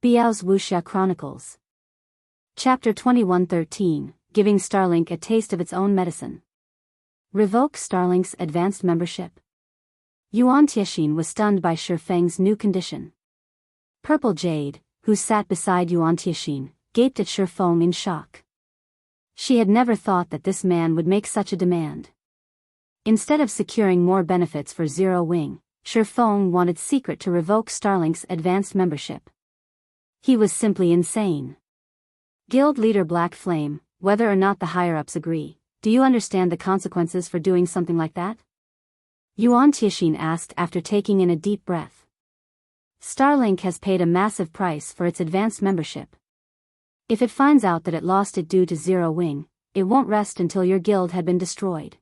Biyao's Wuxia Chronicles. Chapter 2113, Giving Starlink a Taste of Its Own Medicine. Revoke Starlink's advanced membership. Yuan Tiexin was stunned by Shi Feng's new condition. Purple Jade, who sat beside Yuan Tiexin, gaped at Shi Feng in shock. She had never thought that this man would make such a demand. Instead of securing more benefits for Zero Wing, Shi Feng wanted secret to revoke Starlink's advanced membership. He was simply insane. Guild leader Black Flame, whether or not the higher-ups agree, do you understand the consequences for doing something like that? Yuan Tiexin asked after taking in a deep breath. Starlink has paid a massive price for its advanced membership. If it finds out that it lost it due to Zero Wing, it won't rest until your guild had been destroyed.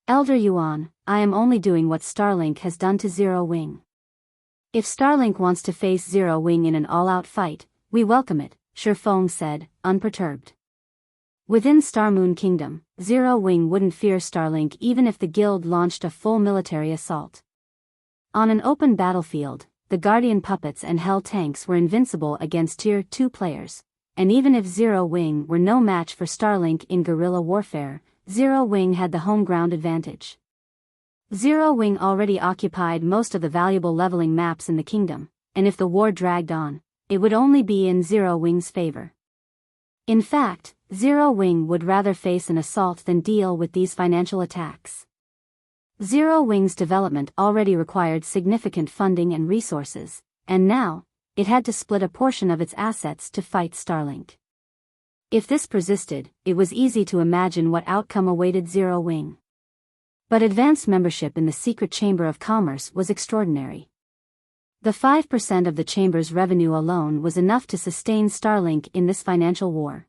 Elder Yuan, I am only doing what Starlink has done to Zero Wing. If Starlink wants to face Zero Wing in an all-out fight, we welcome it, Shi Feng said, unperturbed. Within Starmoon Kingdom, Zero Wing wouldn't fear Starlink even if the guild launched a full military assault. On an open battlefield, the Guardian Puppets and Hell Tanks were invincible against Tier 2 players, and even if Zero Wing were no match for Starlink in guerrilla warfare, Zero Wing had the home ground advantage. Zero Wing already occupied most of the valuable leveling maps in the kingdom, and if the war dragged on, it would only be in Zero Wing's favor. In fact, Zero Wing would rather face an assault than deal with these financial attacks. Zero Wing's development already required significant funding and resources, and now, it had to split a portion of its assets to fight Starlink. If this persisted, it was easy to imagine what outcome awaited Zero Wing. But advanced membership in the Secret Chamber of Commerce was extraordinary. The 5% of the chamber's revenue alone was enough to sustain Starlink in this financial war.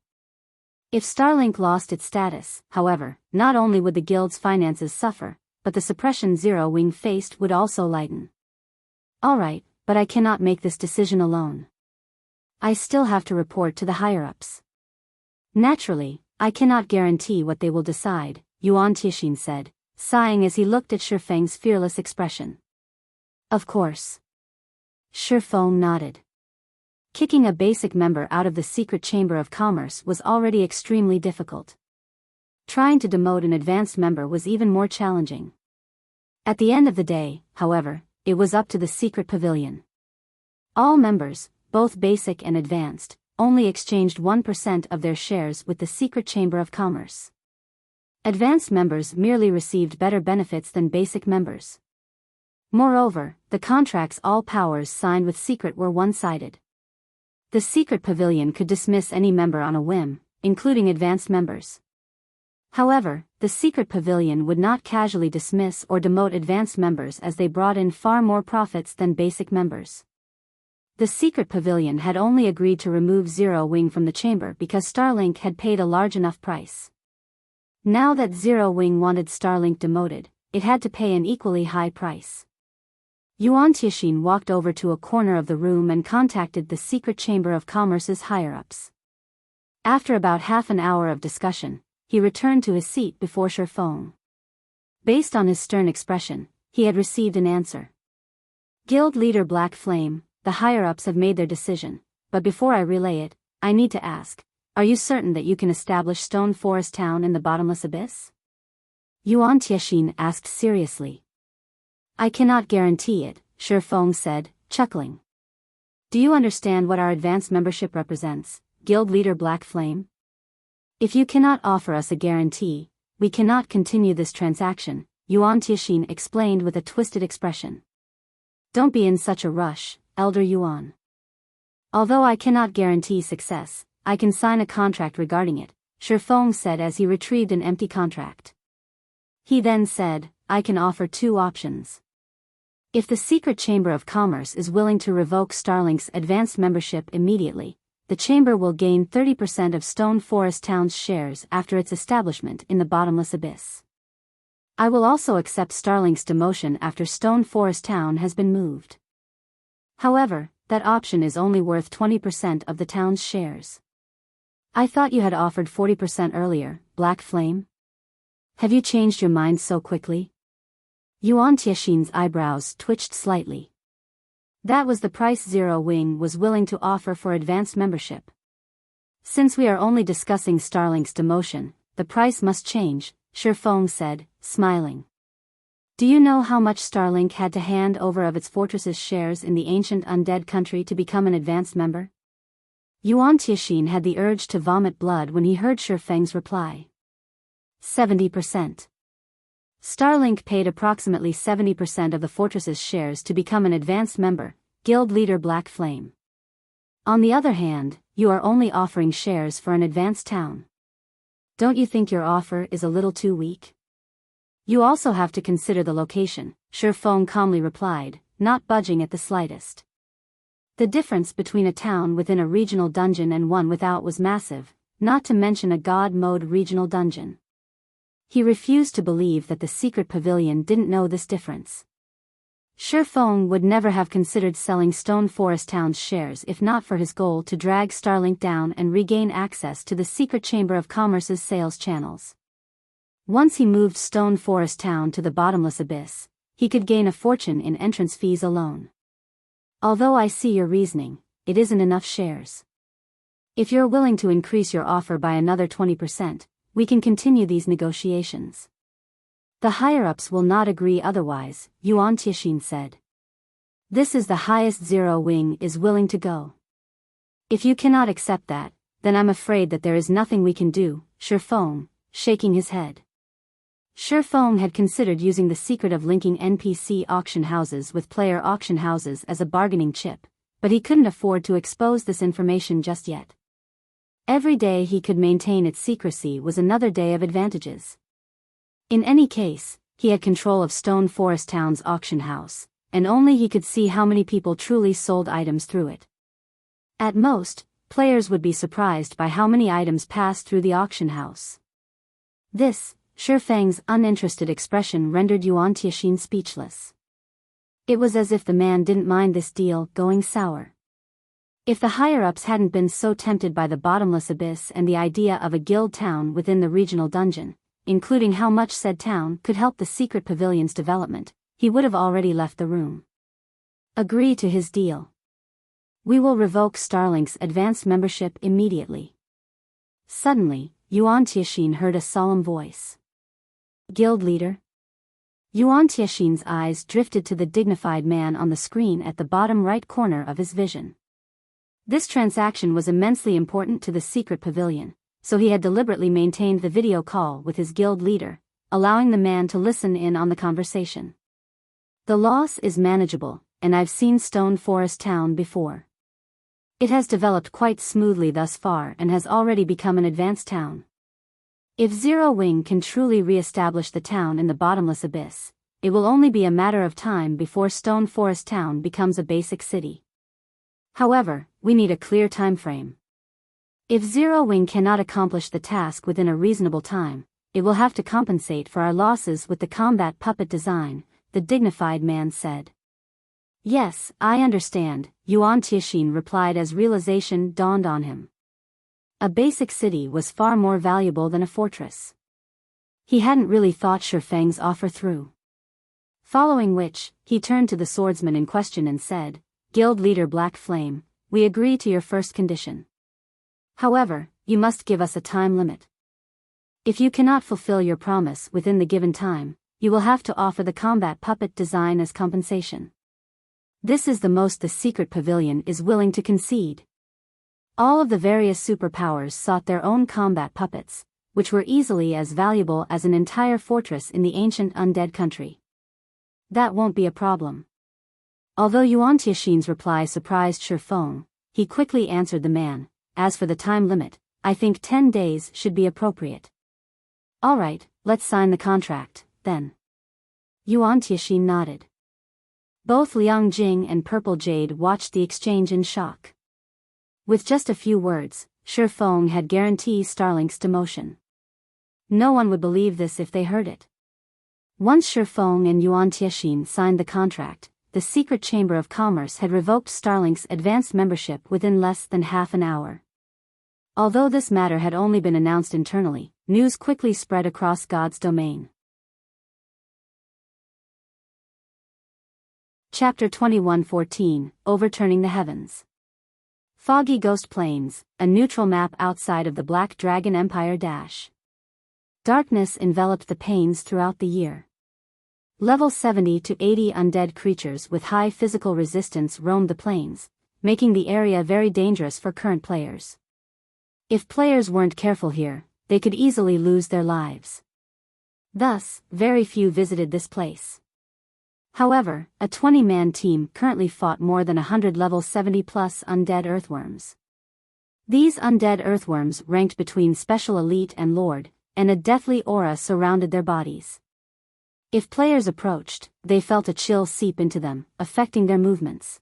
If Starlink lost its status, however, not only would the guild's finances suffer, but the suppression Zero Wing faced would also lighten. Alright, but I cannot make this decision alone. I still have to report to the higher-ups. Naturally, I cannot guarantee what they will decide, Yuan Tiexin said, sighing as he looked at Shi Feng's fearless expression. Of course. Shi Feng nodded. Kicking a basic member out of the Secret Chamber of Commerce was already extremely difficult. Trying to demote an advanced member was even more challenging. At the end of the day, however, it was up to the Secret Pavilion. All members, both basic and advanced, only exchanged 1% of their shares with the Secret Chamber of Commerce. Advanced members merely received better benefits than basic members. Moreover, the contracts all powers signed with Secret were one-sided. The Secret Pavilion could dismiss any member on a whim, including advanced members. However, the Secret Pavilion would not casually dismiss or demote advanced members as they brought in far more profits than basic members. The Secret Pavilion had only agreed to remove Zero Wing from the chamber because Starlink had paid a large enough price. Now that Zero Wing wanted Starlink demoted, it had to pay an equally high price. Yuan Tiexin walked over to a corner of the room and contacted the Secret Chamber of Commerce's higher-ups. After about half an hour of discussion, he returned to his seat before Shi Feng. Based on his stern expression, he had received an answer. Guild leader Black Flame, the higher-ups have made their decision, but before I relay it, I need to ask, are you certain that you can establish Stone Forest Town in the bottomless abyss? Yuan Tiexin asked seriously. I cannot guarantee it, Shi Feng said, chuckling. Do you understand what our advanced membership represents, Guild leader Black Flame? If you cannot offer us a guarantee, we cannot continue this transaction, Yuan Tiexin explained with a twisted expression. Don't be in such a rush, Elder Yuan. Although I cannot guarantee success, I can sign a contract regarding it, Shi Feng said as he retrieved an empty contract. He then said, I can offer two options. If the Secret Chamber of Commerce is willing to revoke Starlink's advanced membership immediately, the chamber will gain 30% of Stone Forest Town's shares after its establishment in the bottomless abyss. I will also accept Starlink's demotion after Stone Forest Town has been moved. However, that option is only worth 20% of the town's shares. I thought you had offered 40% earlier, Black Flame. Have you changed your mind so quickly? Yuan Tiexin's eyebrows twitched slightly. That was the price Zero Wing was willing to offer for advanced membership. Since we are only discussing Starlink's demotion, the price must change, Shifeng said, smiling. Do you know how much Starlink had to hand over of its fortress's shares in the ancient undead country to become an advanced member? Yuan Tianxin had the urge to vomit blood when he heard Shifeng's reply. 70%. Starlink paid approximately 70% of the fortress's shares to become an advanced member, Guild Leader Black Flame. On the other hand, you are only offering shares for an advanced town. Don't you think your offer is a little too weak? You also have to consider the location, Shifeng calmly replied, not budging at the slightest. The difference between a town within a regional dungeon and one without was massive, not to mention a god mode regional dungeon. He refused to believe that the secret pavilion didn't know this difference. Shifeng would never have considered selling Stone Forest Town's shares if not for his goal to drag Starlink down and regain access to the secret Chamber of Commerce's sales channels. Once he moved Stone Forest Town to the bottomless abyss, he could gain a fortune in entrance fees alone. Although I see your reasoning, it isn't enough shares. If you're willing to increase your offer by another 20%, we can continue these negotiations. The higher-ups will not agree otherwise, Yuan Tianxin said. This is the highest Zero Wing is willing to go. If you cannot accept that, then I'm afraid that there is nothing we can do, Shifeng, shaking his head. Shifeng had considered using the secret of linking NPC auction houses with player auction houses as a bargaining chip, but he couldn't afford to expose this information just yet. Every day he could maintain its secrecy was another day of advantages. In any case, he had control of Stone Forest Town's auction house, and only he could see how many people truly sold items through it. At most, players would be surprised by how many items passed through the auction house. This, Shifeng's uninterested expression rendered Yuan Tianxin speechless. It was as if the man didn't mind this deal going sour. If the higher-ups hadn't been so tempted by the bottomless abyss and the idea of a guild town within the regional dungeon, including how much said town could help the secret pavilion's development, he would have already left the room. Agree to his deal. We will revoke Starlink's advanced membership immediately. Suddenly, Yuan Tianxin heard a solemn voice. Guild leader? Yuan Tianxin's eyes drifted to the dignified man on the screen at the bottom right corner of his vision. This transaction was immensely important to the secret pavilion, so he had deliberately maintained the video call with his guild leader, allowing the man to listen in on the conversation. The loss is manageable, and I've seen Stone Forest Town before. It has developed quite smoothly thus far and has already become an advanced town. If Zero Wing can truly re-establish the town in the bottomless abyss, it will only be a matter of time before Stone Forest Town becomes a basic city. However, we need a clear time frame. If Zero Wing cannot accomplish the task within a reasonable time, it will have to compensate for our losses with the combat puppet design, the dignified man said. Yes, I understand, Yuan Tianxin replied as realization dawned on him. A basic city was far more valuable than a fortress. He hadn't really thought Shifeng's offer through. Following which, he turned to the swordsman in question and said, Guild leader Black Flame, we agree to your first condition. However, you must give us a time limit. If you cannot fulfill your promise within the given time, you will have to offer the combat puppet design as compensation. This is the most the secret pavilion is willing to concede. All of the various superpowers sought their own combat puppets, which were easily as valuable as an entire fortress in the ancient undead country. That won't be a problem. Although Yuan Tianxin's reply surprised Shifeng, he quickly answered the man, as for the time limit, I think 10 days should be appropriate. Alright, let's sign the contract, then. Yuan Tianxin nodded. Both Liang Jing and Purple Jade watched the exchange in shock. With just a few words, Shifeng had guaranteed Starlink's demotion. No one would believe this if they heard it. Once Shifeng and Yuan Tianxin signed the contract, the secret Chamber of Commerce had revoked Starlink's advanced membership within less than half an hour. Although this matter had only been announced internally, news quickly spread across God's domain. Chapter 2114, Overturning the Heavens. Foggy Ghost Plains, a neutral map outside of the Black Dragon Empire. Darkness enveloped the plains throughout the year. Level 70 to 80 undead creatures with high physical resistance roamed the plains, making the area very dangerous for current players. If players weren't careful here, they could easily lose their lives. Thus, very few visited this place. However, a 20-man team currently fought more than 100 level 70-plus undead earthworms. These undead earthworms ranked between Special Elite and Lord, and a deathly aura surrounded their bodies. If players approached, they felt a chill seep into them, affecting their movements.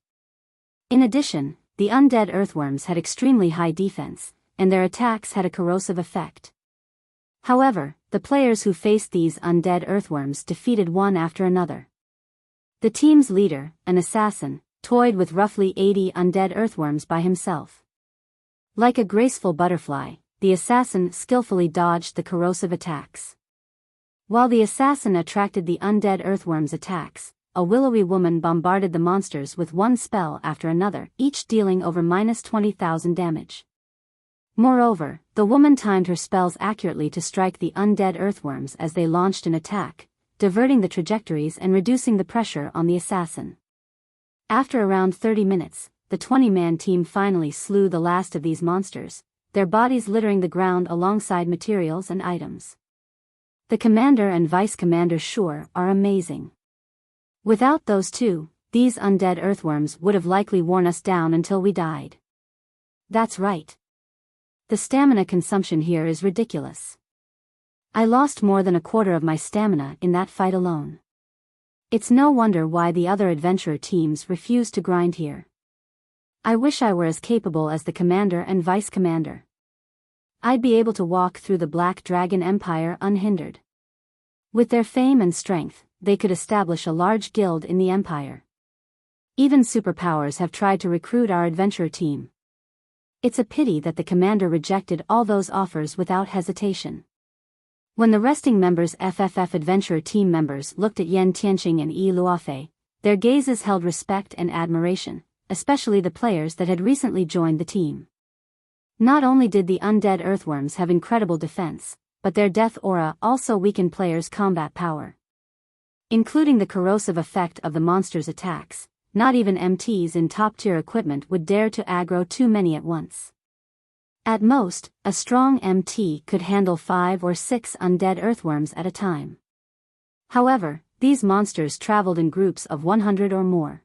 In addition, the undead earthworms had extremely high defense, and their attacks had a corrosive effect. However, the players who faced these undead earthworms defeated one after another. The team's leader, an assassin, toyed with roughly 80 undead earthworms by himself. Like a graceful butterfly, the assassin skillfully dodged the corrosive attacks. While the assassin attracted the undead earthworms' attacks, a willowy woman bombarded the monsters with one spell after another, each dealing over -20,000 damage. Moreover, the woman timed her spells accurately to strike the undead earthworms as they launched an attack, diverting the trajectories and reducing the pressure on the assassin. After around 30 minutes, the 20-man team finally slew the last of these monsters, their bodies littering the ground alongside materials and items. The commander and vice commander sure are amazing. Without those two, these undead earthworms would have likely worn us down until we died. That's right. The stamina consumption here is ridiculous. I lost more than a quarter of my stamina in that fight alone. It's no wonder why the other adventurer teams refuse to grind here. I wish I were as capable as the commander and vice commander. I'd be able to walk through the Black Dragon Empire unhindered. With their fame and strength, they could establish a large guild in the empire. Even superpowers have tried to recruit our adventurer team. It's a pity that the commander rejected all those offers without hesitation. When the resting members' FFF adventurer team members looked at Yan Tianqing and Yi Luofei, their gazes held respect and admiration, especially the players that had recently joined the team. Not only did the undead earthworms have incredible defense, but their death aura also weakened players' combat power. Including the corrosive effect of the monsters' attacks, not even MTs in top-tier equipment would dare to aggro too many at once. At most, a strong MT could handle 5 or 6 undead earthworms at a time. However, these monsters traveled in groups of 100 or more.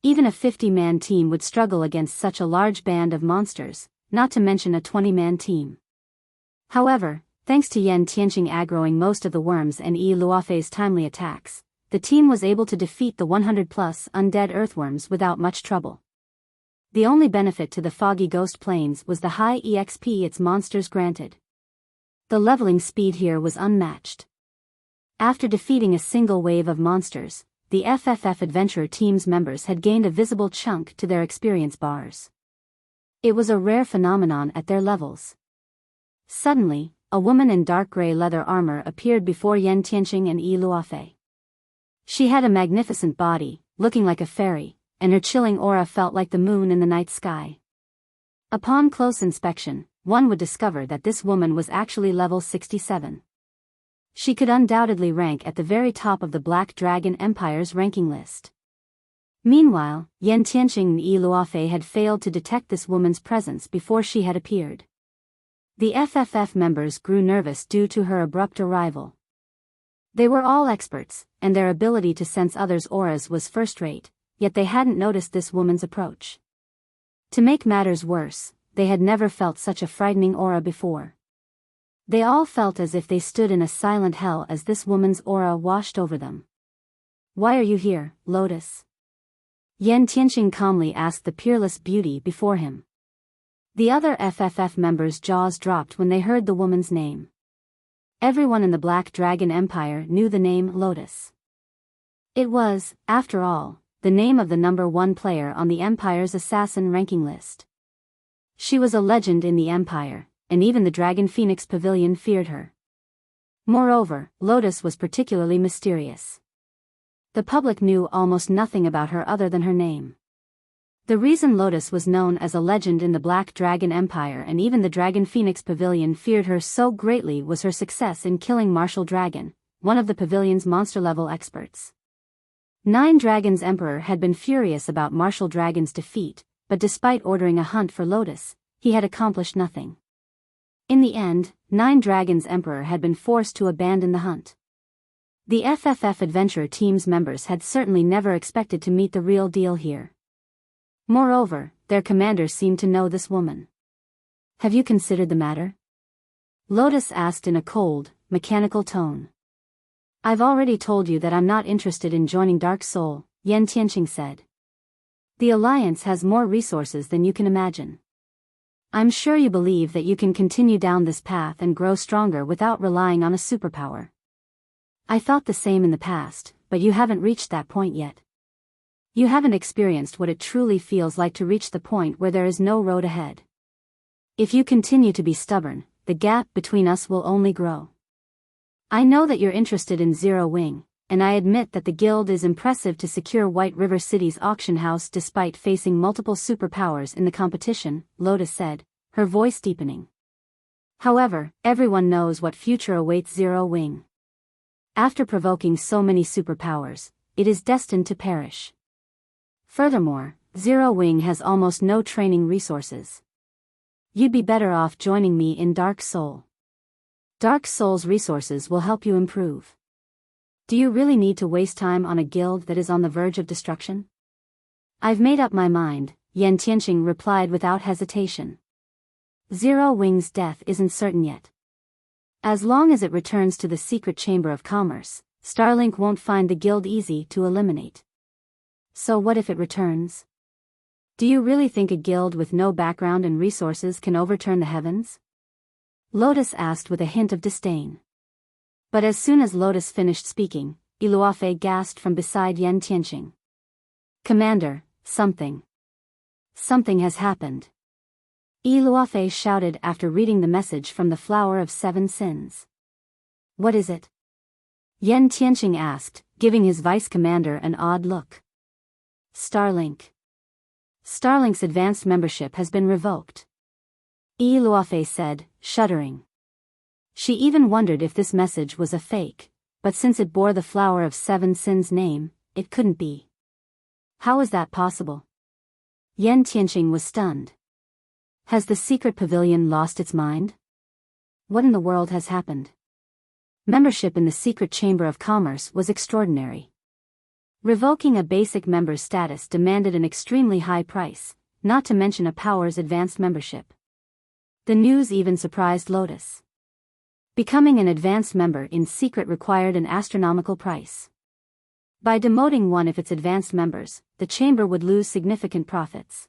Even a 50-man team would struggle against such a large band of monsters, not to mention a 20-man team. However, thanks to Yan Tianqing aggroing most of the worms and Yi Luofei's timely attacks, the team was able to defeat the 100-plus undead earthworms without much trouble. The only benefit to the Foggy Ghost Plains was the high EXP its monsters granted. The leveling speed here was unmatched. After defeating a single wave of monsters, the FFF Adventurer Team's members had gained a visible chunk to their experience bars. It was a rare phenomenon at their levels. Suddenly, a woman in dark gray leather armor appeared before Yan Tianqing and Yi Luofei. She had a magnificent body, looking like a fairy, and her chilling aura felt like the moon in the night sky. Upon close inspection, one would discover that this woman was actually level 67. She could undoubtedly rank at the very top of the Black Dragon Empire's ranking list. Meanwhile, Yan Tianqing and Yi Luofei had failed to detect this woman's presence before she had appeared. The FFF members grew nervous due to her abrupt arrival. They were all experts, and their ability to sense others' auras was first-rate, yet they hadn't noticed this woman's approach. To make matters worse, they had never felt such a frightening aura before. They all felt as if they stood in a silent hell as this woman's aura washed over them. "Why are you here, Lotus?" Yan Tianqing calmly asked the peerless beauty before him. The other FFF members' jaws dropped when they heard the woman's name. Everyone in the Black Dragon Empire knew the name Lotus. It was, after all, the name of the number 1 player on the Empire's assassin ranking list. She was a legend in the Empire, and even the Dragon Phoenix Pavilion feared her. Moreover, Lotus was particularly mysterious. The public knew almost nothing about her other than her name. The reason Lotus was known as a legend in the Black Dragon Empire and even the Dragon Phoenix Pavilion feared her so greatly was her success in killing Martial Dragon, one of the pavilion's monster-level experts. Nine Dragons Emperor had been furious about Martial Dragon's defeat, but despite ordering a hunt for Lotus, he had accomplished nothing. In the end, Nine Dragons Emperor had been forced to abandon the hunt. The FFF Adventure Team's members had certainly never expected to meet the real deal here. Moreover, their commander seemed to know this woman. "Have you considered the matter?" Lotus asked in a cold, mechanical tone. "I've already told you that I'm not interested in joining Dark Soul," Yan Tianqing said. "The Alliance has more resources than you can imagine. I'm sure you believe that you can continue down this path and grow stronger without relying on a superpower. I thought the same in the past, but you haven't reached that point yet. You haven't experienced what it truly feels like to reach the point where there is no road ahead. If you continue to be stubborn, the gap between us will only grow. I know that you're interested in Zero Wing, and I admit that the guild is impressive to secure White River City's auction house despite facing multiple superpowers in the competition," Lotus said, her voice deepening. "However, everyone knows what future awaits Zero Wing. After provoking so many superpowers, it is destined to perish. Furthermore, Zero Wing has almost no training resources. You'd be better off joining me in Dark Soul. Dark Soul's resources will help you improve. Do you really need to waste time on a guild that is on the verge of destruction?" "I've made up my mind," Yan Tianqing replied without hesitation. "Zero Wing's death isn't certain yet. As long as it returns to the secret chamber of commerce, Starlink won't find the guild easy to eliminate. So what if it returns? Do you really think a guild with no background and resources can overturn the heavens?" Lotus asked with a hint of disdain. But as soon as Lotus finished speaking, Iluafe gasped from beside Yan Tianqing. "Commander, something has happened." Iluafe shouted after reading the message from the Flower of Seven Sins. "What is it?" Yan Tianqing asked, giving his vice commander an odd look. "Starlink. Starlink's advanced membership has been revoked," Iluafe said, shuddering. She even wondered if this message was a fake, but since it bore the Flower of Seven Sins name, it couldn't be. How is that possible? Yan Tianqing was stunned. Has the secret pavilion lost its mind? What in the world has happened? Membership in the secret chamber of commerce was extraordinary. Revoking a basic member's status demanded an extremely high price, not to mention a power's advanced membership. The news even surprised Lotus. Becoming an advanced member in secret required an astronomical price. By demoting one of its advanced members, the chamber would lose significant profits.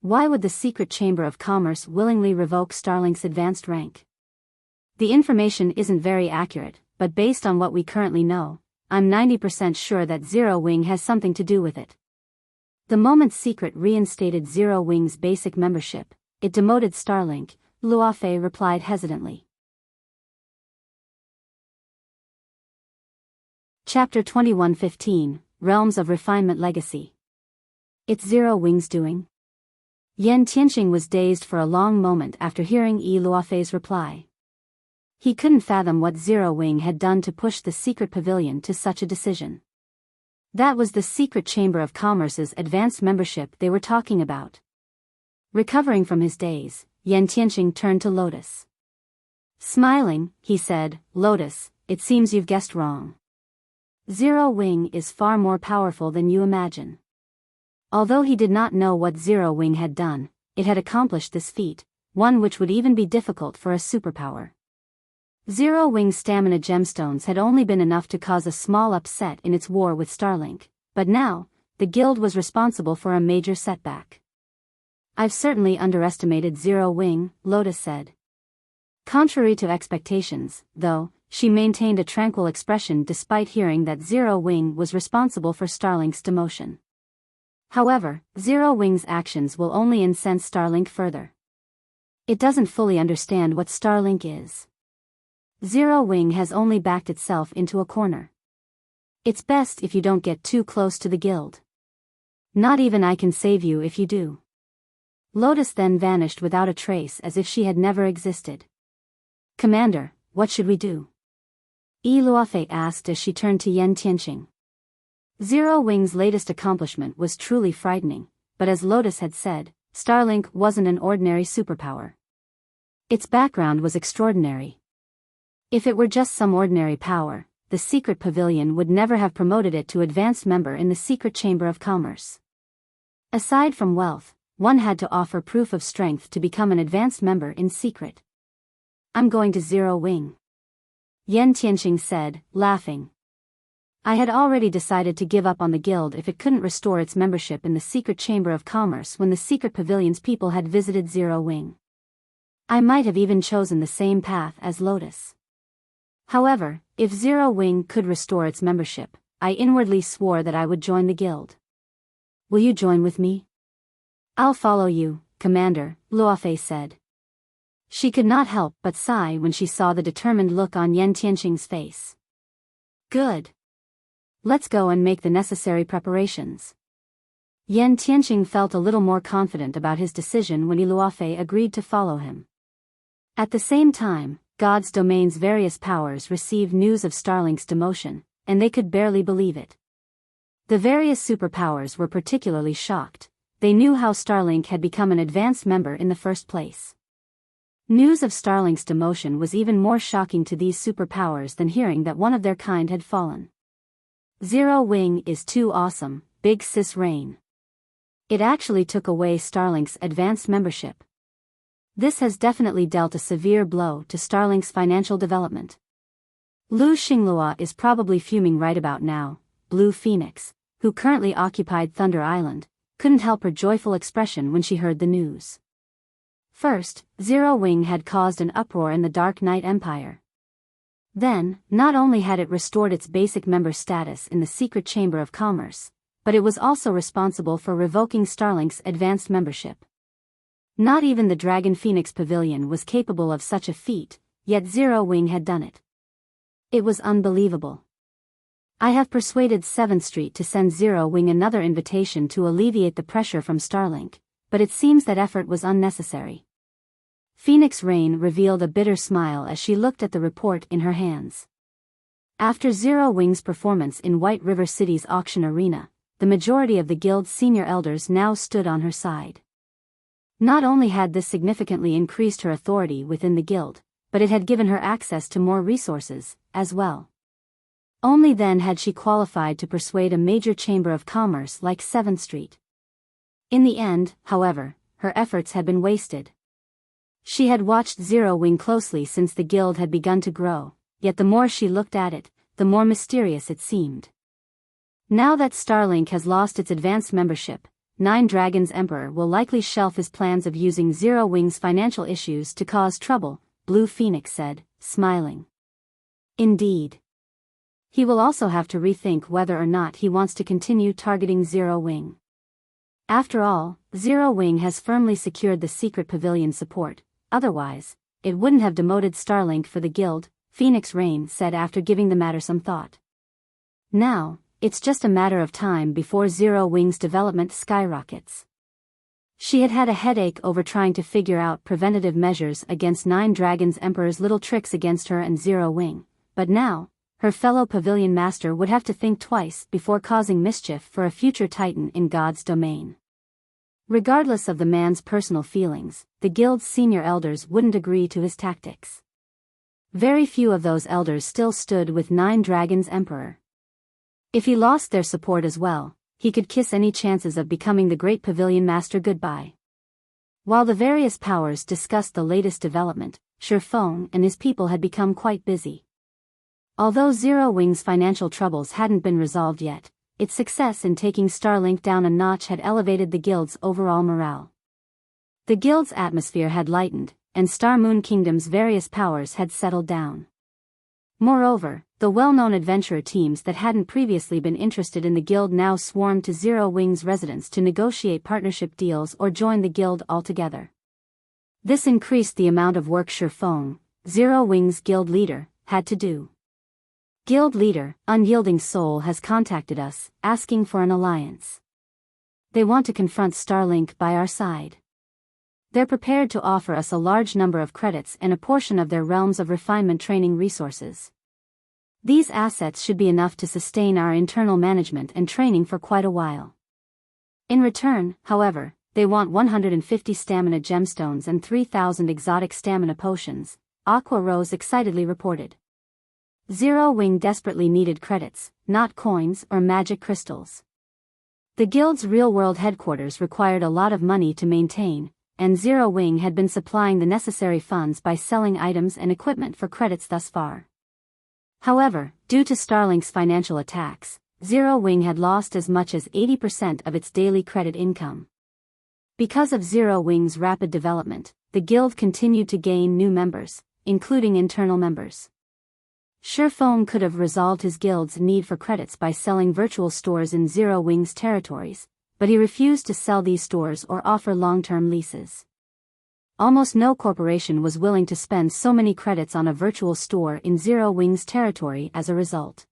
Why would the secret chamber of commerce willingly revoke Starlink's advanced rank? The information isn't very accurate, but based on what we currently know, I'm 90% sure that Zero Wing has something to do with it. The moment Secret reinstated Zero Wing's basic membership, it demoted Starlink, Luafe replied hesitantly. Chapter 2115, Realms of Refinement Legacy. It's Zero Wing's doing? Yan Tianqing was dazed for a long moment after hearing Luafei's reply. He couldn't fathom what Zero Wing had done to push the secret pavilion to such a decision. That was the secret chamber of commerce's advanced membership they were talking about. Recovering from his daze, Yan Tianqing turned to Lotus. Smiling, he said, "Lotus, it seems you've guessed wrong. Zero Wing is far more powerful than you imagine." Although he did not know what Zero Wing had done, it had accomplished this feat, one which would even be difficult for a superpower. Zero Wing's stamina gemstones had only been enough to cause a small upset in its war with Starlink, but now, the guild was responsible for a major setback. "I've certainly underestimated Zero Wing," Lotus said. Contrary to expectations, though, she maintained a tranquil expression despite hearing that Zero Wing was responsible for Starlink's demotion. However, Zero Wing's actions will only incense Starlink further. It doesn't fully understand what Starlink is. Zero Wing has only backed itself into a corner. It's best if you don't get too close to the guild. Not even I can save you if you do. Lotus then vanished without a trace as if she had never existed. Commander, what should we do? Luofei asked as she turned to Yen Tianqing. Zero Wing's latest accomplishment was truly frightening, but as Lotus had said, Starlink wasn't an ordinary superpower. Its background was extraordinary. If it were just some ordinary power, the secret pavilion would never have promoted it to advanced member in the secret chamber of commerce. Aside from wealth, one had to offer proof of strength to become an advanced member in secret. I'm going to Zero Wing. Yen Tianqing said, laughing. I had already decided to give up on the guild if it couldn't restore its membership in the secret chamber of commerce when the secret pavilion's people had visited Zero Wing. I might have even chosen the same path as Lotus. However, if Zero Wing could restore its membership, I inwardly swore that I would join the guild. Will you join with me? I'll follow you, Commander, Luofei said. She could not help but sigh when she saw the determined look on Yen Tianqing's face. Good. Let's go and make the necessary preparations. Yen Tianqing felt a little more confident about his decision when Luofei agreed to follow him. At the same time, God's domain's various powers received news of Starlink's demotion, and they could barely believe it. The various superpowers were particularly shocked. They knew how Starlink had become an advanced member in the first place. News of Starlink's demotion was even more shocking to these superpowers than hearing that one of their kind had fallen. Zero Wing is too awesome, Big Sis Rain. It actually took away Starlink's advanced membership. This has definitely dealt a severe blow to Starlink's financial development. Lu Xinglua is probably fuming right about now. Blue Phoenix, who currently occupied Thunder Island, couldn't help her joyful expression when she heard the news. First, Zero Wing had caused an uproar in the Dark Knight Empire. Then, not only had it restored its basic member status in the secret chamber of commerce, but it was also responsible for revoking Starlink's advanced membership. Not even the Dragon Phoenix Pavilion was capable of such a feat, yet Zero Wing had done it. It was unbelievable. I have persuaded 7th Street to send Zero Wing another invitation to alleviate the pressure from Starlink, but it seems that effort was unnecessary. Phoenix Rain revealed a bitter smile as she looked at the report in her hands. After Zero Wing's performance in White River City's auction arena, the majority of the guild's senior elders now stood on her side. Not only had this significantly increased her authority within the guild, but it had given her access to more resources, as well. Only then had she qualified to persuade a major chamber of commerce like 7th Street. In the end, however, her efforts had been wasted. She had watched Zero Wing closely since the guild had begun to grow, yet the more she looked at it, the more mysterious it seemed. Now that Starlink has lost its advanced membership, Nine Dragons Emperor will likely shelf his plans of using Zero Wing's financial issues to cause trouble, Blue Phoenix said, smiling. Indeed. He will also have to rethink whether or not he wants to continue targeting Zero Wing. After all, Zero Wing has firmly secured the secret pavilion support, otherwise, it wouldn't have demoted Starlink for the guild, Phoenix Rain said after giving the matter some thought. Now, it's just a matter of time before Zero Wing's development skyrockets. She had had a headache over trying to figure out preventative measures against Nine Dragons Emperor's little tricks against her and Zero Wing, but now, her fellow pavilion master would have to think twice before causing mischief for a future titan in God's domain. Regardless of the man's personal feelings, the guild's senior elders wouldn't agree to his tactics. Very few of those elders still stood with Nine Dragons Emperor. If he lost their support as well, he could kiss any chances of becoming the great pavilion master goodbye. While the various powers discussed the latest development, Shifeng and his people had become quite busy. Although Zero Wing's financial troubles hadn't been resolved yet, its success in taking Starlink down a notch had elevated the guild's overall morale. The guild's atmosphere had lightened, and Star Moon Kingdom's various powers had settled down. Moreover, the well-known adventurer teams that hadn't previously been interested in the guild now swarmed to Zero Wing's residence to negotiate partnership deals or join the guild altogether. This increased the amount of work Shifeng, Zero Wing's guild leader, had to do. Guild leader, Unyielding Soul has contacted us, asking for an alliance. They want to confront Starlink by our side. They're prepared to offer us a large number of credits and a portion of their Realms of Refinement training resources. These assets should be enough to sustain our internal management and training for quite a while. In return, however, they want 150 stamina gemstones and 3,000 exotic stamina potions, Aqua Rose excitedly reported. Zero Wing desperately needed credits, not coins or magic crystals. The guild's real-world headquarters required a lot of money to maintain, and Zero Wing had been supplying the necessary funds by selling items and equipment for credits thus far. However, due to Starlink's financial attacks, Zero Wing had lost as much as 80% of its daily credit income. Because of Zero Wing's rapid development, the guild continued to gain new members, including internal members. Shifeng could have resolved his guild's need for credits by selling virtual stores in Zero Wing's territories, but he refused to sell these stores or offer long-term leases. Almost no corporation was willing to spend so many credits on a virtual store in Zero Wing's territory as a result.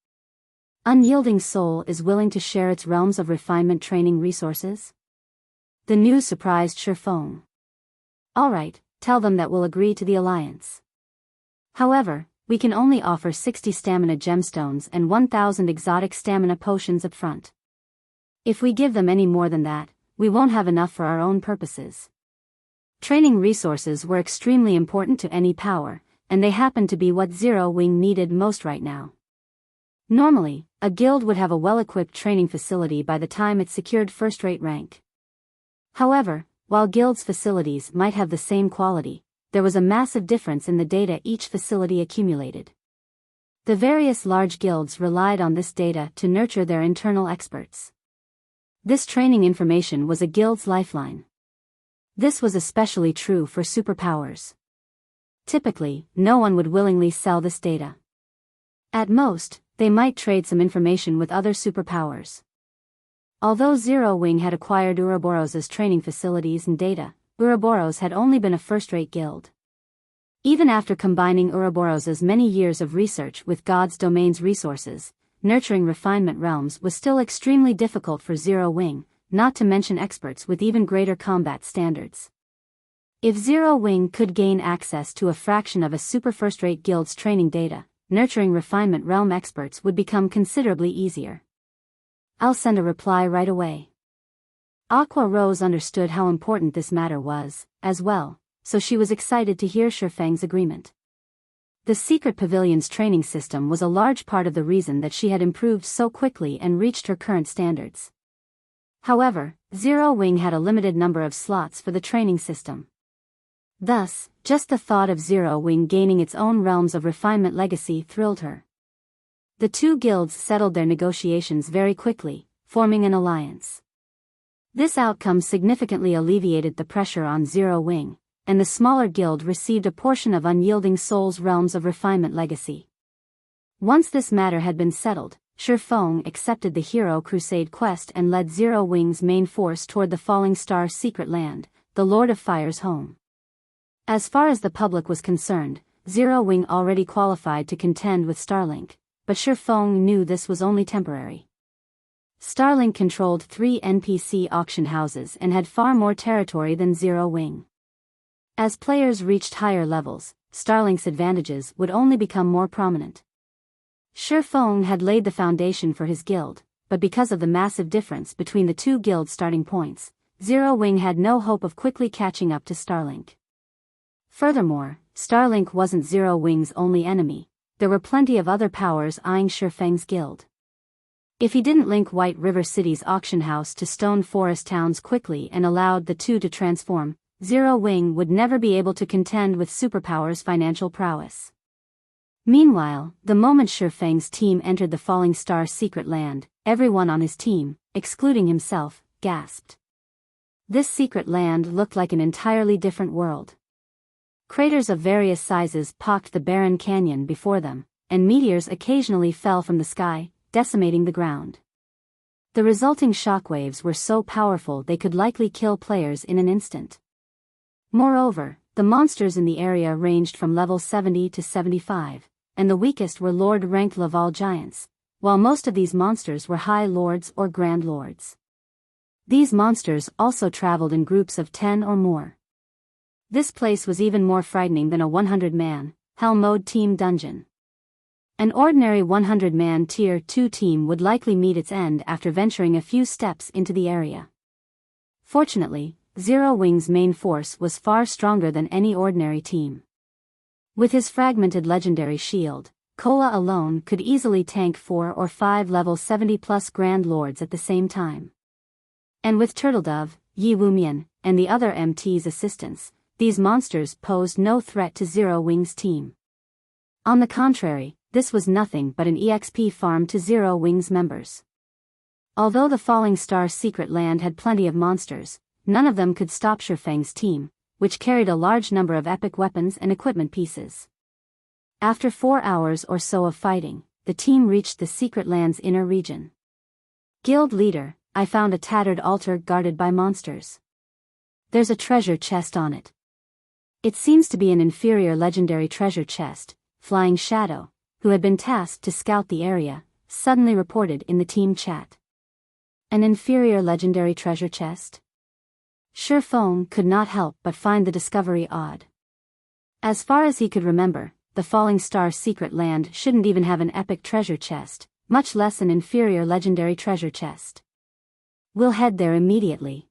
Unyielding Soul is willing to share its Realms of Refinement training resources? The news surprised Shifeng. Alright, tell them that we'll agree to the alliance. However, we can only offer 60 stamina gemstones and 1,000 exotic stamina potions up front. If we give them any more than that, we won't have enough for our own purposes. Training resources were extremely important to any power, and they happened to be what Zero Wing needed most right now. Normally, a guild would have a well-equipped training facility by the time it secured first-rate rank. However, while guilds' facilities might have the same quality, there was a massive difference in the data each facility accumulated. The various large guilds relied on this data to nurture their internal experts. This training information was a guild's lifeline. This was especially true for superpowers. Typically, no one would willingly sell this data. At most, they might trade some information with other superpowers. Although Zero Wing had acquired Ouroboros's training facilities and data, Ouroboros had only been a first-rate guild. Even after combining Ouroboros's many years of research with God's Domain's resources, nurturing refinement realms was still extremely difficult for Zero Wing, not to mention experts with even greater combat standards. If Zero Wing could gain access to a fraction of a super first-rate guild's training data, nurturing refinement realm experts would become considerably easier. I'll send a reply right away. Aqua Rose understood how important this matter was, as well, so she was excited to hear Shifeng's agreement. The Secret Pavilion's training system was a large part of the reason that she had improved so quickly and reached her current standards. However, Zero Wing had a limited number of slots for the training system. Thus, just the thought of Zero Wing gaining its own Realms of Refinement legacy thrilled her. The two guilds settled their negotiations very quickly, forming an alliance. This outcome significantly alleviated the pressure on Zero Wing, and the smaller guild received a portion of Unyielding Soul's Realms of Refinement legacy. Once this matter had been settled, Shifeng accepted the Hero Crusade quest and led Zero Wing's main force toward the Falling Star secret land, the Lord of Fire's home. As far as the public was concerned, Zero Wing already qualified to contend with Starlink, but Shifeng knew this was only temporary. Starlink controlled 3 NPC auction houses and had far more territory than Zero Wing. As players reached higher levels, Starlink's advantages would only become more prominent. Shifeng had laid the foundation for his guild, but because of the massive difference between the two guilds' starting points, Zero Wing had no hope of quickly catching up to Starlink. Furthermore, Starlink wasn't Zero Wing's only enemy. There were plenty of other powers eyeing Shifeng's guild. If he didn't link White River City's auction house to Stone Forest towns quickly and allowed the two to transform, Zero Wing would never be able to contend with superpowers' financial prowess. Meanwhile, the moment Shifeng's team entered the Falling Star secret land, everyone on his team, excluding himself, gasped. This secret land looked like an entirely different world. Craters of various sizes pocked the barren canyon before them, and meteors occasionally fell from the sky, decimating the ground. The resulting shockwaves were so powerful they could likely kill players in an instant. Moreover, the monsters in the area ranged from level 70 to 75, and the weakest were Lord-ranked Laval giants, while most of these monsters were High Lords or Grand Lords. These monsters also traveled in groups of 10 or more. This place was even more frightening than a 100-man, Hell Mode team dungeon. An ordinary 100-man Tier 2 team would likely meet its end after venturing a few steps into the area. Fortunately, Zero Wing's main force was far stronger than any ordinary team. With his fragmented legendary shield, Kola alone could easily tank 4 or 5 level 70+ Grand Lords at the same time. And with Turtledove, Yi Wumian, and the other MT's assistance, these monsters posed no threat to Zero Wing's team. On the contrary, this was nothing but an EXP farm to Zero Wing's members. Although the Falling Star secret land had plenty of monsters, none of them could stop Shifeng's team, which carried a large number of epic weapons and equipment pieces. After 4 hours or so of fighting, the team reached the secret land's inner region. Guild leader, I found a tattered altar guarded by monsters. There's a treasure chest on it. It seems to be an inferior legendary treasure chest. Flying Shadow, who had been tasked to scout the area, suddenly reported in the team chat. An inferior legendary treasure chest? Shifeng could not help but find the discovery odd. As far as he could remember, the Falling Star secret land shouldn't even have an epic treasure chest, much less an inferior legendary treasure chest. We'll head there immediately.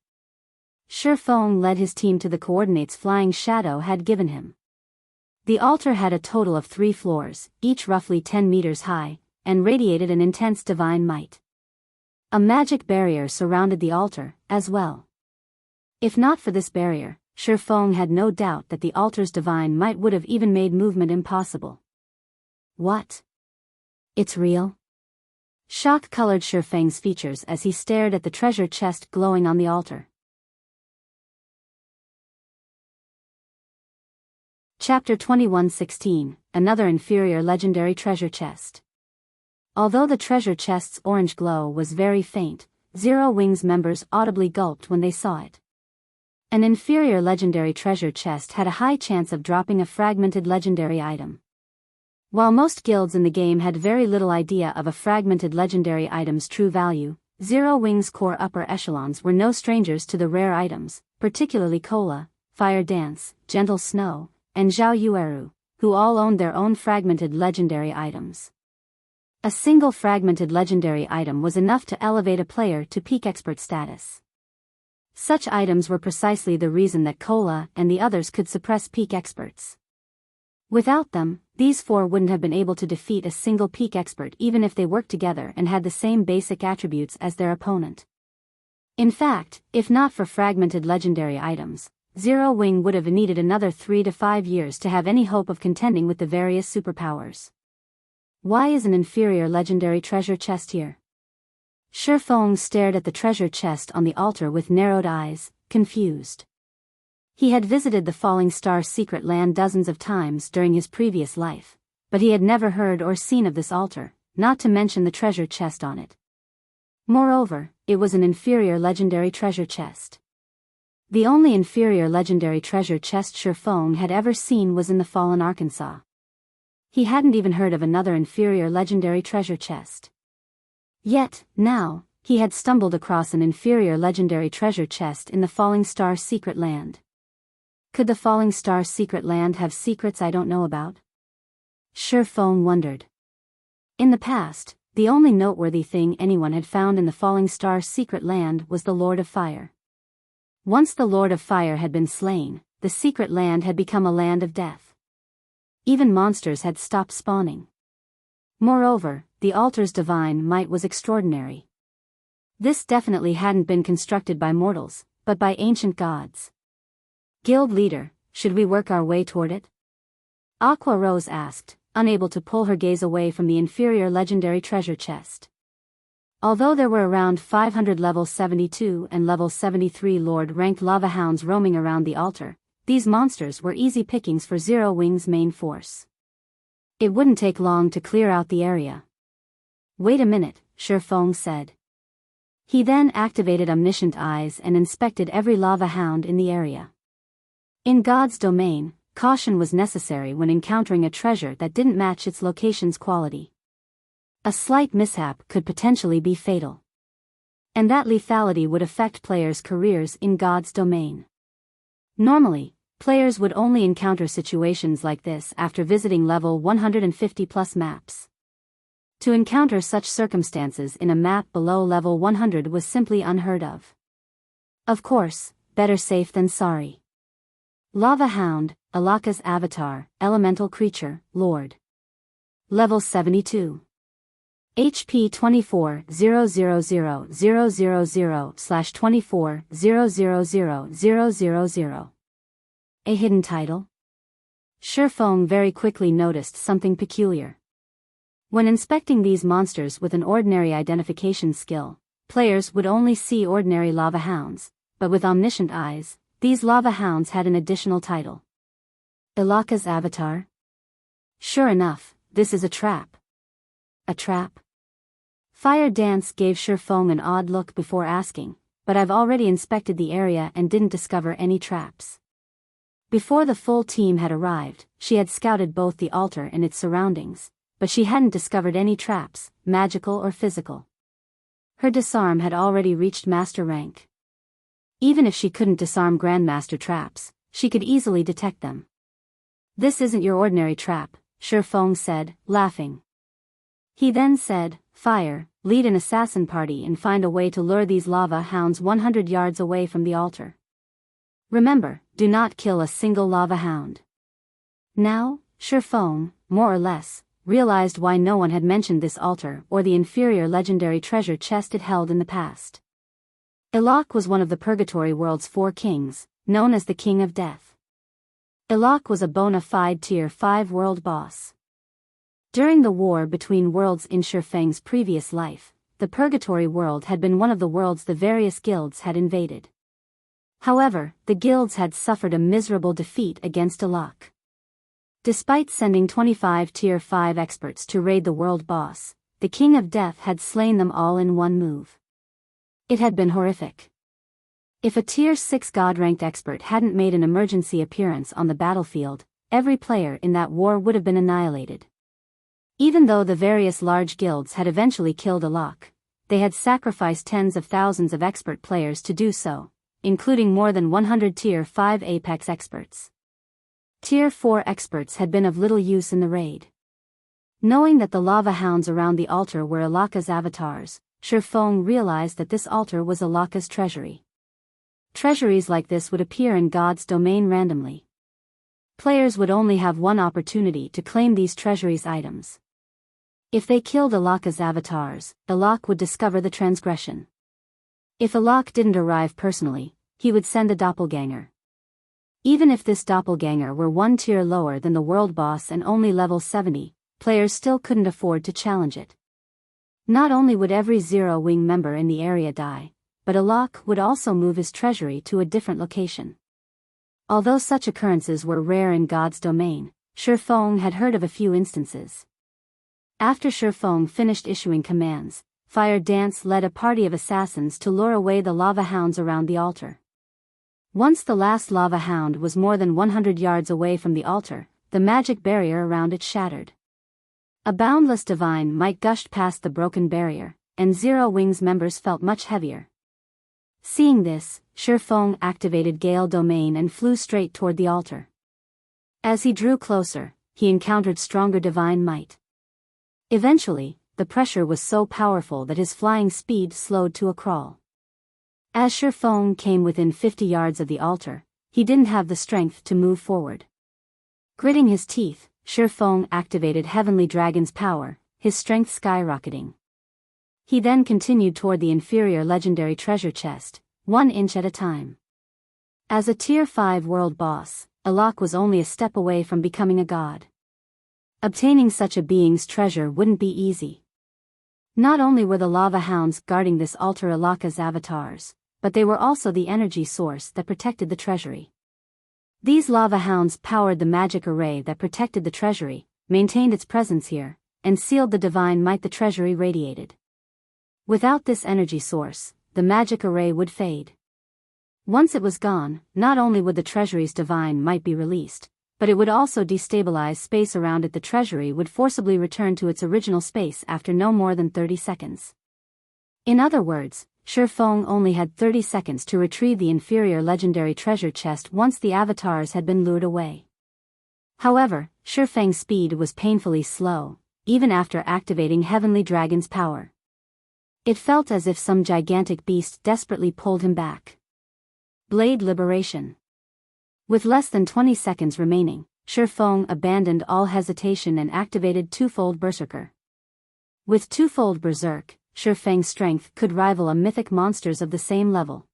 Shifeng led his team to the coordinates Flying Shadow had given him. The altar had a total of 3 floors, each roughly 10 meters high, and radiated an intense divine might. A magic barrier surrounded the altar, as well. If not for this barrier, Shifeng had no doubt that the altar's divine might would have even made movement impossible. What? It's real? Shock colored Shifeng's features as he stared at the treasure chest glowing on the altar. Chapter 21:16, Another Inferior Legendary Treasure Chest. Although the treasure chest's orange glow was very faint, Zero Wing's members audibly gulped when they saw it. An inferior legendary treasure chest had a high chance of dropping a fragmented legendary item. While most guilds in the game had very little idea of a fragmented legendary item's true value, Zero Wing's core upper echelons were no strangers to the rare items, particularly Kola, Fire Dance, Gentle Snow, and Zhao Yueru, who all owned their own fragmented legendary items. A single fragmented legendary item was enough to elevate a player to peak expert status. Such items were precisely the reason that Kola and the others could suppress peak experts. Without them, these 4 wouldn't have been able to defeat a single peak expert even if they worked together and had the same basic attributes as their opponent. In fact, if not for fragmented legendary items, Zero Wing would have needed another 3 to 5 years to have any hope of contending with the various superpowers. Why is an inferior legendary treasure chest here? Shifeng stared at the treasure chest on the altar with narrowed eyes, confused. He had visited the Falling Star secret land dozens of times during his previous life, but he had never heard or seen of this altar, not to mention the treasure chest on it. Moreover, it was an inferior legendary treasure chest. The only inferior legendary treasure chest Shifeng had ever seen was in the Fallen Arkansas. He hadn't even heard of another inferior legendary treasure chest. Yet, now, he had stumbled across an inferior legendary treasure chest in the Falling Star secret land. Could the Falling Star secret land have secrets I don't know about? Shifeng wondered. In the past, the only noteworthy thing anyone had found in the Falling Star secret land was the Lord of Fire. Once the Lord of Fire had been slain, the secret land had become a land of death. Even monsters had stopped spawning. Moreover, the altar's divine might was extraordinary. This definitely hadn't been constructed by mortals, but by ancient gods. Guild leader, should we work our way toward it? Aqua Rose asked, unable to pull her gaze away from the inferior legendary treasure chest. Although there were around 500 level 72 and level 73 Lord-ranked lava hounds roaming around the altar, these monsters were easy pickings for Zero Wing's main force. It wouldn't take long to clear out the area. Wait a minute, Shifeng said. He then activated Omniscient Eyes and inspected every lava hound in the area. In God's domain, caution was necessary when encountering a treasure that didn't match its location's quality. A slight mishap could potentially be fatal. And that lethality would affect players' careers in God's domain. Normally, players would only encounter situations like this after visiting level 150 plus maps. To encounter such circumstances in a map below level 100 was simply unheard of. Of course, better safe than sorry. Lava Hound, Alaka's avatar, elemental creature, Lord. Level 72. HP 24,000,000/24,000,000. A hidden title? Shifeng very quickly noticed something peculiar. When inspecting these monsters with an ordinary identification skill, players would only see ordinary lava hounds, but with omniscient eyes, these lava hounds had an additional title. Alaka's avatar? Sure enough, this is a trap. A trap? Fire Dance gave Shifeng an odd look before asking, but I've already inspected the area and didn't discover any traps. Before the full team had arrived, she had scouted both the altar and its surroundings, but she hadn't discovered any traps, magical or physical. Her disarm had already reached master rank. Even if she couldn't disarm Grandmaster traps, she could easily detect them. This isn't your ordinary trap, Shifeng said, laughing. He then said, Fire, lead an assassin party and find a way to lure these lava hounds 100 yards away from the altar. Remember, do not kill a single lava hound. Now, Shifeng, more or less, realized why no one had mentioned this altar or the inferior legendary treasure chest it held in the past. Ilak was one of the Purgatory World's 4 kings, known as the King of Death. Ilak was a bona fide Tier 5 world boss. During the war between worlds in Shifeng's previous life, the Purgatory World had been one of the worlds the various guilds had invaded. However, the guilds had suffered a miserable defeat against Ilak. Despite sending 25 Tier 5 experts to raid the world boss, the King of Death had slain them all in one move. It had been horrific. If a Tier 6 God-ranked expert hadn't made an emergency appearance on the battlefield, every player in that war would have been annihilated. Even though the various large guilds had eventually killed Ilak, they had sacrificed tens of thousands of expert players to do so, including more than 100 Tier 5 Apex experts. Tier 4 experts had been of little use in the raid. Knowing that the lava hounds around the altar were Alaka's avatars, Shifeng realized that this altar was Alaka's treasury. Treasuries like this would appear in God's domain randomly. Players would only have one opportunity to claim these treasuries' items. If they killed Alaka's avatars, Ilak would discover the transgression. If Ilak didn't arrive personally, he would send a doppelganger. Even if this doppelganger were one tier lower than the world boss and only level 70, players still couldn't afford to challenge it. Not only would every Zero Wing member in the area die, but Ilak would also move his treasury to a different location. Although such occurrences were rare in God's domain, Shifeng had heard of a few instances. After Shifeng finished issuing commands, Fire Dance led a party of assassins to lure away the lava hounds around the altar. Once the last lava hound was more than 100 yards away from the altar, the magic barrier around it shattered. A boundless divine might gushed past the broken barrier, and Zero Wing's members felt much heavier. Seeing this, Shifeng activated Gale Domain and flew straight toward the altar. As he drew closer, he encountered stronger divine might. Eventually, the pressure was so powerful that his flying speed slowed to a crawl. As Shifeng came within 50 yards of the altar, he didn't have the strength to move forward. Gritting his teeth, Shifeng activated Heavenly Dragon's power, his strength skyrocketing. He then continued toward the inferior legendary treasure chest, 1 inch at a time. As a Tier 5 world boss, Ilak was only a step away from becoming a god. Obtaining such a being's treasure wouldn't be easy. Not only were the lava hounds guarding this altar Ilaka's avatars, but they were also the energy source that protected the treasury. These lava hounds powered the magic array that protected the treasury, maintained its presence here, and sealed the divine might the treasury radiated. Without this energy source, the magic array would fade. Once it was gone, not only would the treasury's divine might be released, but it would also destabilize space around it. The treasury would forcibly return to its original space after no more than 30 seconds. In other words, Shifeng only had 30 seconds to retrieve the inferior legendary treasure chest once the avatars had been lured away. However, Shifeng's speed was painfully slow, even after activating Heavenly Dragon's power. It felt as if some gigantic beast desperately pulled him back. Blade Liberation. With less than 20 seconds remaining, Shifeng abandoned all hesitation and activated Twofold Berserker. With Twofold Berserk, Shifeng's strength could rival a mythic monster's of the same level.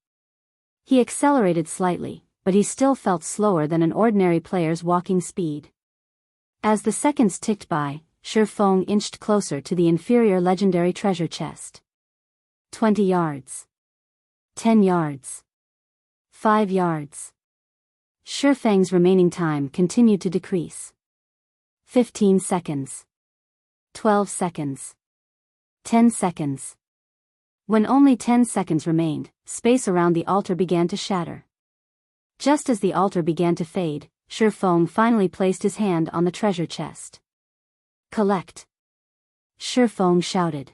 He accelerated slightly, but he still felt slower than an ordinary player's walking speed. As the seconds ticked by, Shifeng inched closer to the inferior legendary treasure chest. 20 yards. 10 yards. 5 yards. Shifeng's remaining time continued to decrease. 15 seconds. 12 seconds. 10 seconds. When only 10 seconds remained, space around the altar began to shatter. Just as the altar began to fade, Shifeng finally placed his hand on the treasure chest. Collect. Shifeng shouted.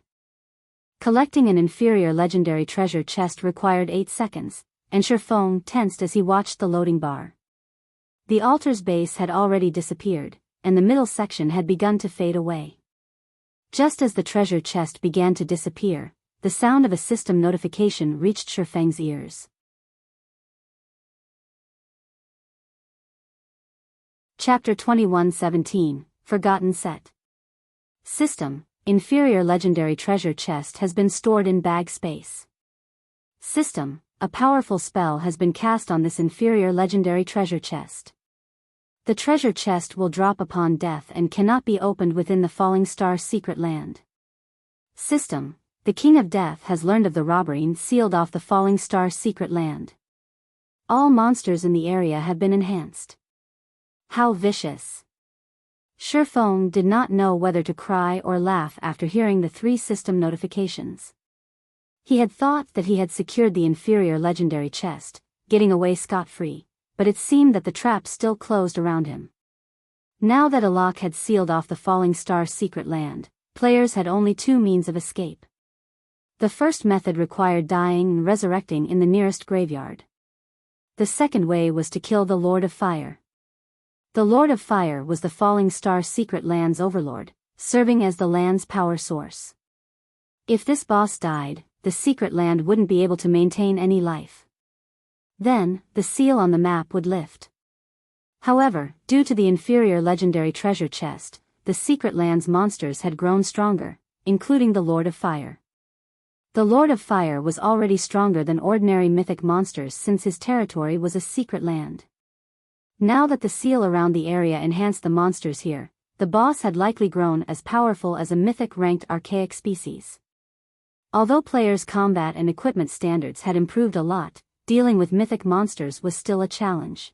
Collecting an inferior legendary treasure chest required 8 seconds, and Shifeng tensed as he watched the loading bar. The altar's base had already disappeared, and the middle section had begun to fade away. Just as the treasure chest began to disappear, the sound of a system notification reached Shifeng's ears. Chapter 21:17, Forgotten Set. System: Inferior legendary treasure chest has been stored in bag space. System: A powerful spell has been cast on this inferior legendary treasure chest. The treasure chest will drop upon death and cannot be opened within the Falling Star secret land. System: The King of Death has learned of the robbery and sealed off the Falling Star secret land. All monsters in the area have been enhanced. How vicious! Shifeng did not know whether to cry or laugh after hearing the 3 system notifications. He had thought that he had secured the inferior legendary chest, getting away scot-free, but it seemed that the trap still closed around him. Now that a lock had sealed off the Falling Star secret land, players had only 2 means of escape. The first method required dying and resurrecting in the nearest graveyard. The second way was to kill the Lord of Fire. The Lord of Fire was the Falling Star secret land's overlord, serving as the land's power source. If this boss died, the secret land wouldn't be able to maintain any life. Then, the seal on the map would lift. However, due to the inferior legendary treasure chest, the secret land's monsters had grown stronger, including the Lord of Fire. The Lord of Fire was already stronger than ordinary mythic monsters since his territory was a secret land. Now that the seal around the area enhanced the monsters here, the boss had likely grown as powerful as a mythic-ranked archaic species. Although players' combat and equipment standards had improved a lot, dealing with mythic monsters was still a challenge.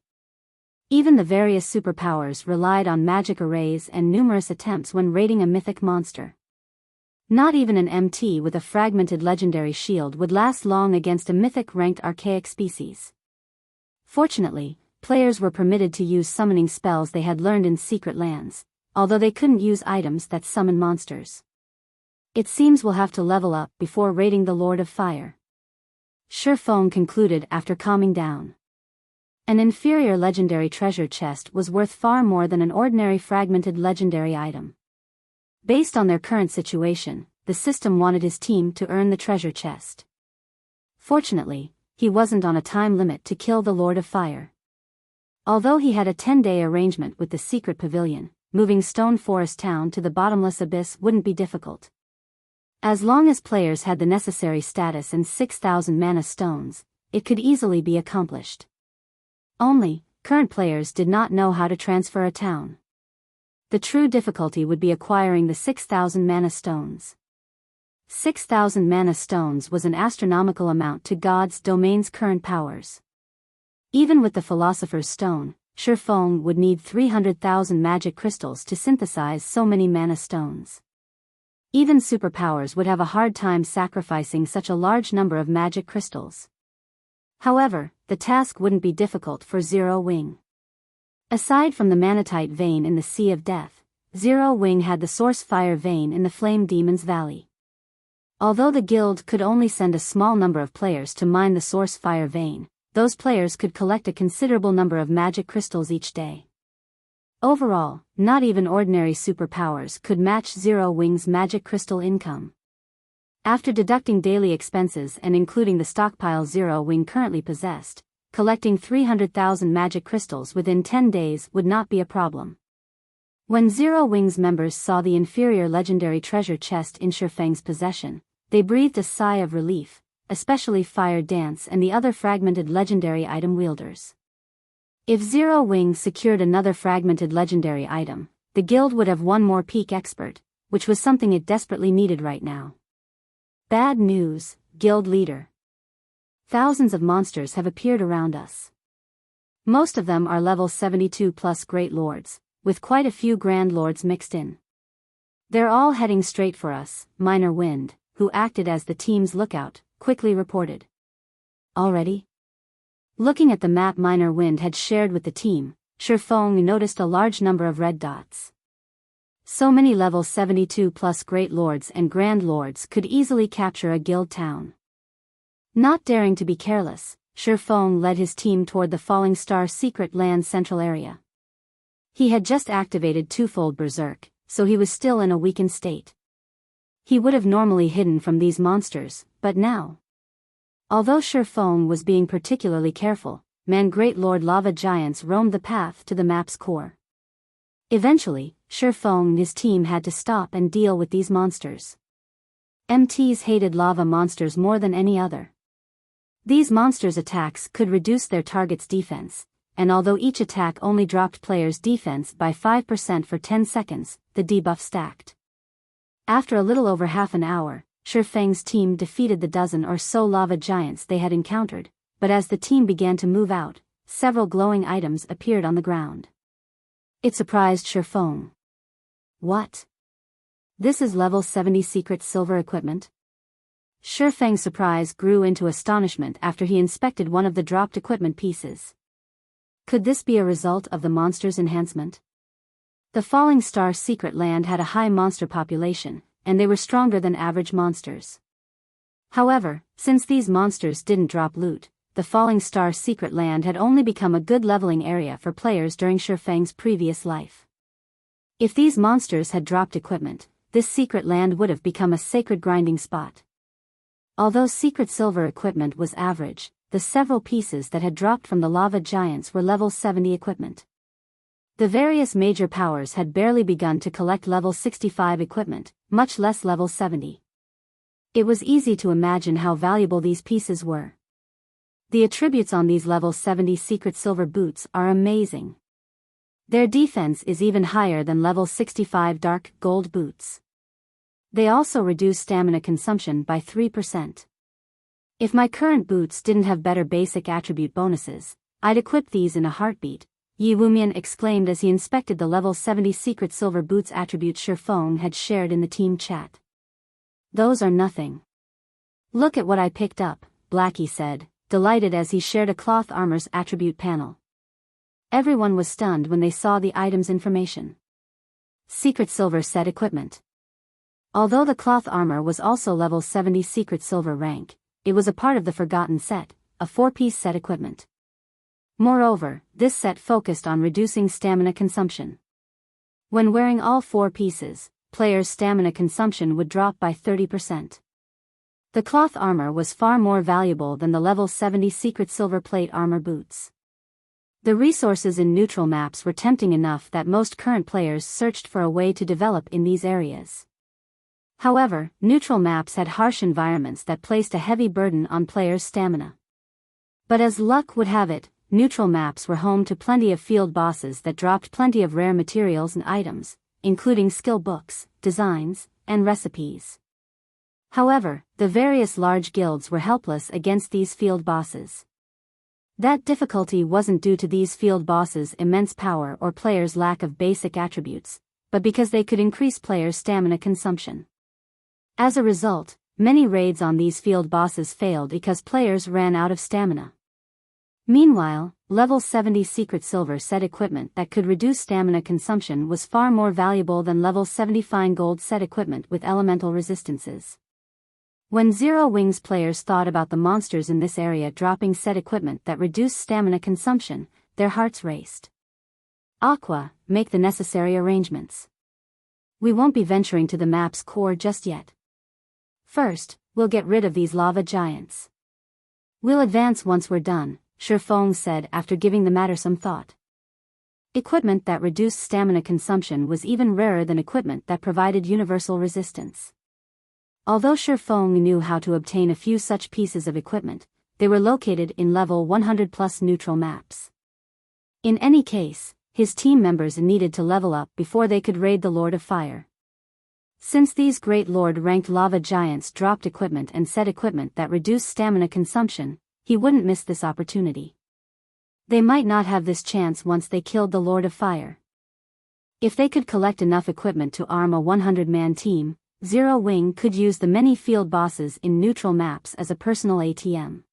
Even the various superpowers relied on magic arrays and numerous attempts when raiding a mythic monster. Not even an MT with a fragmented legendary shield would last long against a mythic-ranked archaic species. Fortunately, players were permitted to use summoning spells they had learned in secret lands, although they couldn't use items that summon monsters. It seems we'll have to level up before raiding the Lord of Fire. Shifeng concluded after calming down. An inferior legendary treasure chest was worth far more than an ordinary fragmented legendary item. Based on their current situation, the system wanted his team to earn the treasure chest. Fortunately, he wasn't on a time limit to kill the Lord of Fire. Although he had a 10-day arrangement with the secret pavilion, moving Stone Forest Town to the bottomless abyss wouldn't be difficult. As long as players had the necessary status and 6,000 mana stones, it could easily be accomplished. Only, current players did not know how to transfer a town. The true difficulty would be acquiring the 6,000 mana stones. 6,000 mana stones was an astronomical amount to God's domain's current powers. Even with the Philosopher's Stone, Shifeng would need 300,000 magic crystals to synthesize so many mana stones. Even superpowers would have a hard time sacrificing such a large number of magic crystals. However, the task wouldn't be difficult for Zero Wing. Aside from the Manatite vein in the Sea of Death, Zero Wing had the Source Fire vein in the Flame Demon's Valley. Although the guild could only send a small number of players to mine the Source Fire vein, those players could collect a considerable number of magic crystals each day. Overall, not even ordinary superpowers could match Zero Wing's magic crystal income. After deducting daily expenses and including the stockpile Zero Wing currently possessed, collecting 300,000 magic crystals within 10 days would not be a problem. When Zero Wing's members saw the inferior legendary treasure chest in Shifeng's possession, they breathed a sigh of relief, especially Fire Dance and the other fragmented legendary item wielders. If Zero Wing secured another fragmented legendary item, the guild would have one more peak expert, which was something it desperately needed right now. Bad news, guild leader. Thousands of monsters have appeared around us. Most of them are level 72 plus Great Lords, with quite a few Grand Lords mixed in. They're all heading straight for us, Minor Wind, who acted as the team's lookout, quickly reported. Already? Looking at the map Minor Wind had shared with the team, Shifeng noticed a large number of red dots. So many level 72 plus Great Lords and Grand Lords could easily capture a guild town. Not daring to be careless, Shifeng led his team toward the Falling Star secret land central area. He had just activated twofold Berserk, so he was still in a weakened state. He would have normally hidden from these monsters, but now. Although Shifeng was being particularly careful, Great Lord lava giants roamed the path to the map's core. Eventually, Shifeng and his team had to stop and deal with these monsters. MTs hated lava monsters more than any other. These monsters' attacks could reduce their target's defense, and although each attack only dropped players' defense by 5% for 10 seconds, the debuff stacked. After a little over half an hour, Shifeng's team defeated the dozen or so lava giants they had encountered, but as the team began to move out, several glowing items appeared on the ground. It surprised Shifeng. What? This is level 70 secret silver equipment? Shifeng's surprise grew into astonishment after he inspected one of the dropped equipment pieces. Could this be a result of the monster's enhancement? The Falling Star secret land had a high monster population, and they were stronger than average monsters. However, since these monsters didn't drop loot, the Falling Star secret land had only become a good leveling area for players during Shifeng's previous life. If these monsters had dropped equipment, this secret land would have become a sacred grinding spot. Although secret silver equipment was average, the several pieces that had dropped from the lava giants were level 70 equipment. The various major powers had barely begun to collect level 65 equipment, much less level 70. It was easy to imagine how valuable these pieces were. The attributes on these level 70 secret silver boots are amazing. Their defense is even higher than level 65 dark gold boots. They also reduce stamina consumption by 3%. If my current boots didn't have better basic attribute bonuses, I'd equip these in a heartbeat, Yi Wumian exclaimed as he inspected the level 70 secret silver boots attributes Shifeng had shared in the team chat. Those are nothing. Look at what I picked up, Blackie said, delighted as he shared a cloth armor's attribute panel. Everyone was stunned when they saw the item's information. Secret silver set equipment. Although the cloth armor was also level 70 secret silver rank, it was a part of the Forgotten set, a 4-piece set equipment. Moreover, this set focused on reducing stamina consumption. When wearing all 4 pieces, players' stamina consumption would drop by 30%. The cloth armor was far more valuable than the level 70 secret silver plate armor boots. The resources in neutral maps were tempting enough that most current players searched for a way to develop in these areas. However, neutral maps had harsh environments that placed a heavy burden on players' stamina. But as luck would have it, neutral maps were home to plenty of field bosses that dropped plenty of rare materials and items, including skill books, designs, and recipes. However, the various large guilds were helpless against these field bosses. That difficulty wasn't due to these field bosses' immense power or players' lack of basic attributes, but because they could increase players' stamina consumption. As a result, many raids on these field bosses failed because players ran out of stamina. Meanwhile, level 70 secret silver set equipment that could reduce stamina consumption was far more valuable than level 70 fine gold set equipment with elemental resistances. When Zero Wings players thought about the monsters in this area dropping set equipment that reduced stamina consumption, their hearts raced. Aqua, make the necessary arrangements. We won't be venturing to the map's core just yet. First, we'll get rid of these lava giants. We'll advance once we're done, Shifeng said after giving the matter some thought. Equipment that reduced stamina consumption was even rarer than equipment that provided universal resistance. Although Shifeng knew how to obtain a few such pieces of equipment, they were located in level 100 plus neutral maps. In any case, his team members needed to level up before they could raid the Lord of Fire. Since these Great Lord-ranked lava giants dropped equipment and set equipment that reduced stamina consumption, he wouldn't miss this opportunity. They might not have this chance once they killed the Lord of Fire. If they could collect enough equipment to arm a 100-man team, Zero Wing could use the many field bosses in neutral maps as a personal ATM.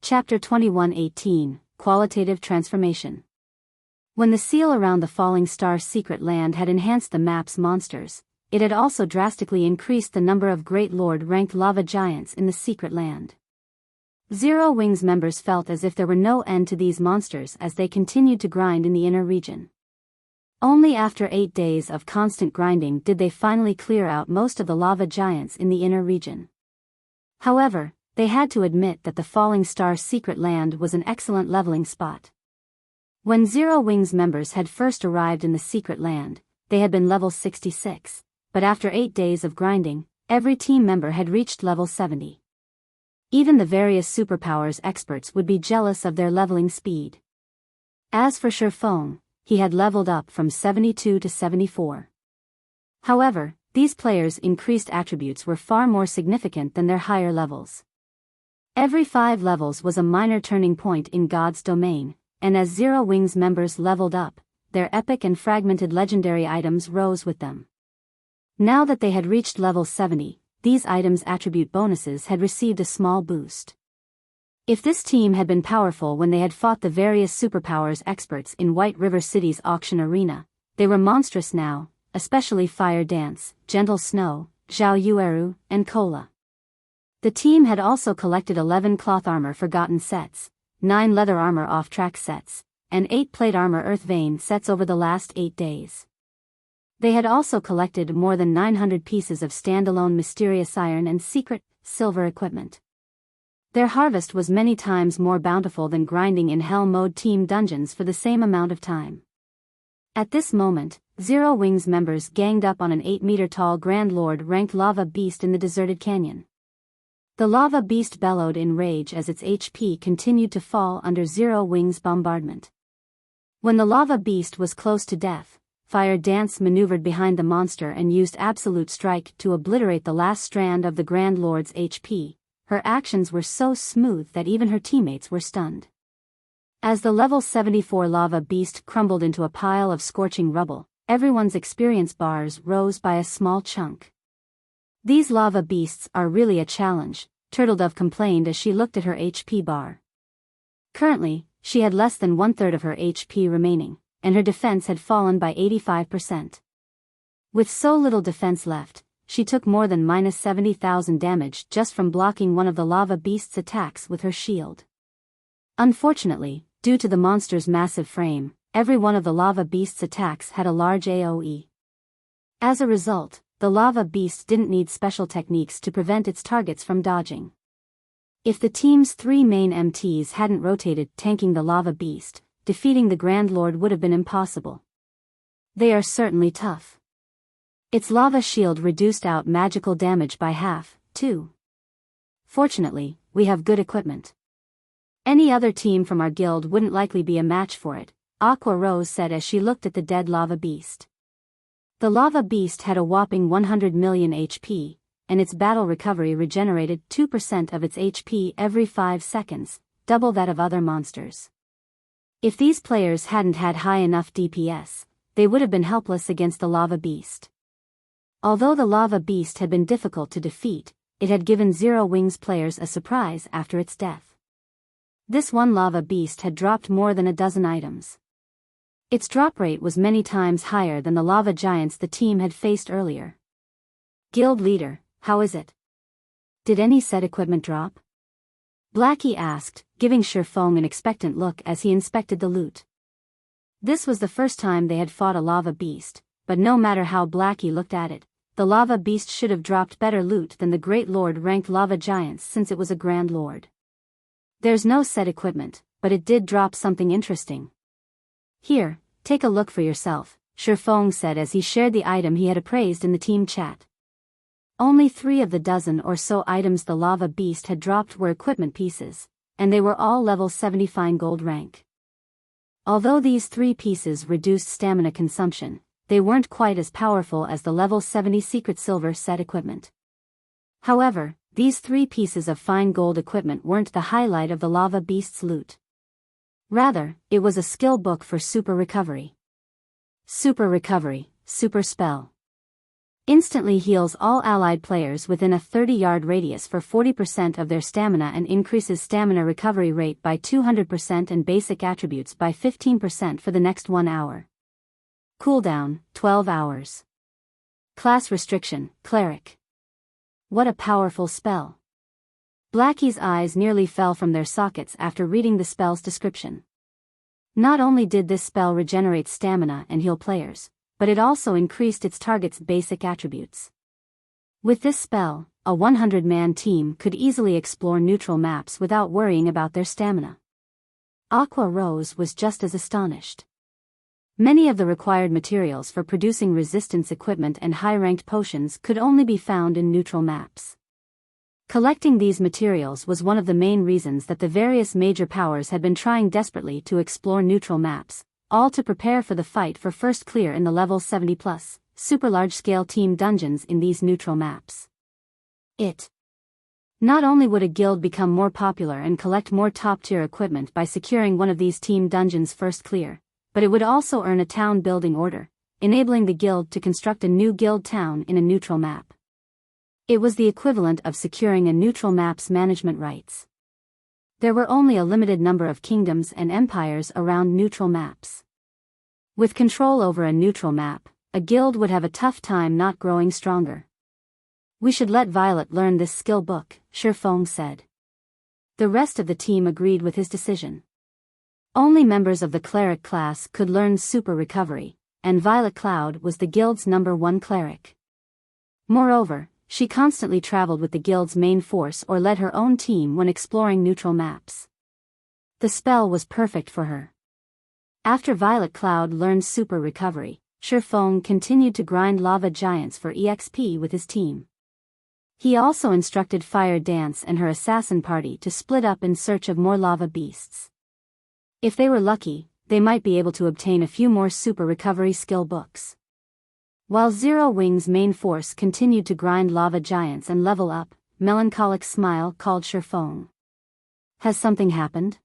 Chapter 21:18, Qualitative Transformation. When the seal around the falling star's secret land had enhanced the map's monsters, it had also drastically increased the number of Great Lord-ranked lava giants in the secret land. Zero Wings members felt as if there were no end to these monsters as they continued to grind in the inner region. Only after 8 days of constant grinding did they finally clear out most of the lava giants in the inner region. However, they had to admit that the falling star's secret land was an excellent leveling spot. When Zero Wings members had first arrived in the secret land, they had been level 66. But after 8 days of grinding, every team member had reached level 70. Even the various superpowers experts would be jealous of their leveling speed. As for Shifeng, he had leveled up from 72 to 74. However, these players' increased attributes were far more significant than their higher levels. Every 5 levels was a minor turning point in God's domain, and as Zero Wings members leveled up, their epic and fragmented legendary items rose with them. Now that they had reached level 70, these items' attribute bonuses had received a small boost. If this team had been powerful when they had fought the various superpowers experts in White River City's auction arena, they were monstrous now, especially Fire Dance, Gentle Snow, Zhao Yueru, and Cola. The team had also collected 11 cloth armor forgotten sets, 9 leather armor off-track sets, and 8 plate armor earth vein sets over the last 8 days. They had also collected more than 900 pieces of standalone mysterious iron and secret, silver equipment. Their harvest was many times more bountiful than grinding in Hell Mode team dungeons for the same amount of time. At this moment, Zero Wings members ganged up on an 8-meter-tall Grand Lord-ranked lava beast in the deserted canyon. The lava beast bellowed in rage as its HP continued to fall under Zero Wings' bombardment. When the lava beast was close to death, Fire Dance maneuvered behind the monster and used Absolute Strike to obliterate the last strand of the Grand Lord's HP. Her actions were so smooth that even her teammates were stunned. As the level 74 lava beast crumbled into a pile of scorching rubble, everyone's experience bars rose by a small chunk. These lava beasts are really a challenge, Turtledove complained as she looked at her HP bar. Currently, she had less than 1/3 of her HP remaining, and her defense had fallen by 85%. With so little defense left, she took more than minus 70,000 damage just from blocking one of the lava beast's attacks with her shield. Unfortunately, due to the monster's massive frame, every one of the lava beast's attacks had a large AoE. As a result, the lava beast didn't need special techniques to prevent its targets from dodging. If the team's 3 main MTs hadn't rotated tanking the lava beast, defeating the Grand Lord would have been impossible. They are certainly tough. Its lava shield reduced out magical damage by half, too. Fortunately, we have good equipment. Any other team from our guild wouldn't likely be a match for it, Aqua Rose said as she looked at the dead lava beast. The lava beast had a whopping 100 million HP, and its battle recovery regenerated 2% of its HP every 5 seconds, double that of other monsters. If these players hadn't had high enough DPS, they would have been helpless against the lava beast. Although the lava beast had been difficult to defeat, it had given Zero Wings players a surprise after its death. This one lava beast had dropped more than a dozen items. Its drop rate was many times higher than the lava giants the team had faced earlier. Guild leader, how is it? Did any set equipment drop? Blackie asked, giving Shifeng an expectant look as he inspected the loot. This was the first time they had fought a lava beast, but no matter how Blackie looked at it, the lava beast should have dropped better loot than the Great Lord ranked lava giants since it was a Grand Lord. There's no set equipment, but it did drop something interesting. Here, take a look for yourself, Shifeng said as he shared the item he had appraised in the team chat. Only 3 of the dozen or so items the lava beast had dropped were equipment pieces, and they were all level 70 fine gold rank. Although these 3 pieces reduced stamina consumption, they weren't quite as powerful as the level 70 secret silver set equipment. However, these 3 pieces of fine gold equipment weren't the highlight of the lava beast's loot. Rather, it was a skill book for super recovery. Super recovery, super spell. Instantly heals all allied players within a 30-yard radius for 40% of their stamina and increases stamina recovery rate by 200% and basic attributes by 15% for the next 1 hour. Cooldown, 12 hours. Class restriction, Cleric. What a powerful spell. Blackie's eyes nearly fell from their sockets after reading the spell's description. Not only did this spell regenerate stamina and heal players, but it also increased its target's basic attributes. With this spell, a 100-man team could easily explore neutral maps without worrying about their stamina. Aqua Rose was just as astonished. Many of the required materials for producing resistance equipment and high-ranked potions could only be found in neutral maps. Collecting these materials was one of the main reasons that the various major powers had been trying desperately to explore neutral maps, all to prepare for the fight for first clear in the level 70+, super large-scale team dungeons in these neutral maps. Not only would a guild become more popular and collect more top-tier equipment by securing one of these team dungeons first clear, but it would also earn a town building order, enabling the guild to construct a new guild town in a neutral map. It was the equivalent of securing a neutral map's management rights. There were only a limited number of kingdoms and empires around neutral maps. With control over a neutral map, a guild would have a tough time not growing stronger. We should let Violet learn this skill book, Shifeng said. The rest of the team agreed with his decision. Only members of the cleric class could learn super recovery, and Violet Cloud was the guild's #1 cleric. Moreover, she constantly traveled with the guild's main force or led her own team when exploring neutral maps. The spell was perfect for her. After Violet Cloud learned super recovery, Shifeng continued to grind lava giants for EXP with his team. He also instructed Fire Dance and her assassin party to split up in search of more lava beasts. If they were lucky, they might be able to obtain a few more super recovery skill books. While Zero Wing's main force continued to grind lava giants and level up, Melancholic Smile called Shifeng. Has something happened?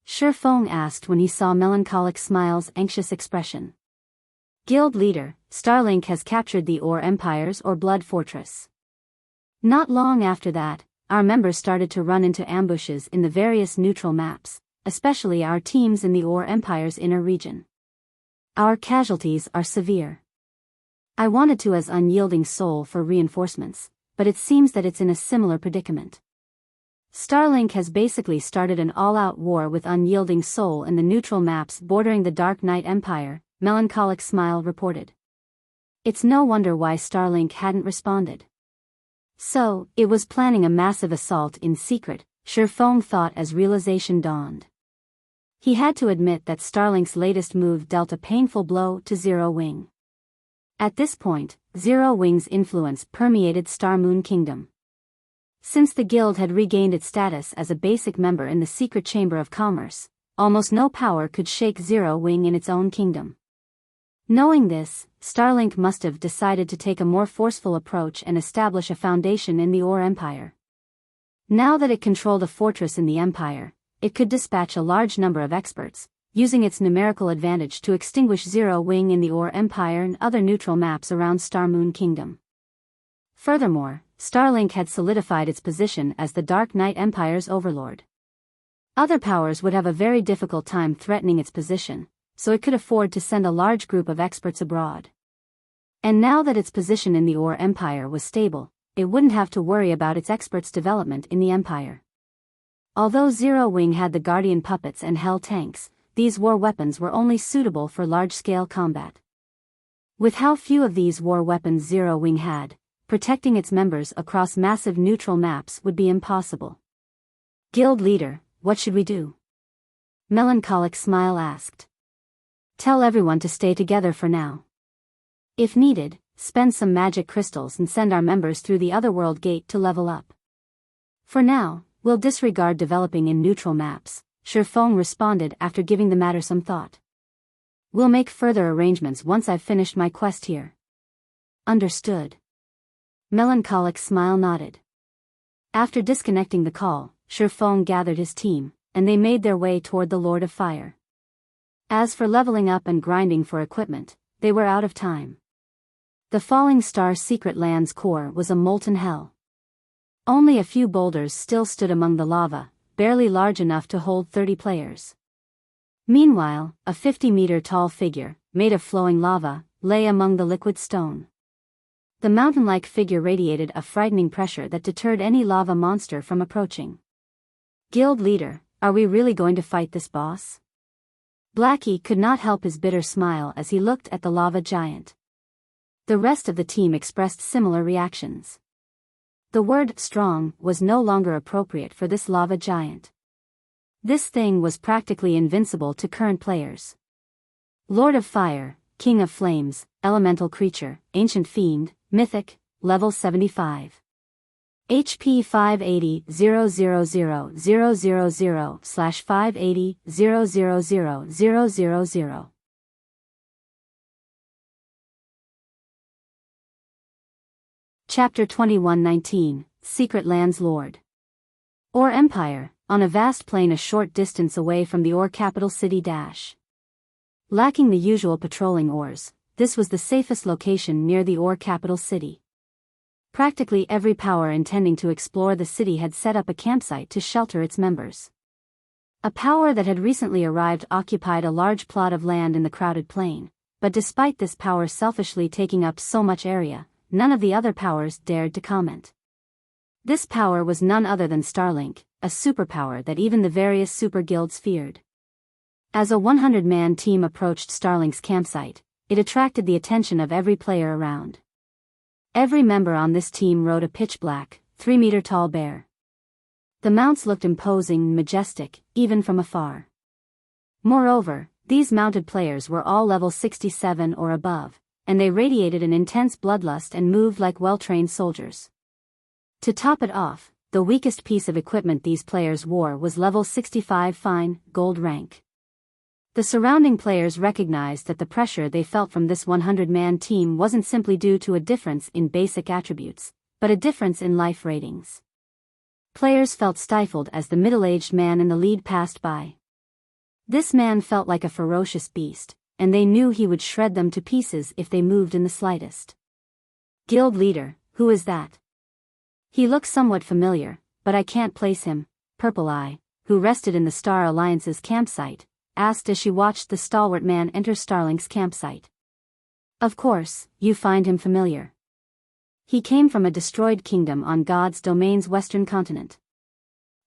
Shifeng asked when he saw Melancholic Smile's anxious expression. Guild leader, Starlink has captured the Ore Empire's or Blood Fortress. Not long after that, our members started to run into ambushes in the various neutral maps, especially our teams in the Ore Empire's inner region. Our casualties are severe. I wanted to as Unyielding Soul for reinforcements, but it seems that it's in a similar predicament. Starlink has basically started an all-out war with Unyielding Soul in the neutral maps bordering the Dark Knight Empire, Melancholic Smile reported. It's no wonder why Starlink hadn't responded. So, it was planning a massive assault in secret, Shifeng thought as realization dawned. He had to admit that Starlink's latest move dealt a painful blow to Zero Wing. At this point, Zero Wing's influence permeated Star Moon Kingdom. Since the guild had regained its status as a basic member in the Secret Chamber of Commerce, almost no power could shake Zero Wing in its own kingdom. Knowing this, Starlink must have decided to take a more forceful approach and establish a foundation in the Ore Empire. Now that it controlled a fortress in the Empire, it could dispatch a large number of experts, using its numerical advantage to extinguish Zero Wing in the Ore Empire and other neutral maps around Star Moon Kingdom. Furthermore, Starlink had solidified its position as the Dark Knight Empire's overlord. Other powers would have a very difficult time threatening its position, so it could afford to send a large group of experts abroad. And now that its position in the Ore Empire was stable, it wouldn't have to worry about its experts' development in the Empire. Although Zero Wing had the Guardian puppets and Hell tanks, these war weapons were only suitable for large-scale combat. With how few of these war weapons Zero Wing had, protecting its members across massive neutral maps would be impossible. Guild leader, what should we do? Melancholic Smile asked. Tell everyone to stay together for now. If needed, spend some magic crystals and send our members through the Otherworld Gate to level up. For now, we'll disregard developing in neutral maps, Shifeng responded after giving the matter some thought. We'll make further arrangements once I've finished my quest here. Understood. Melancholic Smile nodded. After disconnecting the call, Shifeng gathered his team, and they made their way toward the Lord of Fire. As for leveling up and grinding for equipment, they were out of time. The Falling Star Secret Land's core was a molten hell. Only a few boulders still stood among the lava, barely large enough to hold 30 players. Meanwhile, a 50-meter-tall figure, made of flowing lava, lay among the liquid stone. The mountain-like figure radiated a frightening pressure that deterred any lava monster from approaching. Guild leader, are we really going to fight this boss? Blackie could not help his bitter smile as he looked at the lava giant. The rest of the team expressed similar reactions. The word strong was no longer appropriate for this lava giant. This thing was practically invincible to current players. Lord of Fire, King of Flames, Elemental Creature, Ancient Fiend, Mythic, Level 75. HP 580,000,000/580,000,000. Chapter 2119, Secret Lands Lord. Ore Empire, on a vast plain a short distance away from the Ore capital city Dash. Lacking the usual patrolling ores, this was the safest location near the Ore capital city. Practically every power intending to explore the city had set up a campsite to shelter its members. A power that had recently arrived occupied a large plot of land in the crowded plain, but despite this power selfishly taking up so much area, none of the other powers dared to comment. This power was none other than Starlink, a superpower that even the various super guilds feared. As a 100-man team approached Starlink's campsite, it attracted the attention of every player around. Every member on this team rode a pitch-black, 3-meter-tall bear. The mounts looked imposing and majestic, even from afar. Moreover, these mounted players were all level 67 or above, and they radiated an intense bloodlust and moved like well-trained soldiers. To top it off, the weakest piece of equipment these players wore was level 65 fine, gold rank. The surrounding players recognized that the pressure they felt from this 100-man team wasn't simply due to a difference in basic attributes, but a difference in life ratings. Players felt stifled as the middle-aged man in the lead passed by. This man felt like a ferocious beast, and they knew he would shred them to pieces if they moved in the slightest. Guild leader, who is that? He looks somewhat familiar, but I can't place him, Purple Eye, who rested in the Star Alliance's campsite, asked as she watched the stalwart man enter Starlink's campsite. Of course, you find him familiar. He came from a destroyed kingdom on God's domain's western continent.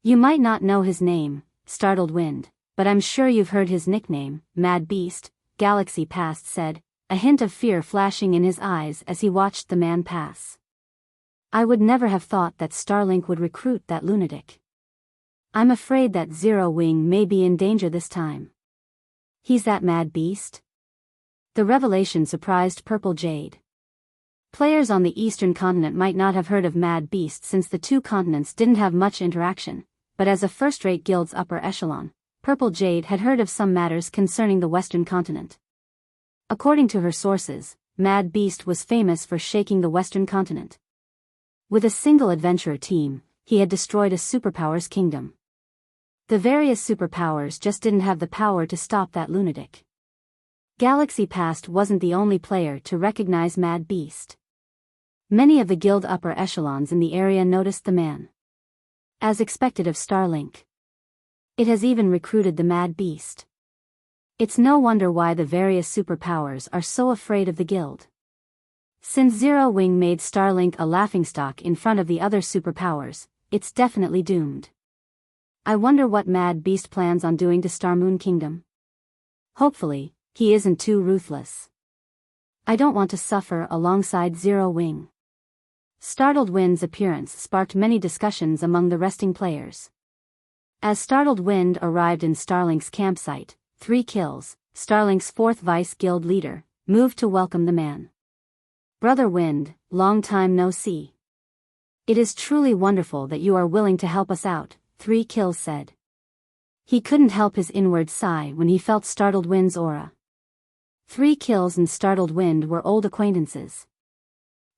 You might not know his name, Startled Wind, but I'm sure you've heard his nickname, Mad Beast, Galaxy Past said, a hint of fear flashing in his eyes as he watched the man pass. I would never have thought that Starlink would recruit that lunatic. I'm afraid that Zero Wing may be in danger this time. He's that mad beast? The revelation surprised Purple Jade. Players on the eastern continent might not have heard of Mad Beast since the two continents didn't have much interaction, but as a first-rate guild's upper echelon, Purple Jade had heard of some matters concerning the western continent. According to her sources, Mad Beast was famous for shaking the western continent. With a single adventurer team, he had destroyed a superpower's kingdom. The various superpowers just didn't have the power to stop that lunatic. Galaxy Past wasn't the only player to recognize Mad Beast. Many of the guild upper echelons in the area noticed the man. As expected of Starlink. It has even recruited the Mad Beast. It's no wonder why the various superpowers are so afraid of the guild. Since Zero Wing made Starlink a laughingstock in front of the other superpowers, it's definitely doomed. I wonder what Mad Beast plans on doing to Starmoon Kingdom. Hopefully, he isn't too ruthless. I don't want to suffer alongside Zero Wing. Startled Wind's appearance sparked many discussions among the resting players. As Startled Wind arrived in Starlink's campsite, 3 Kills, Starlink's 4th Vice Guild leader, moved to welcome the man. Brother Wind, long time no see. It is truly wonderful that you are willing to help us out, 3 Kills said. He couldn't help his inward sigh when he felt Startled Wind's aura. 3 Kills and Startled Wind were old acquaintances.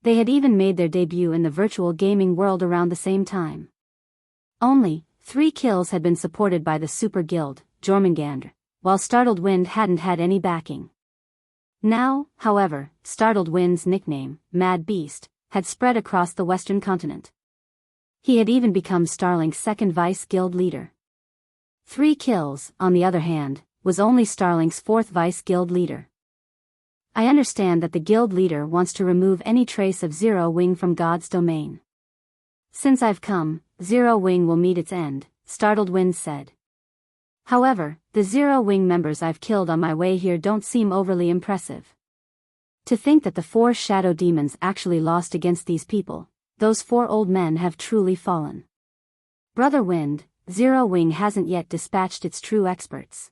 They had even made their debut in the virtual gaming world around the same time. Only, 3 Kills had been supported by the Super Guild, Jormungandr, while Startled Wind hadn't had any backing. Now, however, Startled Wind's nickname, Mad Beast, had spread across the Western continent. He had even become Starlink's 2nd Vice Guild leader. 3 Kills, on the other hand, was only Starlink's 4th Vice Guild leader. I understand that the guild leader wants to remove any trace of Zero Wing from God's domain. Since I've come, Zero Wing will meet its end, Startled Wind said. However, the Zero Wing members I've killed on my way here don't seem overly impressive. To think that the 4 shadow demons actually lost against these people, those 4 old men have truly fallen. Brother Wind, Zero Wing hasn't yet dispatched its true experts.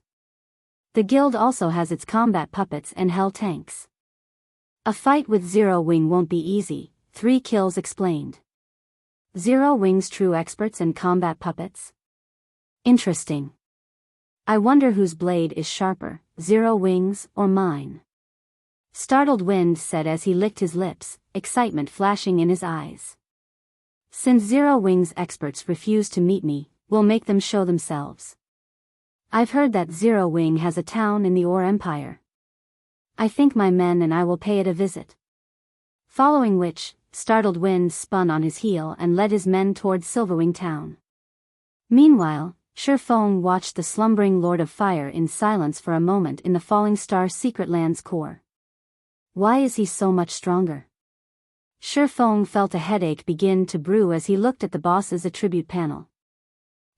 The guild also has its combat puppets and hell tanks. A fight with Zero Wing won't be easy, 3 Kills explained. Zero Wing's true experts and combat puppets? Interesting. I wonder whose blade is sharper, Zero Wing's or mine? Startled Wind said as he licked his lips, excitement flashing in his eyes. Since Zero Wing's experts refuse to meet me, we'll make them show themselves. I've heard that Zero Wing has a town in the Ore Empire. I think my men and I will pay it a visit. Following which, Startled Wind spun on his heel and led his men towards Silverwing Town. Meanwhile, Shifeng watched the slumbering Lord of Fire in silence for a moment in the Falling Star Secret Land's core. Why is he so much stronger? Shifeng felt a headache begin to brew as he looked at the boss's attribute panel.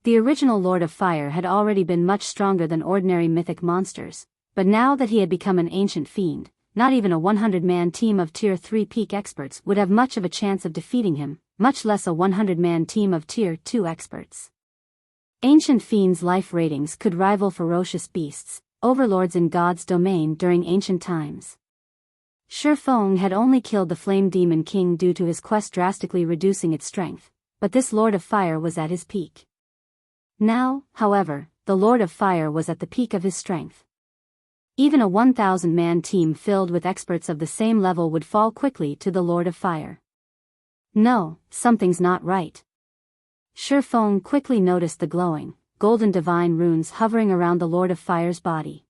The original Lord of Fire had already been much stronger than ordinary mythic monsters, but now that he had become an ancient fiend, not even a 100-man team of Tier 3 peak experts would have much of a chance of defeating him, much less a 100-man team of Tier 2 experts. Ancient fiends' life ratings could rival ferocious beasts, overlords in God's domain during ancient times. Shifeng had only killed the Flame Demon King due to his quest drastically reducing its strength, but this Lord of Fire was at his peak. Now, however, the Lord of Fire was at the peak of his strength. Even a 1,000-man team filled with experts of the same level would fall quickly to the Lord of Fire. No, something's not right. Shifeng quickly noticed the glowing, golden divine runes hovering around the Lord of Fire's body.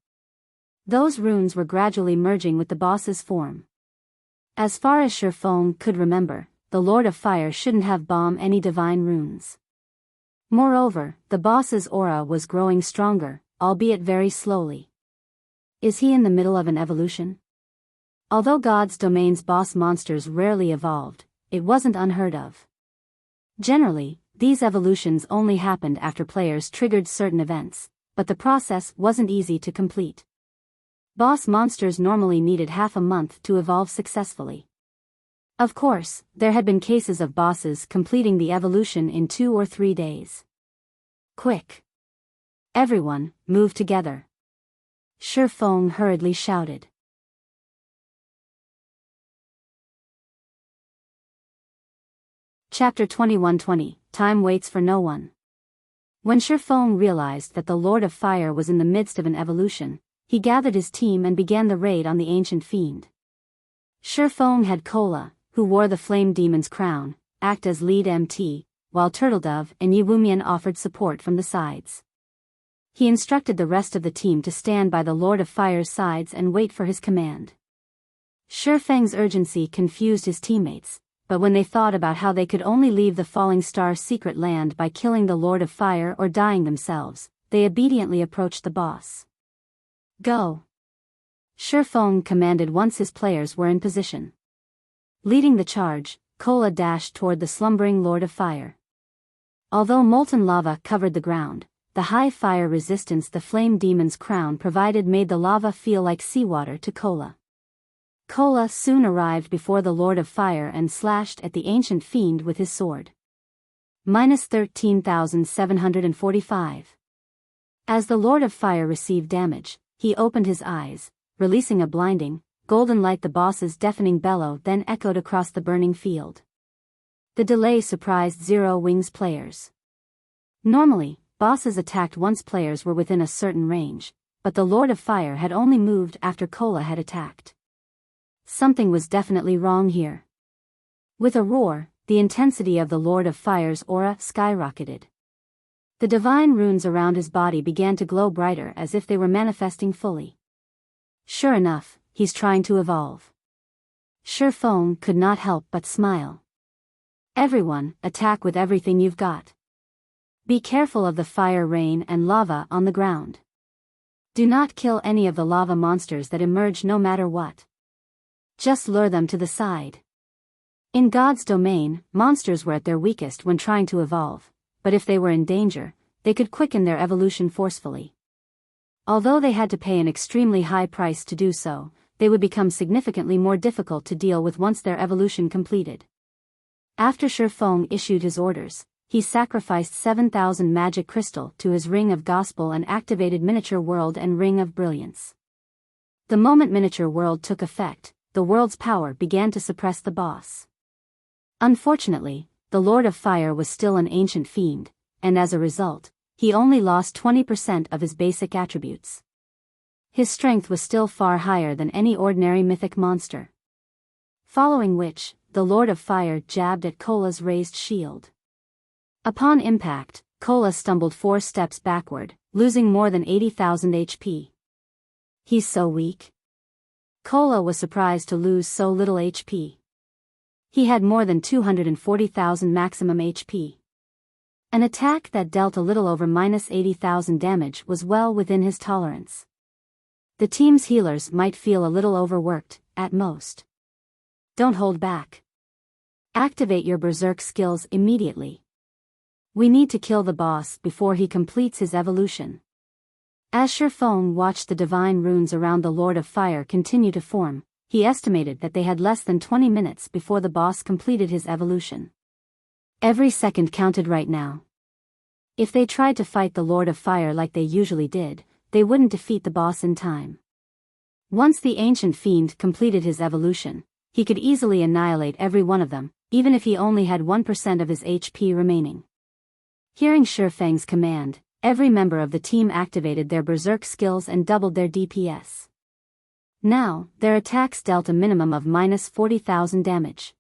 Those runes were gradually merging with the boss's form. As far as Shifeng could remember, the Lord of Fire shouldn't have bombed any divine runes. Moreover, the boss's aura was growing stronger, albeit very slowly. Is he in the middle of an evolution? Although God's domain's boss monsters rarely evolved, it wasn't unheard of. Generally, these evolutions only happened after players triggered certain events, but the process wasn't easy to complete. Boss monsters normally needed half a month to evolve successfully. Of course, there had been cases of bosses completing the evolution in 2 or 3 days. Quick! Everyone, move together! Shifeng hurriedly shouted. Chapter 2120, Time Waits for No One. When Shifeng realized that the Lord of Fire was in the midst of an evolution, he gathered his team and began the raid on the ancient fiend. Shifeng had Kola, who wore the Flame Demon's crown, act as lead MT, while Turtledove and Yiwumian offered support from the sides. He instructed the rest of the team to stand by the Lord of Fire's sides and wait for his command. Shifeng's urgency confused his teammates, but when they thought about how they could only leave the falling star's secret land by killing the Lord of Fire or dying themselves, they obediently approached the boss. Go! Shifeng commanded once his players were in position. Leading the charge, Kola dashed toward the slumbering Lord of Fire. Although molten lava covered the ground, the high fire resistance the flame demon's crown provided made the lava feel like seawater to Kola. Kola soon arrived before the Lord of Fire and slashed at the ancient fiend with his sword. -13,745. As the Lord of Fire received damage, he opened his eyes, releasing a blinding, golden light. The boss's deafening bellow then echoed across the burning field. The delay surprised Zero Wings players. Normally, bosses attacked once players were within a certain range, but the Lord of Fire had only moved after Kola had attacked. Something was definitely wrong here. With a roar, the intensity of the Lord of Fire's aura skyrocketed. The divine runes around his body began to glow brighter as if they were manifesting fully. Sure enough, he's trying to evolve. Shifeng could not help but smile. Everyone, attack with everything you've got. Be careful of the fire rain and lava on the ground. Do not kill any of the lava monsters that emerge no matter what. Just lure them to the side. In God's domain, monsters were at their weakest when trying to evolve, but if they were in danger, they could quicken their evolution forcefully. Although they had to pay an extremely high price to do so, they would become significantly more difficult to deal with once their evolution completed. After Shifeng issued his orders, he sacrificed 7,000 magic crystal to his Ring of Gospel and activated Miniature World and Ring of Brilliance. The moment Miniature World took effect, the world's power began to suppress the boss. Unfortunately, the Lord of Fire was still an ancient fiend, and as a result, he only lost 20% of his basic attributes. His strength was still far higher than any ordinary mythic monster. Following which, the Lord of Fire jabbed at Kola's raised shield. Upon impact, Kola stumbled 4 steps backward, losing more than 80,000 HP. He's so weak. Kola was surprised to lose so little HP. He had more than 240,000 maximum HP. An attack that dealt a little over -80,000 damage was well within his tolerance. The team's healers might feel a little overworked, at most. Don't hold back. Activate your berserk skills immediately. We need to kill the boss before he completes his evolution. As Shifeng watched the divine runes around the Lord of Fire continue to form, he estimated that they had less than 20 minutes before the boss completed his evolution. Every second counted right now. If they tried to fight the Lord of Fire like they usually did, they wouldn't defeat the boss in time. Once the ancient fiend completed his evolution, he could easily annihilate every one of them, even if he only had 1% of his HP remaining. Hearing Shifeng's command, every member of the team activated their berserk skills and doubled their DPS. Now, their attacks dealt a minimum of -40,000 damage.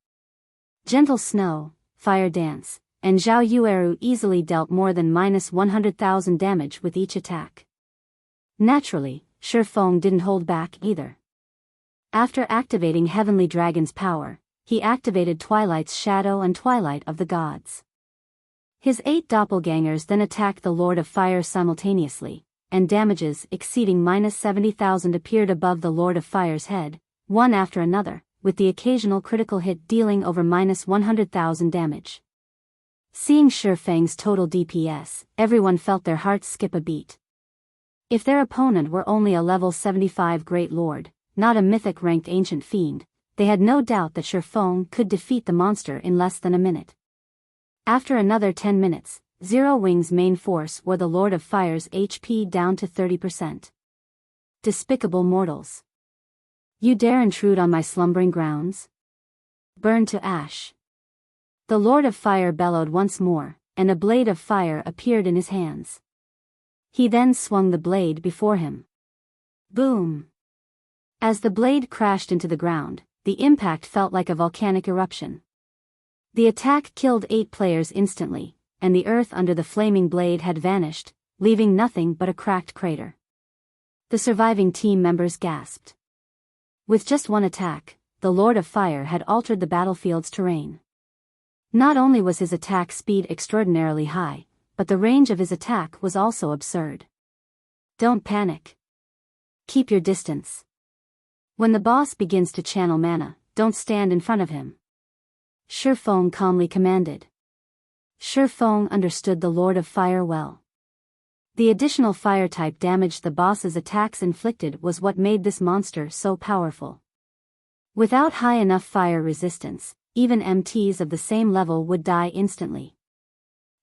Gentle Snow, Fire Dance, and Zhao Yueru easily dealt more than -100,000 damage with each attack. Naturally, Shifeng didn't hold back either. After activating Heavenly Dragon's power, he activated Twilight's Shadow and Twilight of the Gods. His 8 doppelgangers then attacked the Lord of Fire simultaneously, and damages exceeding -70,000 appeared above the Lord of Fire's head, one after another, with the occasional critical hit dealing over -100,000 damage. Seeing Shifeng's total DPS, everyone felt their hearts skip a beat. If their opponent were only a level 75 Great Lord, not a mythic-ranked ancient fiend, they had no doubt that Shifeng could defeat the monster in less than a minute. After another 10 minutes, Zero Wings' main force wore the Lord of Fire's HP down to 30%. Despicable mortals. You dare intrude on my slumbering grounds? Burn to ash. The Lord of Fire bellowed once more, and a blade of fire appeared in his hands. He then swung the blade before him. Boom! As the blade crashed into the ground, the impact felt like a volcanic eruption. The attack killed 8 players instantly, and the earth under the flaming blade had vanished, leaving nothing but a cracked crater. The surviving team members gasped. With just one attack, the Lord of Fire had altered the battlefield's terrain. Not only was his attack speed extraordinarily high, but the range of his attack was also absurd. Don't panic. Keep your distance. When the boss begins to channel mana, don't stand in front of him. Shi Feng calmly commanded. Shi Feng understood the Lord of Fire well. The additional fire-type damage the boss's attacks inflicted was what made this monster so powerful. Without high enough fire resistance, even MTs of the same level would die instantly.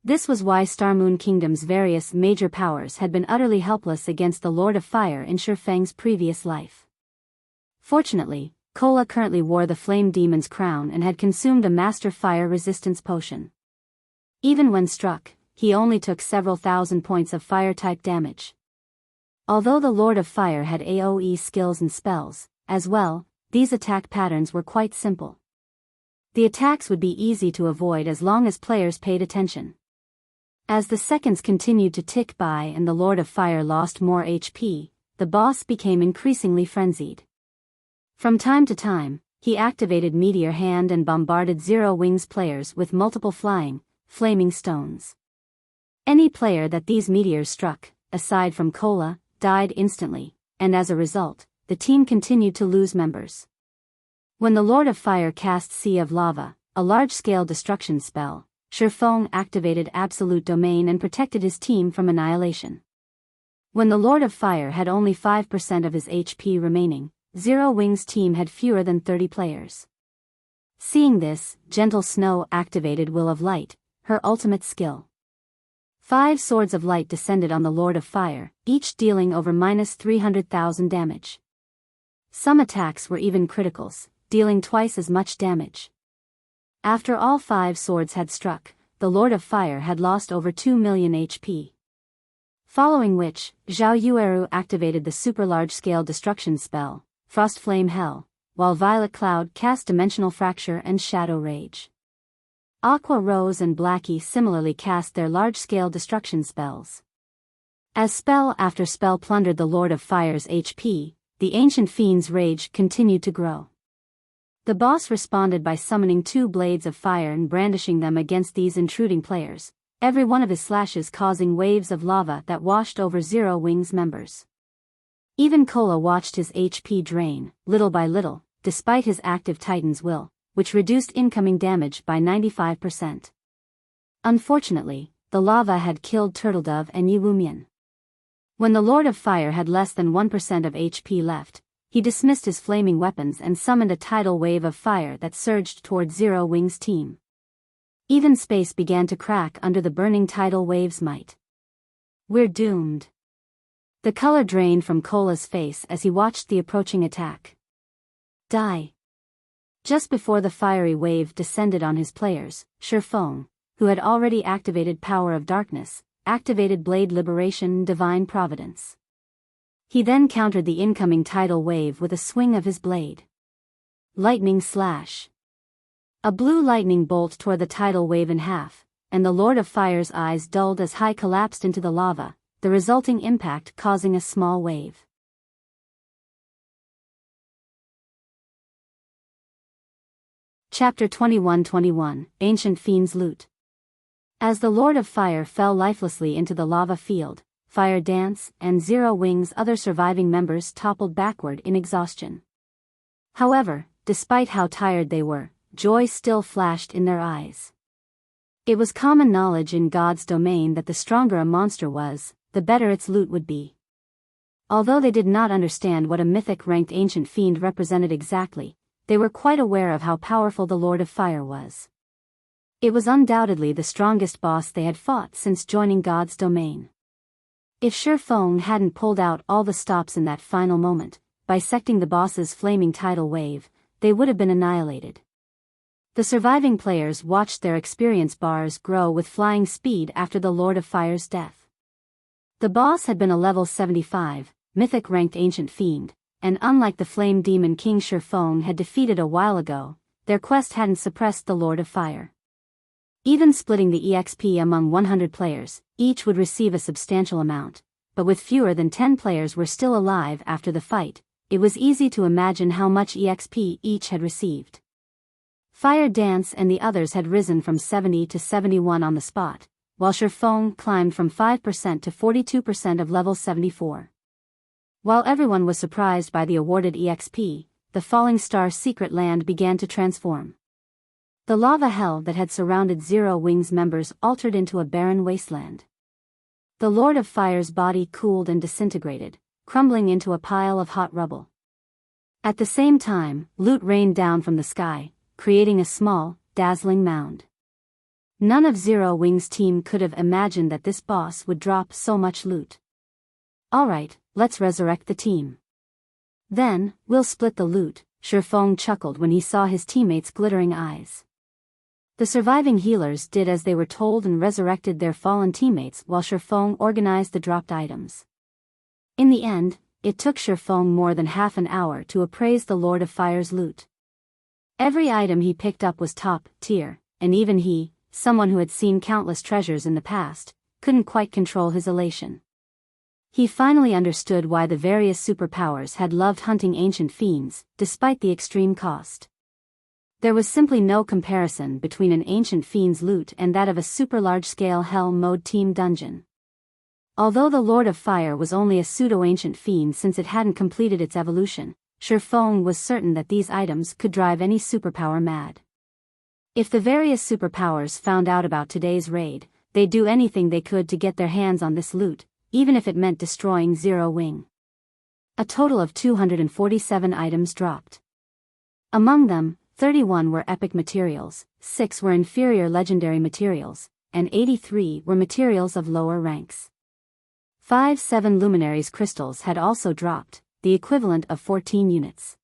This was why Starmoon Kingdom's various major powers had been utterly helpless against the Lord of Fire in Shi Feng's previous life. Fortunately, Kola currently wore the Flame Demon's crown and had consumed a Master Fire Resistance potion. Even when struck, he only took several thousand points of fire-type damage. Although the Lord of Fire had AoE skills and spells, as well, these attack patterns were quite simple. The attacks would be easy to avoid as long as players paid attention. As the seconds continued to tick by and the Lord of Fire lost more HP, the boss became increasingly frenzied. From time to time, he activated Meteor Hand and bombarded Zero Wings players with multiple flaming stones. Any player that these meteors struck, aside from Kola, died instantly, and as a result, the team continued to lose members. When the Lord of Fire cast Sea of Lava, a large-scale destruction spell, Shi Feng activated Absolute Domain and protected his team from annihilation. When the Lord of Fire had only 5% of his HP remaining, Zero Wings' team had fewer than 30 players. Seeing this, Gentle Snow activated Will of Light, her ultimate skill. 5 swords of light descended on the Lord of Fire, each dealing over -300,000 damage. Some attacks were even criticals, dealing twice as much damage. After all 5 swords had struck, the Lord of Fire had lost over 2 million HP. Following which, Zhao Yueru activated the super large-scale destruction spell, Frost Flame Hell, while Violet Cloud cast Dimensional Fracture and Shadow Rage. Aqua Rose and Blackie similarly cast their large-scale destruction spells. As spell after spell plundered the Lord of Fire's HP, the Ancient Fiend's rage continued to grow. The boss responded by summoning 2 blades of fire and brandishing them against these intruding players, every one of his slashes causing waves of lava that washed over Zero Wings members. Even Kola watched his HP drain, little by little, despite his active Titan's will, which reduced incoming damage by 95%. Unfortunately, the lava had killed Turtledove and Yiwumian. When the Lord of Fire had less than 1% of HP left, he dismissed his flaming weapons and summoned a tidal wave of fire that surged toward Zero Wings' team. Even space began to crack under the burning tidal wave's might. We're doomed. The color drained from Kola's face as he watched the approaching attack. Die. Just before the fiery wave descended on his players, Shi Feng, who had already activated Power of Darkness, activated Blade Liberation Divine Providence. He then countered the incoming tidal wave with a swing of his blade. Lightning Slash. A blue lightning bolt tore the tidal wave in half, and the Lord of Fire's eyes dulled as Hai collapsed into the lava, the resulting impact causing a small wave. Chapter 21-21, Ancient Fiend's Loot. As the Lord of Fire fell lifelessly into the lava field, Fire Dance and Zero Wings' other surviving members toppled backward in exhaustion. However, despite how tired they were, joy still flashed in their eyes. It was common knowledge in God's domain that the stronger a monster was, the better its loot would be. Although they did not understand what a mythic-ranked ancient fiend represented exactly, they were quite aware of how powerful the Lord of Fire was. It was undoubtedly the strongest boss they had fought since joining God's domain. If Shi Feng hadn't pulled out all the stops in that final moment, bisecting the boss's flaming tidal wave, they would have been annihilated. The surviving players watched their experience bars grow with flying speed after the Lord of Fire's death. The boss had been a level 75, mythic-ranked ancient fiend, and unlike the Flame Demon King Shi Feng had defeated a while ago, their quest hadn't suppressed the Lord of Fire. Even splitting the EXP among 100 players, each would receive a substantial amount, but with fewer than 10 players were still alive after the fight, it was easy to imagine how much EXP each had received. Fire Dance and the others had risen from 70 to 71 on the spot, while Sherfong climbed from 5% to 42% of level 74. While everyone was surprised by the awarded EXP, the Falling Star secret land began to transform. The lava hell that had surrounded Zero Wings members altered into a barren wasteland. The Lord of Fire's body cooled and disintegrated, crumbling into a pile of hot rubble. At the same time, loot rained down from the sky, creating a small, dazzling mound. None of Zero Wings' team could have imagined that this boss would drop so much loot. Alright, let's resurrect the team. Then, we'll split the loot, Sherfong chuckled when he saw his teammates' glittering eyes. The surviving healers did as they were told and resurrected their fallen teammates while Sherfong organized the dropped items. In the end, it took Sherfong more than half an hour to appraise the Lord of Fire's loot. Every item he picked up was top tier, and even he, someone who had seen countless treasures in the past, couldn't quite control his elation. He finally understood why the various superpowers had loved hunting ancient fiends, despite the extreme cost. There was simply no comparison between an ancient fiend's loot and that of a super large-scale hell mode team dungeon. Although the Lord of Fire was only a pseudo-ancient fiend since it hadn't completed its evolution, Sherfong was certain that these items could drive any superpower mad. If the various superpowers found out about today's raid, they'd do anything they could to get their hands on this loot, even if it meant destroying Zero Wing. A total of 247 items dropped. Among them, 31 were epic materials, 6 were inferior legendary materials, and 83 were materials of lower ranks. 5 7 luminaries crystals had also dropped, the equivalent of 14 units.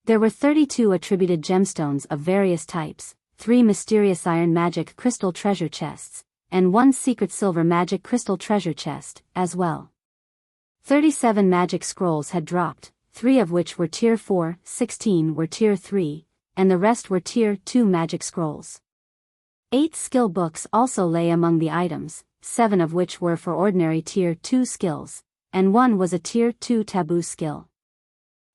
There were 32 attributed gemstones of various types, 3 mysterious iron magic crystal treasure chests, and 1 secret silver magic crystal treasure chest, as well. 37 magic scrolls had dropped, 3 of which were tier 4, 16 were tier 3, and the rest were tier 2 magic scrolls. 8 skill books also lay among the items, 7 of which were for ordinary tier 2 skills, and 1 was a tier 2 taboo skill.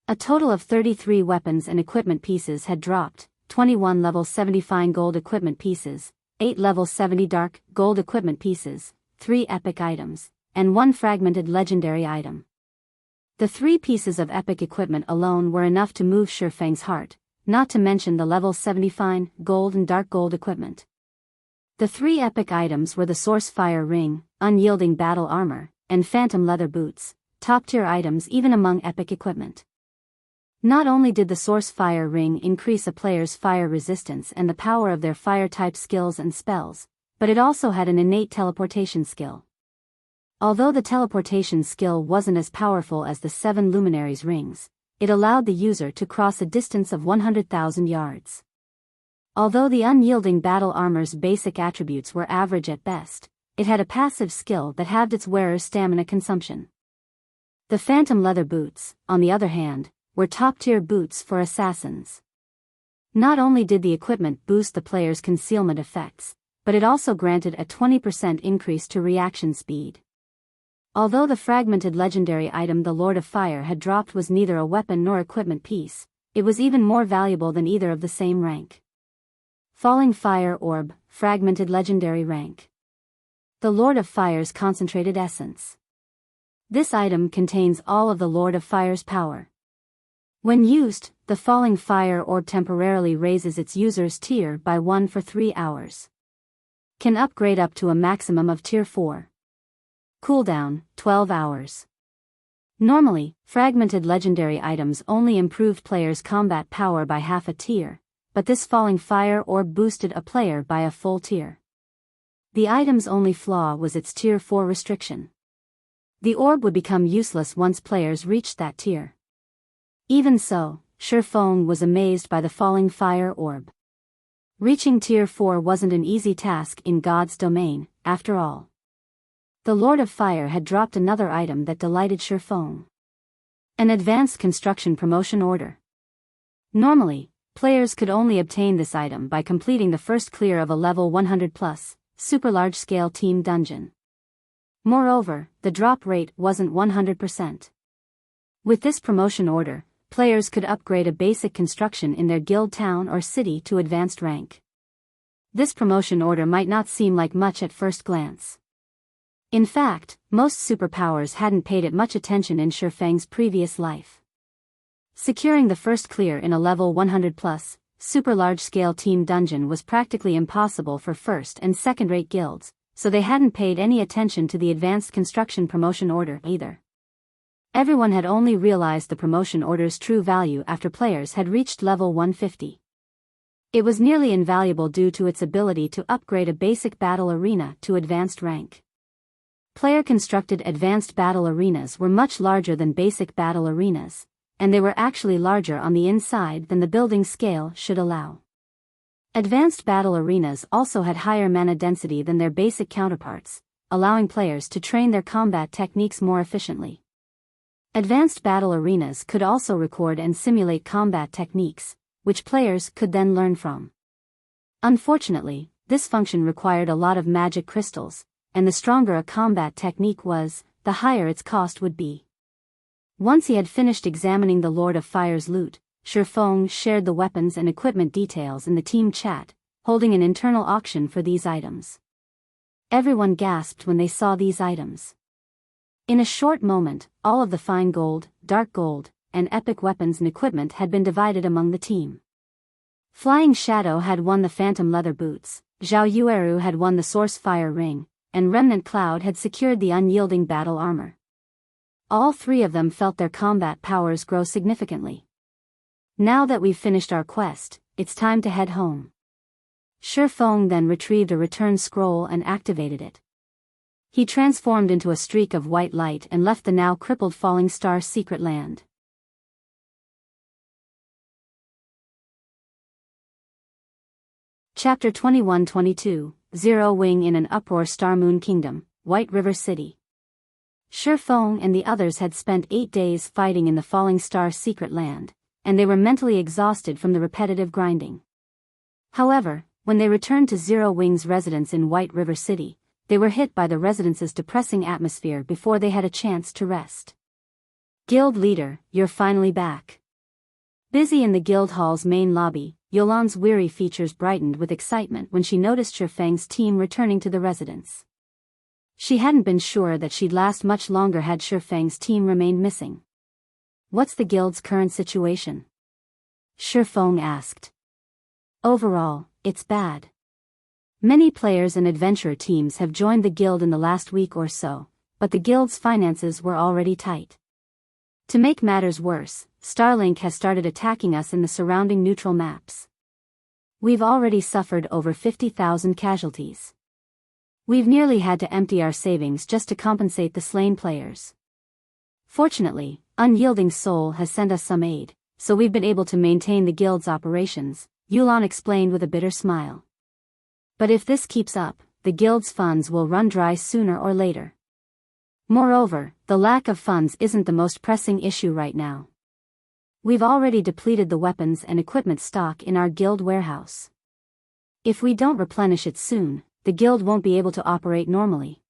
A total of 33 weapons and equipment pieces had dropped, 21 level 70 fine gold equipment pieces, 8 level 70 dark gold equipment pieces, 3 epic items, and 1 fragmented legendary item. The 3 pieces of epic equipment alone were enough to move Sherfang's heart, not to mention the level 70 fine gold and dark gold equipment. The 3 epic items were the Source Fire Ring, Unyielding Battle Armor, and Phantom Leather Boots, top-tier items even among epic equipment. Not only did the Source Fire Ring increase a player's fire resistance and the power of their fire-type skills and spells, but it also had an innate teleportation skill. Although the teleportation skill wasn't as powerful as the 7 luminaries rings, it allowed the user to cross a distance of 100,000 yards. Although the Unyielding Battle Armor's basic attributes were average at best, it had a passive skill that halved its wearer's stamina consumption. The Phantom Leather Boots, on the other hand, were top-tier boots for assassins. Not only did the equipment boost the player's concealment effects, but it also granted a 20% increase to reaction speed. Although the fragmented legendary item the Lord of Fire had dropped was neither a weapon nor equipment piece, it was even more valuable than either of the same rank. Falling Fire Orb, fragmented legendary rank. The Lord of Fire's concentrated essence. This item contains all of the Lord of Fire's power. When used, the Falling Fire Orb temporarily raises its user's tier by 1 for 3 hours. Can upgrade up to a maximum of tier 4. Cooldown, 12 hours. Normally, fragmented legendary items only improved players' combat power by half a tier, but this Falling Fire Orb boosted a player by a full tier. The item's only flaw was its tier 4 restriction. The orb would become useless once players reached that tier. Even so, Sherfong was amazed by the Falling Fire Orb. Reaching tier 4 wasn't an easy task in God's domain, after all. The Lord of Fire had dropped another item that delighted Sherfong. An advanced construction promotion order. Normally, players could only obtain this item by completing the first clear of a level 100+, super large-scale team dungeon. Moreover, the drop rate wasn't 100%. With this promotion order, players could upgrade a basic construction in their guild town or city to advanced rank. This promotion order might not seem like much at first glance. In fact, most superpowers hadn't paid it much attention in Shifeng's previous life. Securing the first clear in a level 100+, super large-scale team dungeon was practically impossible for first and second-rate guilds, so they hadn't paid any attention to the advanced construction promotion order either. Everyone had only realized the promotion order's true value after players had reached level 150. It was nearly invaluable due to its ability to upgrade a basic battle arena to advanced rank. Player-constructed advanced battle arenas were much larger than basic battle arenas, and they were actually larger on the inside than the building scale should allow. Advanced battle arenas also had higher mana density than their basic counterparts, allowing players to train their combat techniques more efficiently. Advanced battle arenas could also record and simulate combat techniques, which players could then learn from. Unfortunately, this function required a lot of magic crystals, and the stronger a combat technique was, the higher its cost would be. Once he had finished examining the Lord of Fire's loot, Shifeng shared the weapons and equipment details in the team chat, holding an internal auction for these items. Everyone gasped when they saw these items. In a short moment, all of the fine gold, dark gold, and epic weapons and equipment had been divided among the team. Flying Shadow had won the Phantom Leather Boots, Zhao Yueru had won the Source Fire Ring, and Remnant Cloud had secured the Unyielding Battle Armor. All three of them felt their combat powers grow significantly. Now that we've finished our quest, it's time to head home. Shifeng then retrieved a return scroll and activated it. He transformed into a streak of white light and left the now crippled Falling Star secret land. Chapter 21-22, Zero Wing in an Uproar Star Moon Kingdom, White River City. Shifeng and the others had spent 8 days fighting in the Falling Star secret land, and they were mentally exhausted from the repetitive grinding. However, when they returned to Zero Wing's residence in White River City, they were hit by the residence's depressing atmosphere before they had a chance to rest. Guild leader, you're finally back. Busy in the guild hall's main lobby, Yolan's weary features brightened with excitement when she noticed Shifeng's team returning to the residence. She hadn't been sure that she'd last much longer had Shifeng's team remained missing. What's the guild's current situation? Shifeng asked. Overall, it's bad. Many players and adventurer teams have joined the guild in the last week or so, but the guild's finances were already tight. To make matters worse, Starlink has started attacking us in the surrounding neutral maps. We've already suffered over 50,000 casualties. We've nearly had to empty our savings just to compensate the slain players. Fortunately, Unyielding Soul has sent us some aid, so we've been able to maintain the guild's operations, Yulan explained with a bitter smile. But if this keeps up, the guild's funds will run dry sooner or later. Moreover, the lack of funds isn't the most pressing issue right now. We've already depleted the weapons and equipment stock in our guild warehouse. If we don't replenish it soon, the guild won't be able to operate normally.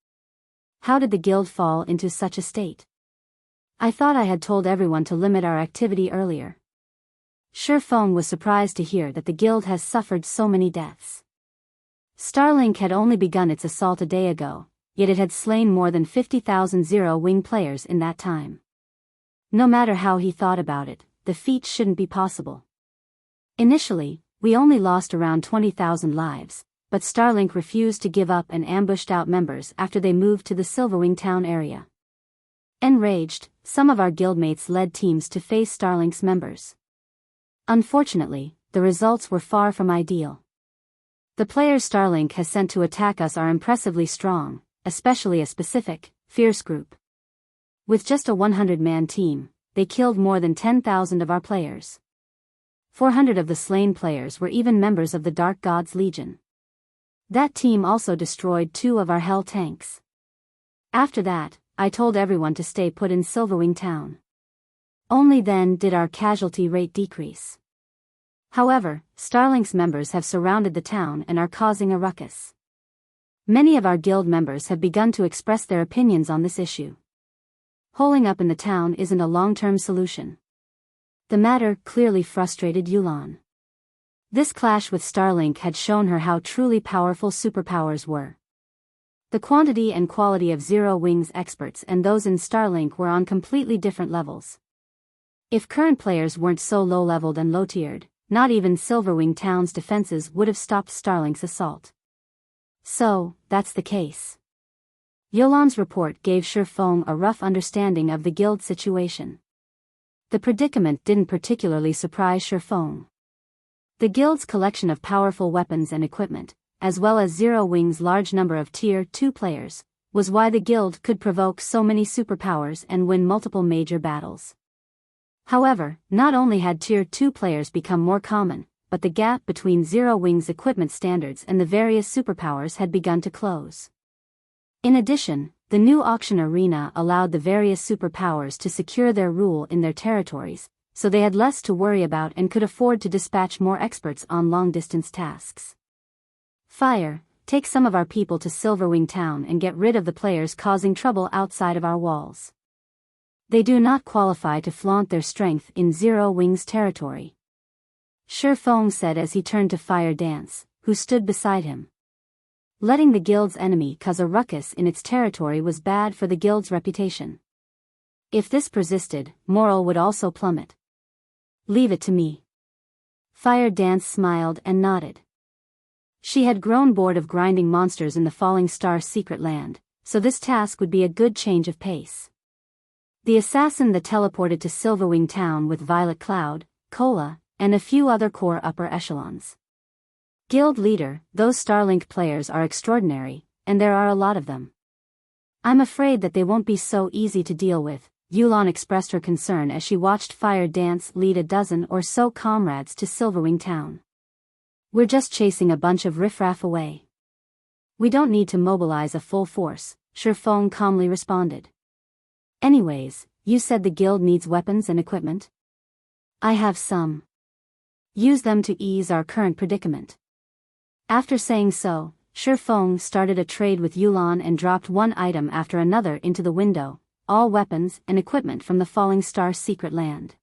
How did the guild fall into such a state? I thought I had told everyone to limit our activity earlier. Shifeng was surprised to hear that the guild has suffered so many deaths. Starlink had only begun its assault a day ago, yet it had slain more than 50,000 Zero-Wing players in that time. No matter how he thought about it, the feat shouldn't be possible. Initially, we only lost around 20,000 lives, but Starlink refused to give up and ambushed out members after they moved to the Silverwing town area. Enraged, some of our guildmates led teams to face Starlink's members. Unfortunately, the results were far from ideal. The players Starlink has sent to attack us are impressively strong, especially a specific, fierce group. With just a 100-man team, they killed more than 10,000 of our players. 400 of the slain players were even members of the Dark God's Legion. That team also destroyed 2 of our Hell tanks. After that, I told everyone to stay put in Silverwing town. Only then did our casualty rate decrease. However, Starlink's members have surrounded the town and are causing a ruckus. Many of our guild members have begun to express their opinions on this issue. Holing up in the town isn't a long-term solution. The matter clearly frustrated Yulan. This clash with Starlink had shown her how truly powerful superpowers were. The quantity and quality of Zero Wing's experts and those in Starlink were on completely different levels. If current players weren't so low-leveled and low-tiered, not even Silverwing Town's defenses would have stopped Starlink's assault. So, that's the case. Yulan's report gave Shifeng a rough understanding of the guild situation. The predicament didn't particularly surprise Shifeng. The guild's collection of powerful weapons and equipment, as well as Zero Wing's large number of Tier 2 players, was why the guild could provoke so many superpowers and win multiple major battles. However, not only had Tier 2 players become more common, but the gap between Zero Wing's equipment standards and the various superpowers had begun to close. In addition, the new auction arena allowed the various superpowers to secure their rule in their territories, so they had less to worry about and could afford to dispatch more experts on long-distance tasks. Fire, take some of our people to Silverwing Town and get rid of the players causing trouble outside of our walls. They do not qualify to flaunt their strength in Zero Wing's territory. Shifeng said as he turned to Fire Dance, who stood beside him. Letting the guild's enemy cause a ruckus in its territory was bad for the guild's reputation. If this persisted, morale would also plummet. Leave it to me. Fire Dance smiled and nodded. She had grown bored of grinding monsters in the Falling Star secret land, so this task would be a good change of pace. The assassin that teleported to Silverwing Town with Violet Cloud, Cola, and a few other core upper echelons. Guild leader, those Starlink players are extraordinary, and there are a lot of them. I'm afraid that they won't be so easy to deal with, Yulan expressed her concern as she watched Fire Dance lead a dozen or so comrades to Silverwing Town. We're just chasing a bunch of riffraff away. We don't need to mobilize a full force, Shifeng calmly responded. Anyways, you said the guild needs weapons and equipment? I have some. Use them to ease our current predicament. After saying so, Shifeng started a trade with Yulan and dropped one item after another into the window, all weapons and equipment from the Falling Star secret land.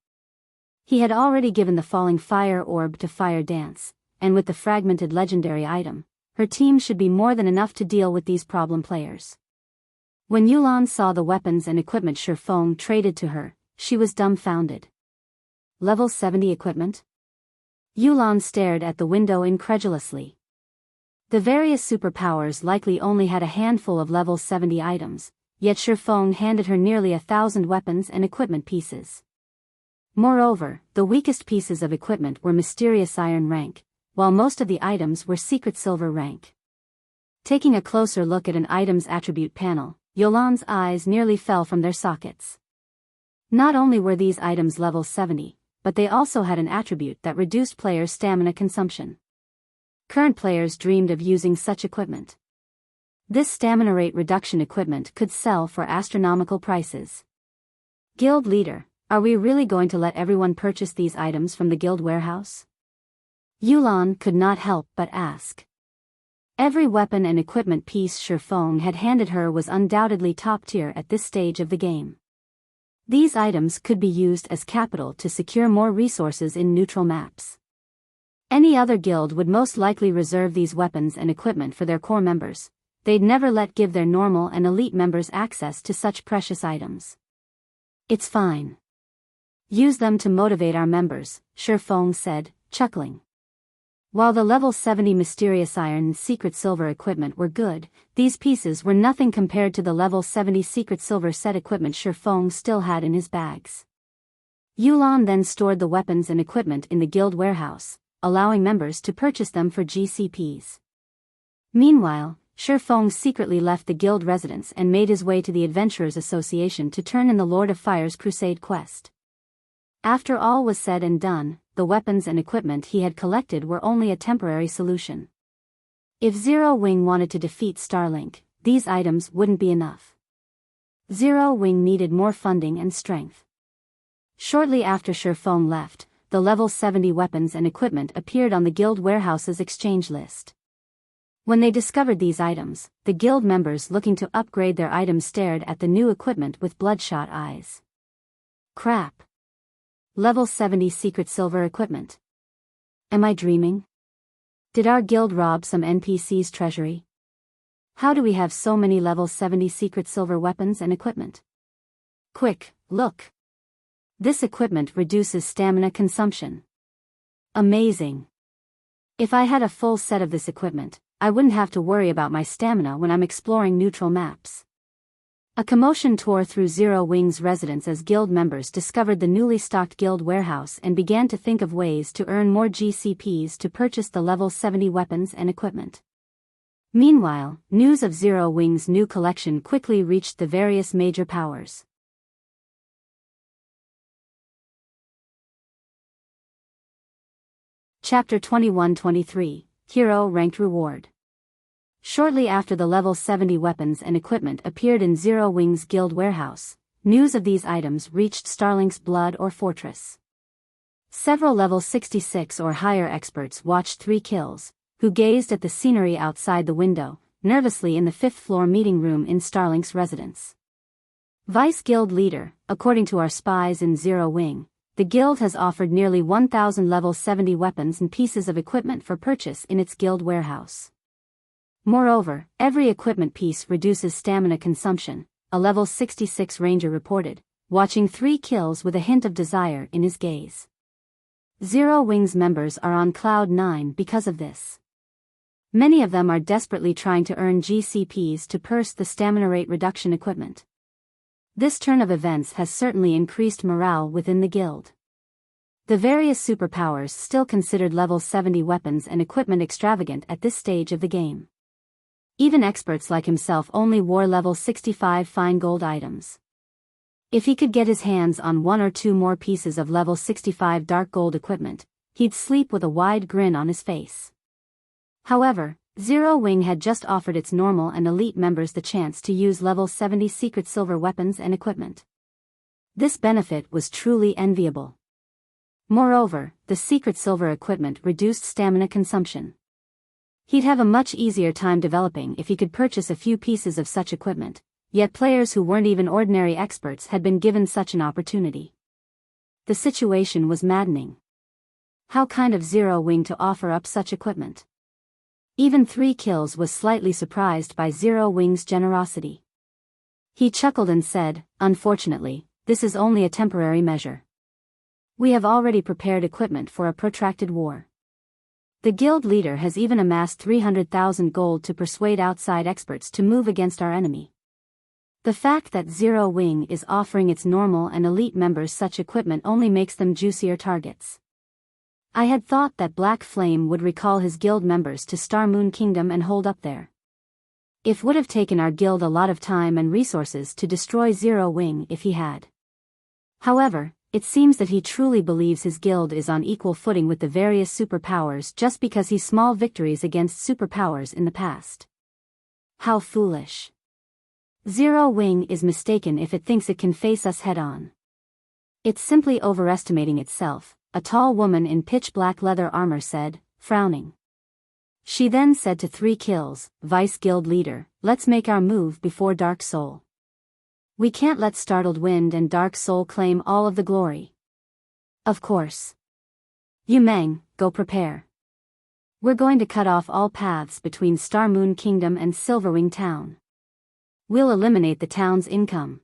He had already given the Falling Fire Orb to Fire Dance, and with the fragmented legendary item, her team should be more than enough to deal with these problem players. When Yulan saw the weapons and equipment Shifeng traded to her, she was dumbfounded. Level 70 equipment? Yulan stared at the window incredulously. The various superpowers likely only had a handful of level 70 items, yet Shifeng handed her nearly 1,000 weapons and equipment pieces. Moreover, the weakest pieces of equipment were mysterious iron rank, while most of the items were secret silver rank. Taking a closer look at an item's attribute panel, Yulan's eyes nearly fell from their sockets. Not only were these items level 70, but they also had an attribute that reduced players' stamina consumption. Current players dreamed of using such equipment. This stamina rate reduction equipment could sell for astronomical prices. Guild leader, are we really going to let everyone purchase these items from the guild warehouse? Yulan could not help but ask. Every weapon and equipment piece Shifeng had handed her was undoubtedly top tier at this stage of the game. These items could be used as capital to secure more resources in neutral maps. Any other guild would most likely reserve these weapons and equipment for their core members. They'd never give their normal and elite members access to such precious items. It's fine. Use them to motivate our members, Shifeng said, chuckling. While the level 70 mysterious iron and secret silver equipment were good, these pieces were nothing compared to the level 70 secret silver set equipment Shifeng still had in his bags. Yulan then stored the weapons and equipment in the guild warehouse, allowing members to purchase them for GCPs. Meanwhile, Shifeng secretly left the guild residence and made his way to the Adventurers Association to turn in the Lord of Fire's crusade quest. After all was said and done, the weapons and equipment he had collected were only a temporary solution. If Zero Wing wanted to defeat Starlink, these items wouldn't be enough. Zero Wing needed more funding and strength. Shortly after Shifeng left, the level 70 weapons and equipment appeared on the guild warehouse's exchange list. When they discovered these items, the guild members looking to upgrade their items stared at the new equipment with bloodshot eyes. Crap. Level 70 secret silver equipment. Am I dreaming? Did our guild rob some NPC's treasury? How do we have so many level 70 secret silver weapons and equipment? Quick, look. This equipment reduces stamina consumption. Amazing. If I had a full set of this equipment, I wouldn't have to worry about my stamina when I'm exploring neutral maps. A commotion tore through Zero Wing's residence as guild members discovered the newly stocked guild warehouse and began to think of ways to earn more GCPs to purchase the level 70 weapons and equipment. Meanwhile, news of Zero Wing's new collection quickly reached the various major powers. Chapter 21-23, Hero Ranked Reward. Shortly after the level 70 weapons and equipment appeared in Zero Wing's guild warehouse, news of these items reached Starlink's Blood or Fortress. Several level 66 or higher experts watched 3 kills, who gazed at the scenery outside the window, nervously in the 5th floor meeting room in Starlink's residence. Vice Guild Leader, according to our spies in Zero Wing, the guild has offered nearly 1,000 level 70 weapons and pieces of equipment for purchase in its guild warehouse. Moreover, every equipment piece reduces stamina consumption, a level 66 ranger reported, watching 3 kills with a hint of desire in his gaze. Zero Wing's members are on cloud 9 because of this. Many of them are desperately trying to earn GCPs to purchase the stamina rate reduction equipment. This turn of events has certainly increased morale within the guild. The various superpowers still considered level 70 weapons and equipment extravagant at this stage of the game. Even experts like himself only wore level 65 fine gold items. If he could get his hands on 1 or 2 more pieces of level 65 dark gold equipment, he'd sleep with a wide grin on his face. However, Zero Wing had just offered its normal and elite members the chance to use level 70 secret silver weapons and equipment. This benefit was truly enviable. Moreover, the secret silver equipment reduced stamina consumption. He'd have a much easier time developing if he could purchase a few pieces of such equipment, yet players who weren't even ordinary experts had been given such an opportunity. The situation was maddening. How kind of Zero Wing to offer up such equipment. Even 3 kills was slightly surprised by Zero Wing's generosity. He chuckled and said, "Unfortunately, this is only a temporary measure. We have already prepared equipment for a protracted war." The guild leader has even amassed 300,000 gold to persuade outside experts to move against our enemy. The fact that Zero Wing is offering its normal and elite members such equipment only makes them juicier targets. I had thought that Black Flame would recall his guild members to Star Moon Kingdom and hold up there. It would have taken our guild a lot of time and resources to destroy Zero Wing if he had. However, it seems that he truly believes his guild is on equal footing with the various superpowers just because he's small victories against superpowers in the past. How foolish. Zero Wing is mistaken if it thinks it can face us head-on. It's simply overestimating itself, a tall woman in pitch-black leather armor said, frowning. She then said to 3 kills, Vice Guild Leader, "Let's make our move before Dark Soul. We can't let Startled Wind and Dark Soul claim all of the glory." Of course. Yu Meng, go prepare. We're going to cut off all paths between Star Moon Kingdom and Silverwing Town. We'll eliminate the town's income.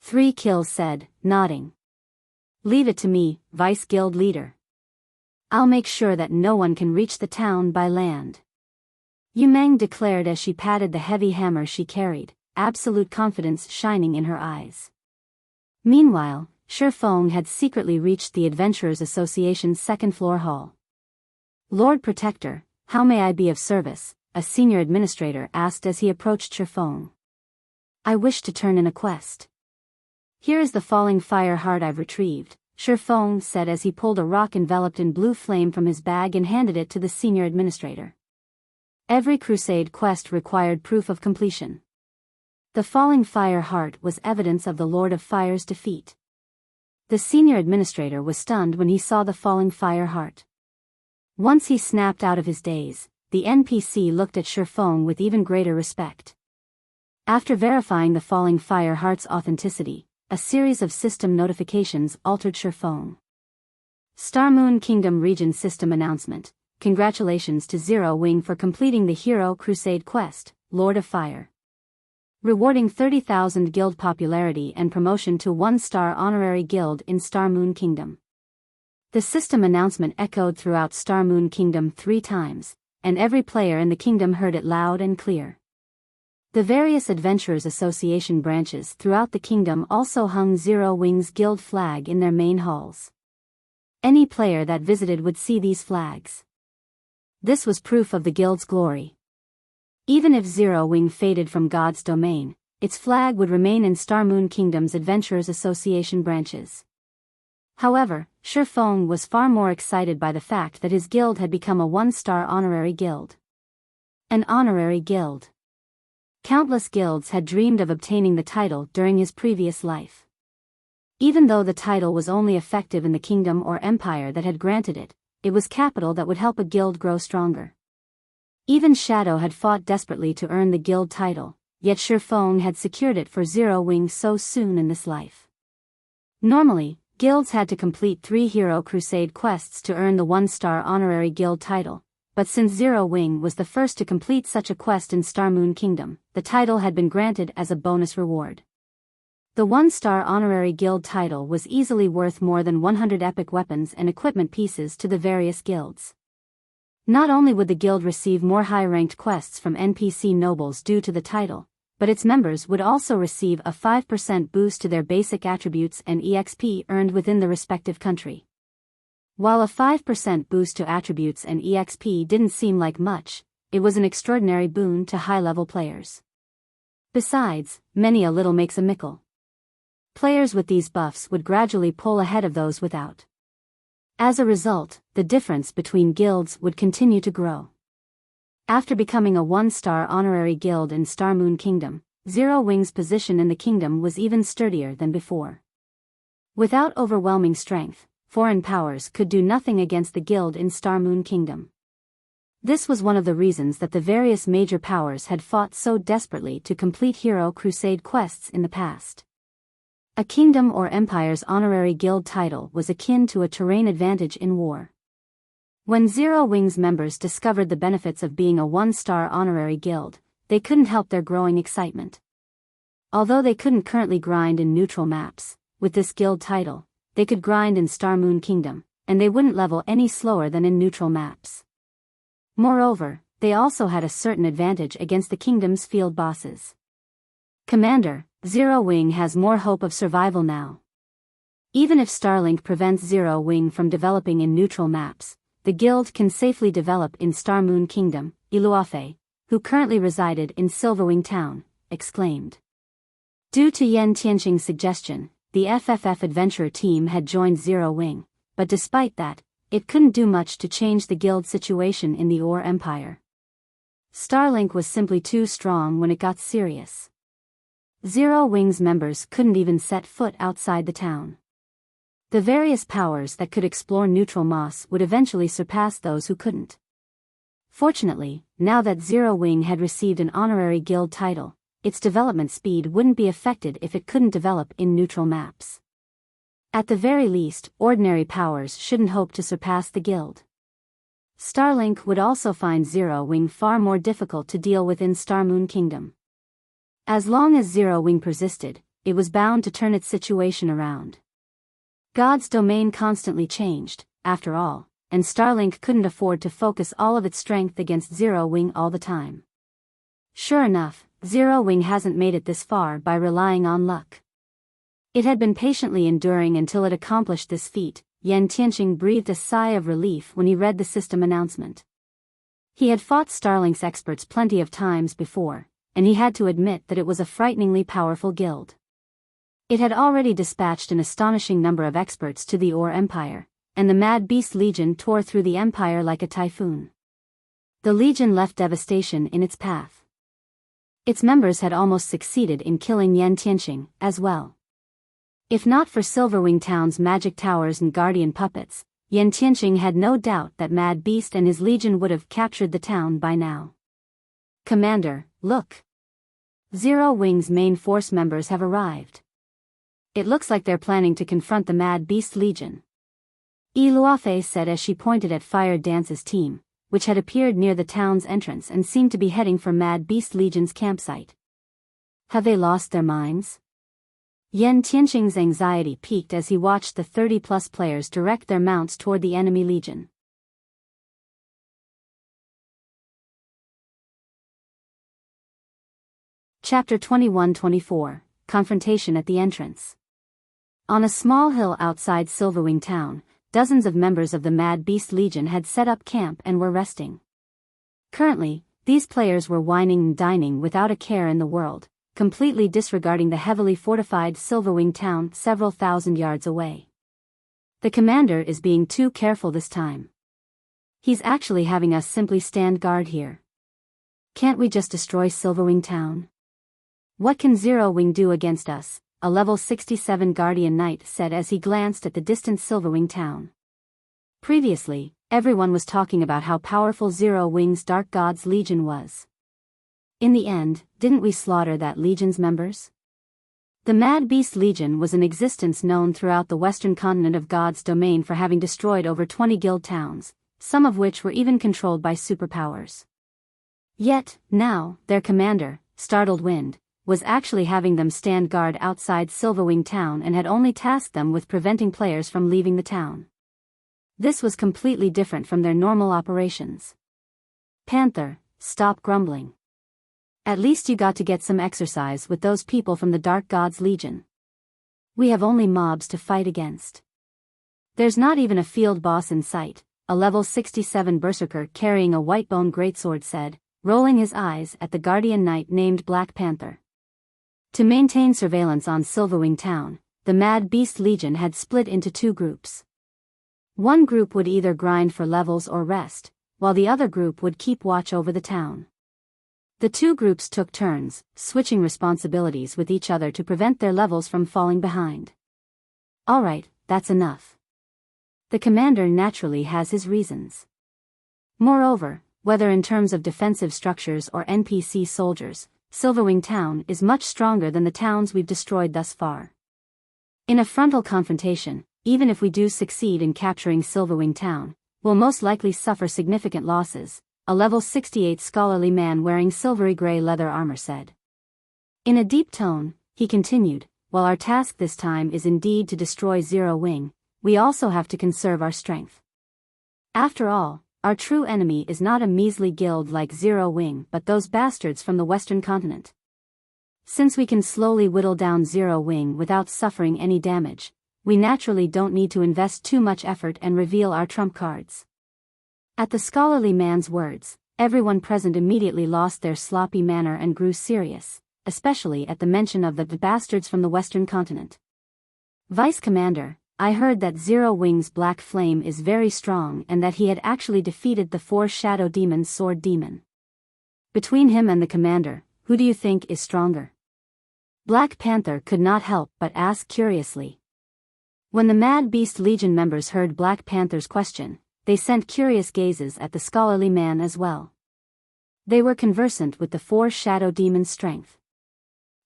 3 kills said, nodding. Leave it to me, Vice Guild Leader. I'll make sure that no one can reach the town by land. Yu Meng declared as she patted the heavy hammer she carried, absolute confidence shining in her eyes. Meanwhile, Shifeng had secretly reached the Adventurers Association's 2nd floor hall. "Lord Protector, how may I be of service?" a senior administrator asked as he approached Shifeng. "I wish to turn in a quest." "Here is the falling fire heart I've retrieved," Shifeng said as he pulled a rock enveloped in blue flame from his bag and handed it to the senior administrator. Every crusade quest required proof of completion. The falling fire heart was evidence of the Lord of Fire's defeat. The senior administrator was stunned when he saw the falling fire heart. Once he snapped out of his daze, the NPC looked at Shifeng with even greater respect. After verifying the Falling Fire Heart's authenticity, a series of system notifications altered Shifeng. Starmoon Kingdom Region System Announcement. Congratulations to Zero Wing for completing the Hero Crusade quest, Lord of Fire. Rewarding 30,000 guild popularity and promotion to 1-star honorary guild in Starmoon Kingdom. The system announcement echoed throughout Starmoon Kingdom 3 times, and every player in the kingdom heard it loud and clear. The various Adventurers Association branches throughout the kingdom also hung Zero Wing's guild flag in their main halls. Any player that visited would see these flags. This was proof of the guild's glory. Even if Zero Wing faded from God's domain, its flag would remain in Starmoon Kingdom's Adventurers Association branches. However, Shifeng was far more excited by the fact that his guild had become a 1-star honorary guild. An honorary guild. Countless guilds had dreamed of obtaining the title during his previous life. Even though the title was only effective in the kingdom or empire that had granted it, it was capital that would help a guild grow stronger. Even Shadow had fought desperately to earn the guild title, yet Shifeng had secured it for Zero Wing so soon in this life. Normally, guilds had to complete 3 Hero Crusade quests to earn the 1-star honorary guild title, but since Zero Wing was the first to complete such a quest in Starmoon Kingdom, the title had been granted as a bonus reward. The 1-star honorary guild title was easily worth more than 100 epic weapons and equipment pieces to the various guilds. Not only would the guild receive more high-ranked quests from NPC nobles due to the title, but its members would also receive a 5% boost to their basic attributes and EXP earned within the respective country. While a 5% boost to attributes and EXP didn't seem like much, it was an extraordinary boon to high-level players. Besides, many a little makes a mickle. Players with these buffs would gradually pull ahead of those without. As a result, the difference between guilds would continue to grow. After becoming a 1-star honorary guild in Starmoon Kingdom, Zero Wing's position in the kingdom was even sturdier than before. Without overwhelming strength, foreign powers could do nothing against the guild in Starmoon Kingdom. This was one of the reasons that the various major powers had fought so desperately to complete Hero Crusade quests in the past. A kingdom or empire's honorary guild title was akin to a terrain advantage in war. When Zero Wing's members discovered the benefits of being a 1-star honorary guild, they couldn't help their growing excitement. Although they couldn't currently grind in neutral maps, with this guild title, they could grind in Starmoon Kingdom, and they wouldn't level any slower than in neutral maps. Moreover, they also had a certain advantage against the kingdom's field bosses. Commander, Zero Wing has more hope of survival now. Even if Starlink prevents Zero Wing from developing in neutral maps, the guild can safely develop in Starmoon Kingdom, Iluafe, who currently resided in Silverwing Town, exclaimed. Due to Yen Tianqing's suggestion, the FFF adventurer team had joined Zero Wing, but despite that, it couldn't do much to change the guild situation in the Ore Empire. Starlink was simply too strong when it got serious. Zero Wing's members couldn't even set foot outside the town. The various powers that could explore neutral moss would eventually surpass those who couldn't. Fortunately, now that Zero Wing had received an honorary guild title, its development speed wouldn't be affected if it couldn't develop in neutral maps. At the very least, ordinary powers shouldn't hope to surpass the guild. Starlink would also find Zero Wing far more difficult to deal with in Starmoon Kingdom. As long as Zero Wing persisted, it was bound to turn its situation around. God's domain constantly changed, after all, and Starlink couldn't afford to focus all of its strength against Zero Wing all the time. Sure enough, Zero Wing hasn't made it this far by relying on luck. It had been patiently enduring until it accomplished this feat. Yen Tianqing breathed a sigh of relief when he read the system announcement. He had fought Starlink's experts plenty of times before, and he had to admit that it was a frighteningly powerful guild. It had already dispatched an astonishing number of experts to the Ore Empire, and the Mad Beast Legion tore through the Empire like a typhoon. The Legion left devastation in its path. Its members had almost succeeded in killing Yen Tianqing, as well. If not for Silverwing Town's magic towers and guardian puppets, Yan Tianqing had no doubt that Mad Beast and his legion would have captured the town by now. "Commander, look! Zero Wing's main force members have arrived. It looks like they're planning to confront the Mad Beast Legion," Yi Luofei said as she pointed at Fire Dance's team, which had appeared near the town's entrance and seemed to be heading for Mad Beast Legion's campsite. "Have they lost their minds?" Yan Tianqing's anxiety peaked as he watched the 30-plus players direct their mounts toward the enemy legion. Chapter 21-24, Confrontation at the Entrance. On a small hill outside Silverwing Town, dozens of members of the Mad Beast Legion had set up camp and were resting. Currently, these players were whining and dining without a care in the world, completely disregarding the heavily fortified Silverwing Town several thousand yards away. "The commander is being too careful this time. He's actually having us simply stand guard here. Can't we just destroy Silverwing Town? What can Zero Wing do against us?" a level 67 Guardian Knight said as he glanced at the distant Silverwing Town. Previously, everyone was talking about how powerful Zero Wing's Dark God's Legion was. In the end, didn't we slaughter that legion's members? The Mad Beast Legion was an existence known throughout the western continent of God's domain for having destroyed over 20 guild towns, some of which were even controlled by superpowers. Yet, now, their commander, Startled Wind, was actually having them stand guard outside Silverwing Town and had only tasked them with preventing players from leaving the town. This was completely different from their normal operations. "Panther, stop grumbling. At least you got to get some exercise with those people from the Dark God's Legion. We have only mobs to fight against. There's not even a field boss in sight," a level 67 berserker carrying a white-bone greatsword said, rolling his eyes at the Guardian Knight named Black Panther. To maintain surveillance on Silverwing Town, the Mad Beast Legion had split into two groups. One group would either grind for levels or rest, while the other group would keep watch over the town. The two groups took turns, switching responsibilities with each other to prevent their levels from falling behind. "Alright, that's enough. The commander naturally has his reasons. Moreover, whether in terms of defensive structures or NPC soldiers, Silverwing Town is much stronger than the towns we've destroyed thus far. In a frontal confrontation, even if we do succeed in capturing Silverwing Town, we'll most likely suffer significant losses," a level 68 scholarly man wearing silvery gray leather armor said. In a deep tone, he continued, "While our task this time is indeed to destroy Zero Wing, we also have to conserve our strength. After all, our true enemy is not a measly guild like Zero Wing but those bastards from the western continent. Since we can slowly whittle down Zero Wing without suffering any damage, we naturally don't need to invest too much effort and reveal our trump cards." At the scholarly man's words, everyone present immediately lost their sloppy manner and grew serious, especially at the mention of the bastards from the western continent. "Vice Commander, I heard that Zero Wing's Black Flame is very strong and that he had actually defeated the 4 Shadow Demon's Sword Demon. Between him and the commander, who do you think is stronger?" Black Panther could not help but ask curiously. When the Mad Beast Legion members heard Black Panther's question, they sent curious gazes at the scholarly man as well. They were conversant with the 4 Shadow Demons' strength.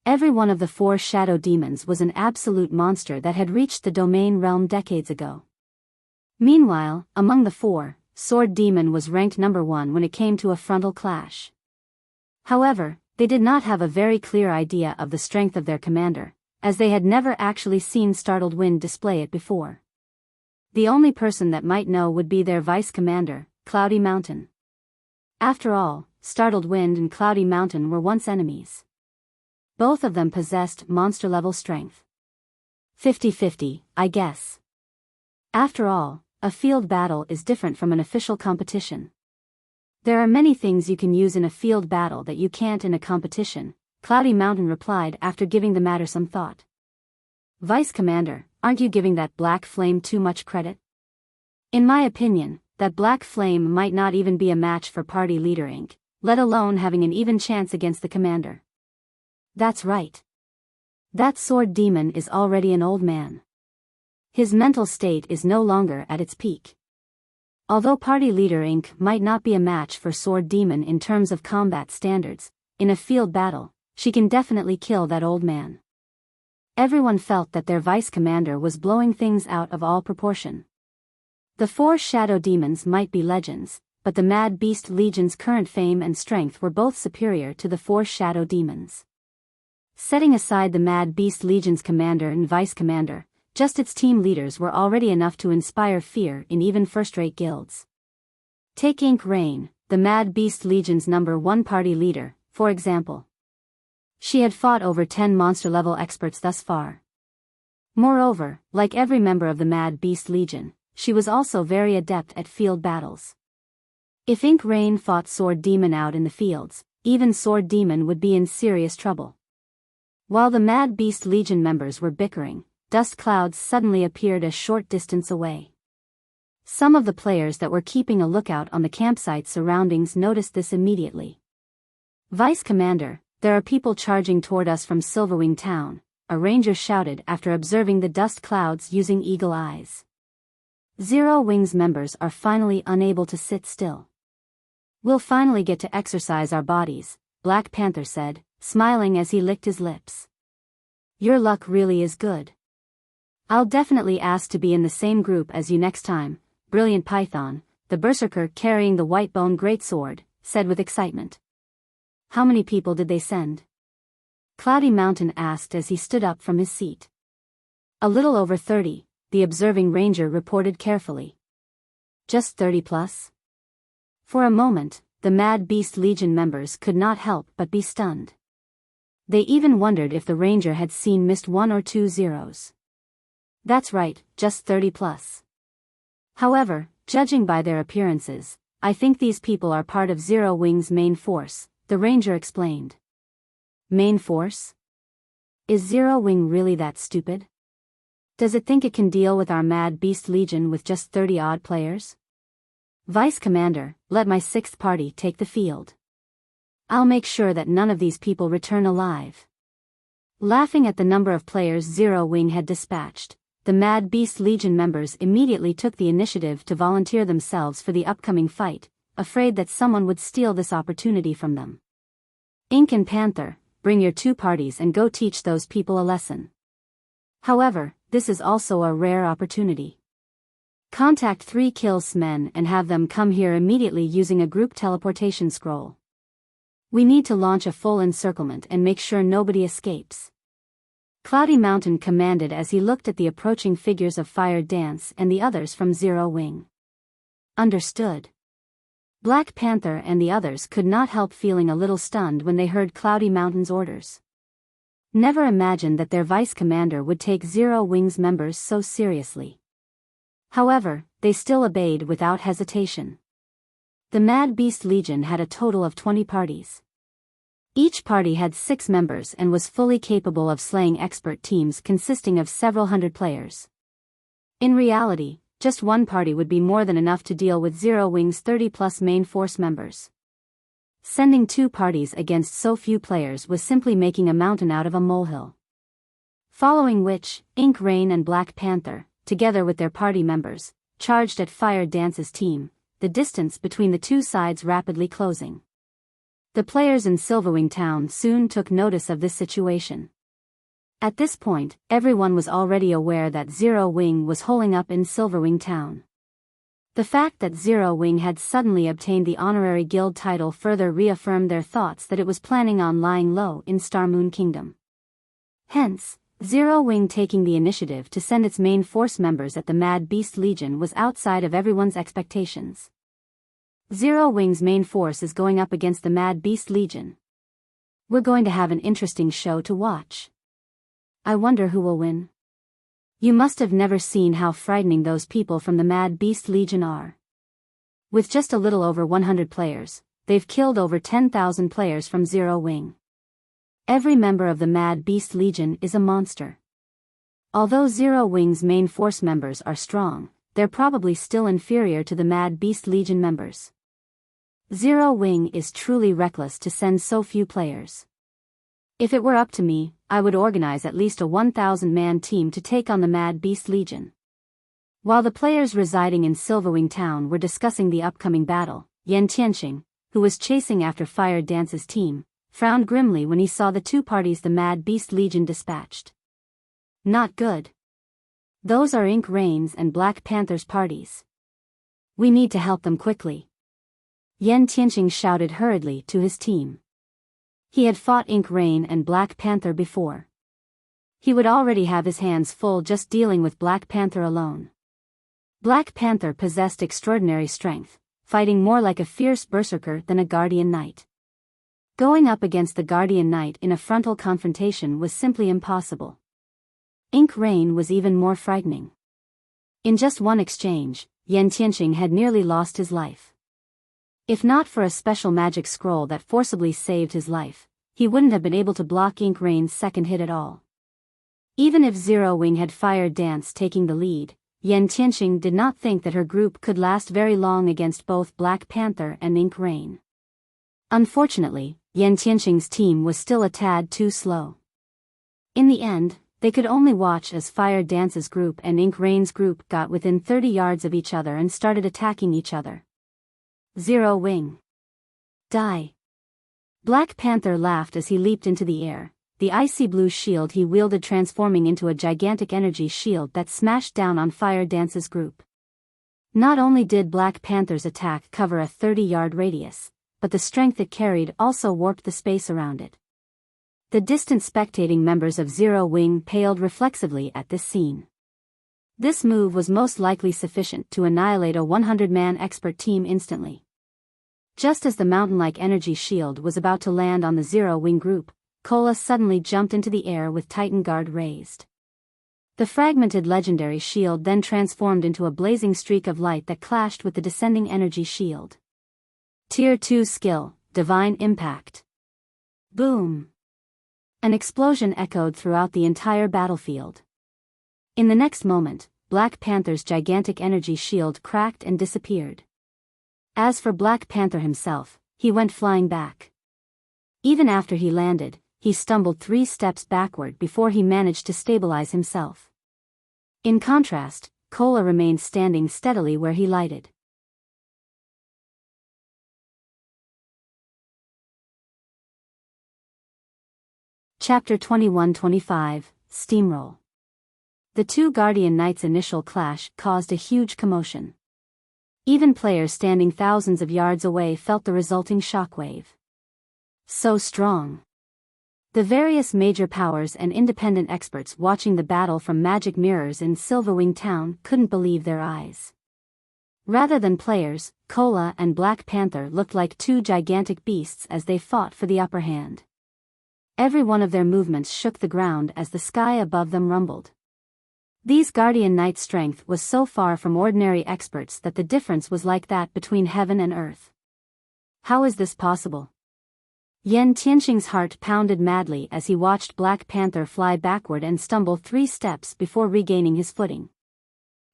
Every one of the 4 Shadow Demons was an absolute monster that had reached the domain realm decades ago. Meanwhile, among the 4, Sword Demon was ranked number 1 when it came to a frontal clash. However, they did not have a very clear idea of the strength of their commander, as they had never actually seen Startled Wind display it before. The only person that might know would be their vice commander, Cloudy Mountain. After all, Startled Wind and Cloudy Mountain were once enemies. Both of them possessed monster-level strength. 50-50, I guess. After all, a field battle is different from an official competition. There are many things you can use in a field battle that you can't in a competition, Cloudy Mountain replied after giving the matter some thought. Vice Commander, aren't you giving that Black Flame too much credit? In my opinion, that Black Flame might not even be a match for Party Leader Inc., let alone having an even chance against the commander. That's right. That Sword Demon is already an old man. His mental state is no longer at its peak. Although Party Leader Inc. might not be a match for Sword Demon in terms of combat standards, in a field battle, she can definitely kill that old man. Everyone felt that their vice commander was blowing things out of all proportion. The 4 shadow demons might be legends, but the Mad Beast Legion's current fame and strength were both superior to the 4 shadow demons. Setting aside the Mad Beast Legion's commander and vice commander, just its team leaders were already enough to inspire fear in even first-rate guilds. Take Ink Rain, the Mad Beast Legion's #1 party leader, for example. She had fought over 10 monster-level experts thus far. Moreover, like every member of the Mad Beast Legion, she was also very adept at field battles. If Ink Rain fought Sword Demon out in the fields, even Sword Demon would be in serious trouble. While the Mad Beast Legion members were bickering, dust clouds suddenly appeared a short distance away. Some of the players that were keeping a lookout on the campsite surroundings noticed this immediately. "Vice Commander, there are people charging toward us from Silverwing Town," a ranger shouted after observing the dust clouds using eagle eyes. Zero Wings members are finally unable to sit still. "We'll finally get to exercise our bodies," Black Panther said, smiling as he licked his lips. "Your luck really is good. I'll definitely ask to be in the same group as you next time," Brilliant Python, the berserker carrying the Whitebone Greatsword, said with excitement. "How many people did they send?" Cloudy Mountain asked as he stood up from his seat. "A little over 30, the observing ranger reported carefully. "Just 30 plus?" For a moment, the Mad Beast Legion members could not help but be stunned. They even wondered if the ranger had missed 1 or 2 zeros. "That's right, just 30 plus. However, judging by their appearances, I think these people are part of Zero Wing's main force," the ranger explained. "Main force? Is Zero Wing really that stupid? Does it think it can deal with our Mad Beast Legion with just 30-odd players? Vice Commander, let my 6th party take the field. I'll make sure that none of these people return alive." Laughing at the number of players Zero Wing had dispatched, the Mad Beast Legion members immediately took the initiative to volunteer themselves for the upcoming fight, afraid that someone would steal this opportunity from them. "Ink and Panther, bring your 2 parties and go teach those people a lesson. However, this is also a rare opportunity. Contact 3 Kills men and have them come here immediately using a group teleportation scroll. We need to launch a full encirclement and make sure nobody escapes." Cloudy Mountain commanded as he looked at the approaching figures of Fire Dance and the others from Zero Wing. "Understood." Black Panther and the others could not help feeling a little stunned when they heard Cloudy Mountain's orders. Never imagined that their vice commander would take Zero Wing's members so seriously. However, they still obeyed without hesitation. The Mad Beast Legion had a total of 20 parties. Each party had 6 members and was fully capable of slaying expert teams consisting of several hundred players. In reality, just one party would be more than enough to deal with Zero Wing's 30-plus main force members. Sending 2 parties against so few players was simply making a mountain out of a molehill. Following which, Ink Rain and Black Panther, together with their party members, charged at Fire Dance's team, the distance between the 2 sides rapidly closing. The players in Silverwing Town soon took notice of this situation. At this point, everyone was already aware that Zero Wing was holing up in Silverwing Town. The fact that Zero Wing had suddenly obtained the honorary guild title further reaffirmed their thoughts that it was planning on lying low in Starmoon Kingdom. Hence, Zero Wing taking the initiative to send its main force members at the Mad Beast Legion was outside of everyone's expectations. Zero Wing's main force is going up against the Mad Beast Legion. We're going to have an interesting show to watch. I wonder who will win. You must have never seen how frightening those people from the Mad Beast Legion are. With just a little over 100 players, they've killed over 10,000 players from Zero Wing. Every member of the Mad Beast Legion is a monster. Although Zero Wing's main force members are strong, they're probably still inferior to the Mad Beast Legion members. Zero Wing is truly reckless to send so few players. If it were up to me, I would organize at least a 1,000-man team to take on the Mad Beast Legion. While the players residing in Silverwing Town were discussing the upcoming battle, Yan Tianqing, who was chasing after Fire Dance's team, frowned grimly when he saw the two parties the Mad Beast Legion dispatched. Not good. Those are Ink Rain's and Black Panther's parties. We need to help them quickly. Yan Tianqing shouted hurriedly to his team. He had fought Ink Rain and Black Panther before. He would already have his hands full just dealing with Black Panther alone. Black Panther possessed extraordinary strength, fighting more like a fierce berserker than a guardian knight. Going up against the guardian knight in a frontal confrontation was simply impossible. Ink Rain was even more frightening. In just one exchange, Yan Tianqing had nearly lost his life. If not for a special magic scroll that forcibly saved his life, he wouldn't have been able to block Ink Rain's second hit at all. Even if Zero Wing had Fire Dance taking the lead, Yan Tianqing did not think that her group could last very long against both Black Panther and Ink Rain. Unfortunately, Yan Tianqing's team was still a tad too slow. In the end, they could only watch as Fire Dance's group and Ink Rain's group got within 30 yards of each other and started attacking each other. Zero Wing. Die. Black Panther laughed as he leaped into the air, the icy blue shield he wielded transforming into a gigantic energy shield that smashed down on Fire Dance's group. Not only did Black Panther's attack cover a 30-yard radius, but the strength it carried also warped the space around it. The distant spectating members of Zero Wing paled reflexively at this scene. This move was most likely sufficient to annihilate a 100-man expert team instantly. Just as the mountain-like energy shield was about to land on the Zero Wing group, Cola suddenly jumped into the air with Titan Guard raised. The fragmented legendary shield then transformed into a blazing streak of light that clashed with the descending energy shield. Tier 2 skill, Divine Impact. Boom! An explosion echoed throughout the entire battlefield. In the next moment, Black Panther's gigantic energy shield cracked and disappeared. As for Black Panther himself, he went flying back. Even after he landed, he stumbled 3 steps backward before he managed to stabilize himself. In contrast, Cola remained standing steadily where he lighted. Chapter 21-25, Steamroll. The two Guardian Knights' initial clash caused a huge commotion. Even players standing thousands of yards away felt the resulting shockwave. So strong. The various major powers and independent experts watching the battle from magic mirrors in Silverwing Town couldn't believe their eyes. Rather than players, Cola and Black Panther looked like two gigantic beasts as they fought for the upper hand. Every one of their movements shook the ground as the sky above them rumbled. These Guardian Knights' strength was so far from ordinary experts that the difference was like that between heaven and earth. How is this possible? Yan Tianqing's heart pounded madly as he watched Black Panther fly backward and stumble 3 steps before regaining his footing.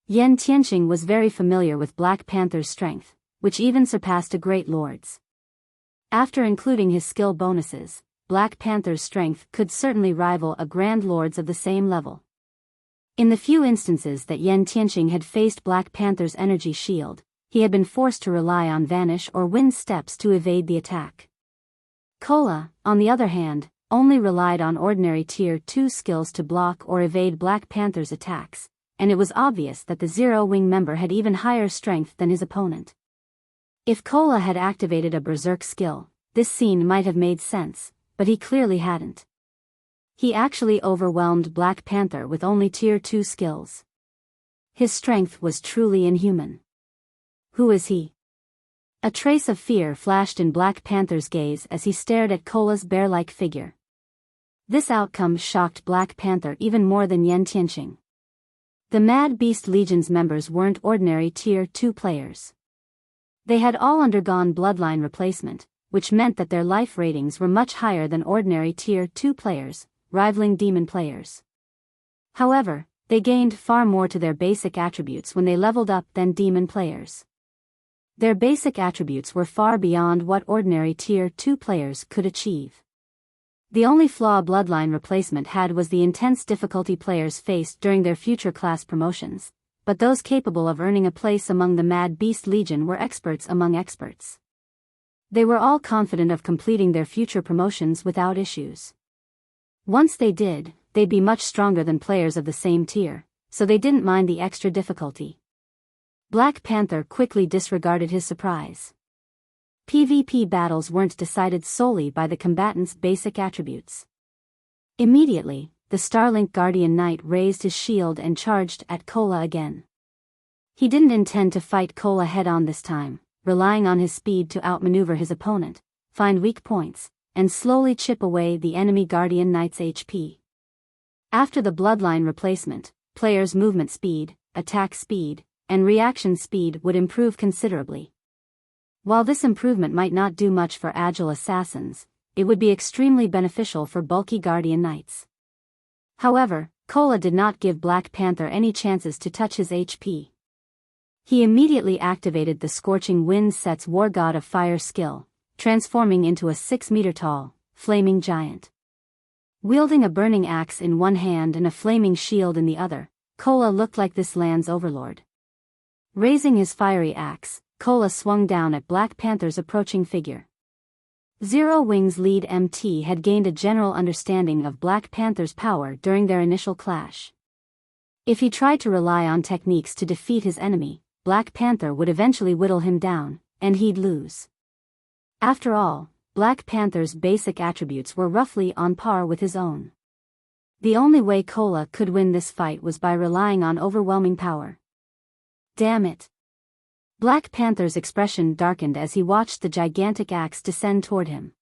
Yan Tianqing was very familiar with Black Panther's strength, which even surpassed a Great Lord's. After including his skill bonuses, Black Panther's strength could certainly rival a Grand Lord's of the same level. In the few instances that Yan Tianqing had faced Black Panther's energy shield, he had been forced to rely on vanish or wind steps to evade the attack. Cola, on the other hand, only relied on ordinary Tier 2 skills to block or evade Black Panther's attacks, and it was obvious that the Zero Wing member had even higher strength than his opponent. If Cola had activated a Berserk skill, this scene might have made sense, but he clearly hadn't. He actually overwhelmed Black Panther with only Tier 2 skills. His strength was truly inhuman. Who is he? A trace of fear flashed in Black Panther's gaze as he stared at Cola's bear-like figure. This outcome shocked Black Panther even more than Yan Tianqing. The Mad Beast Legion's members weren't ordinary Tier 2 players. They had all undergone bloodline replacement, which meant that their life ratings were much higher than ordinary Tier 2 players, rivaling demon players. However, they gained far more to their basic attributes when they leveled up than demon players. Their basic attributes were far beyond what ordinary Tier 2 players could achieve. The only flaw bloodline replacement had was the intense difficulty players faced during their future class promotions, but those capable of earning a place among the Mad Beast Legion were experts among experts. They were all confident of completing their future promotions without issues. Once they did, they'd be much stronger than players of the same tier, so they didn't mind the extra difficulty. Black Panther quickly disregarded his surprise. PvP battles weren't decided solely by the combatant's basic attributes. Immediately, the Starlink Guardian Knight raised his shield and charged at Kola again. He didn't intend to fight Kola head-on this time, relying on his speed to outmaneuver his opponent, find weak points, and slowly chip away the enemy Guardian Knight's HP. After the Bloodline replacement, players' movement speed, attack speed, and reaction speed would improve considerably. While this improvement might not do much for agile assassins, it would be extremely beneficial for bulky Guardian Knights. However, Kola did not give Black Panther any chances to touch his HP. He immediately activated the Scorching Wind set's War God of Fire skill, transforming into a 6-meter-tall, flaming giant. Wielding a burning axe in one hand and a flaming shield in the other, Kola looked like this land's overlord. Raising his fiery axe, Kola swung down at Black Panther's approaching figure. Zero Wings lead MT had gained a general understanding of Black Panther's power during their initial clash. If he tried to rely on techniques to defeat his enemy, Black Panther would eventually whittle him down, and he'd lose. After all, Black Panther's basic attributes were roughly on par with his own. The only way Kola could win this fight was by relying on overwhelming power. Damn it! Black Panther's expression darkened as he watched the gigantic axe descend toward him.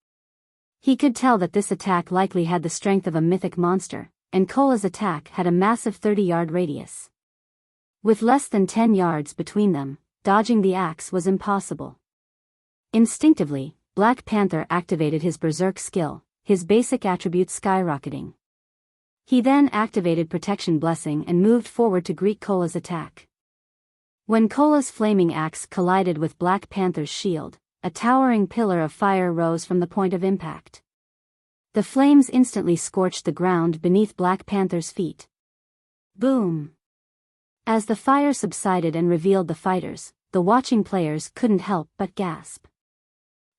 He could tell that this attack likely had the strength of a mythic monster, and Kola's attack had a massive 30-yard radius. With less than 10 yards between them, dodging the axe was impossible. Instinctively, Black Panther activated his Berserk skill, his basic attributes skyrocketing. He then activated Protection Blessing and moved forward to greet Kola's attack. When Kola's flaming axe collided with Black Panther's shield, a towering pillar of fire rose from the point of impact. The flames instantly scorched the ground beneath Black Panther's feet. Boom! As the fire subsided and revealed the fighters, the watching players couldn't help but gasp.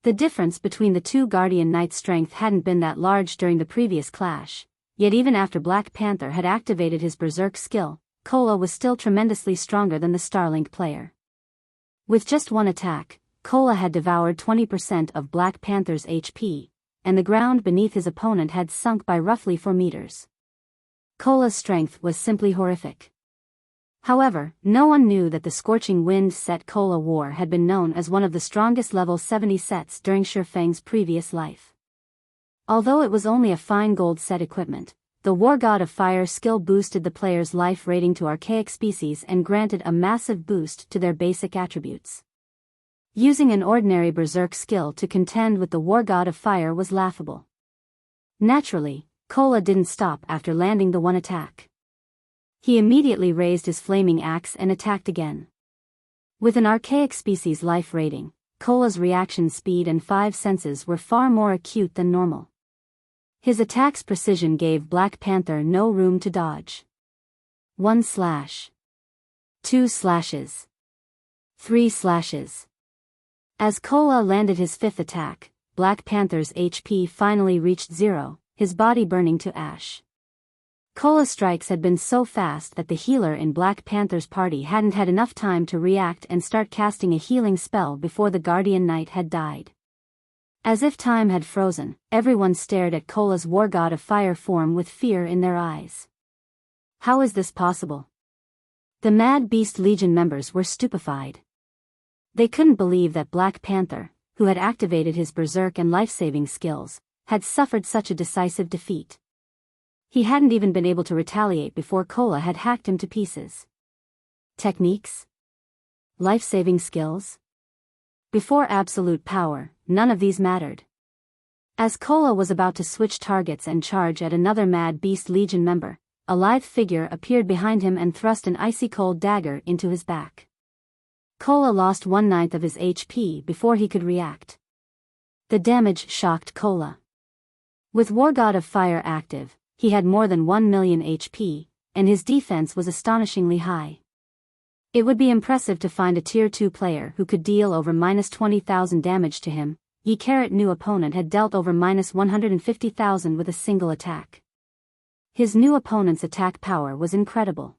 The difference between the two Guardian Knights' strength hadn't been that large during the previous clash, yet even after Black Panther had activated his Berserk skill, Kola was still tremendously stronger than the Starlink player. With just one attack, Kola had devoured 20% of Black Panther's HP, and the ground beneath his opponent had sunk by roughly 4 meters. Kola's strength was simply horrific. However, no one knew that the Scorching Wind set Kola wore had been known as one of the strongest level 70 sets during Shifeng's previous life. Although it was only a fine gold set equipment, the War God of Fire skill boosted the player's life rating to archaic species and granted a massive boost to their basic attributes. Using an ordinary Berserk skill to contend with the War God of Fire was laughable. Naturally, Kola didn't stop after landing the one attack. He immediately raised his flaming axe and attacked again. With an archaic species life rating, Kola's reaction speed and 5 senses were far more acute than normal. His attack's precision gave Black Panther no room to dodge. 1 slash. 2 slashes. 3 slashes. As Kola landed his 5th attack, Black Panther's HP finally reached 0, his body burning to ash. Kola's strikes had been so fast that the healer in Black Panther's party hadn't had enough time to react and start casting a healing spell before the Guardian Knight had died. As if time had frozen, everyone stared at Kola's War God of Fire form with fear in their eyes. How is this possible? The Mad Beast Legion members were stupefied. They couldn't believe that Black Panther, who had activated his Berserk and life-saving skills, had suffered such a decisive defeat. He hadn't even been able to retaliate before Kola had hacked him to pieces. Techniques? Life-saving skills? Before absolute power, none of these mattered. As Kola was about to switch targets and charge at another Mad Beast Legion member, a lithe figure appeared behind him and thrust an icy-cold dagger into his back. Kola lost 1/9 of his HP before he could react. The damage shocked Kola. With War God of Fire active, he had more than 1 million HP, and his defense was astonishingly high. It would be impressive to find a Tier 2 player who could deal over -20,000 damage to him. Ye Carrot new opponent had dealt over -150,000 with a single attack. His new opponent's attack power was incredible.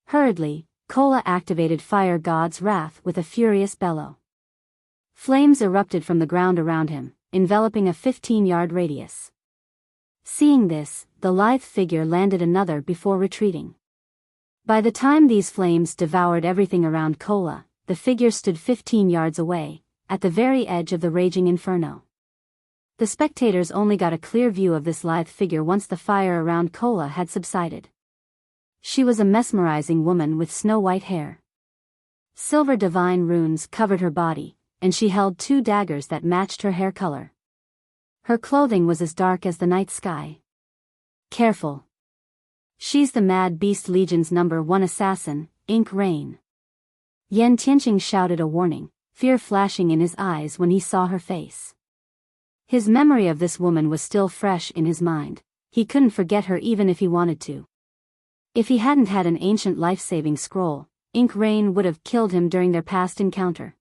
Hurriedly, Kola activated Fire God's Wrath with a furious bellow. Flames erupted from the ground around him, enveloping a 15-yard radius. Seeing this, the lithe figure landed another before retreating. By the time these flames devoured everything around Kola, the figure stood 15 yards away, at the very edge of the raging inferno. The spectators only got a clear view of this lithe figure once the fire around Kola had subsided. She was a mesmerizing woman with snow-white hair. Silver divine runes covered her body, and she held 2 daggers that matched her hair color. Her clothing was as dark as the night sky. Careful. She's the Mad Beast Legion's #1 assassin, Ink Rain. Yan Tianqing shouted a warning, fear flashing in his eyes when he saw her face. His memory of this woman was still fresh in his mind. He couldn't forget her even if he wanted to. If he hadn't had an ancient life-saving scroll, Ink Rain would have killed him during their past encounter.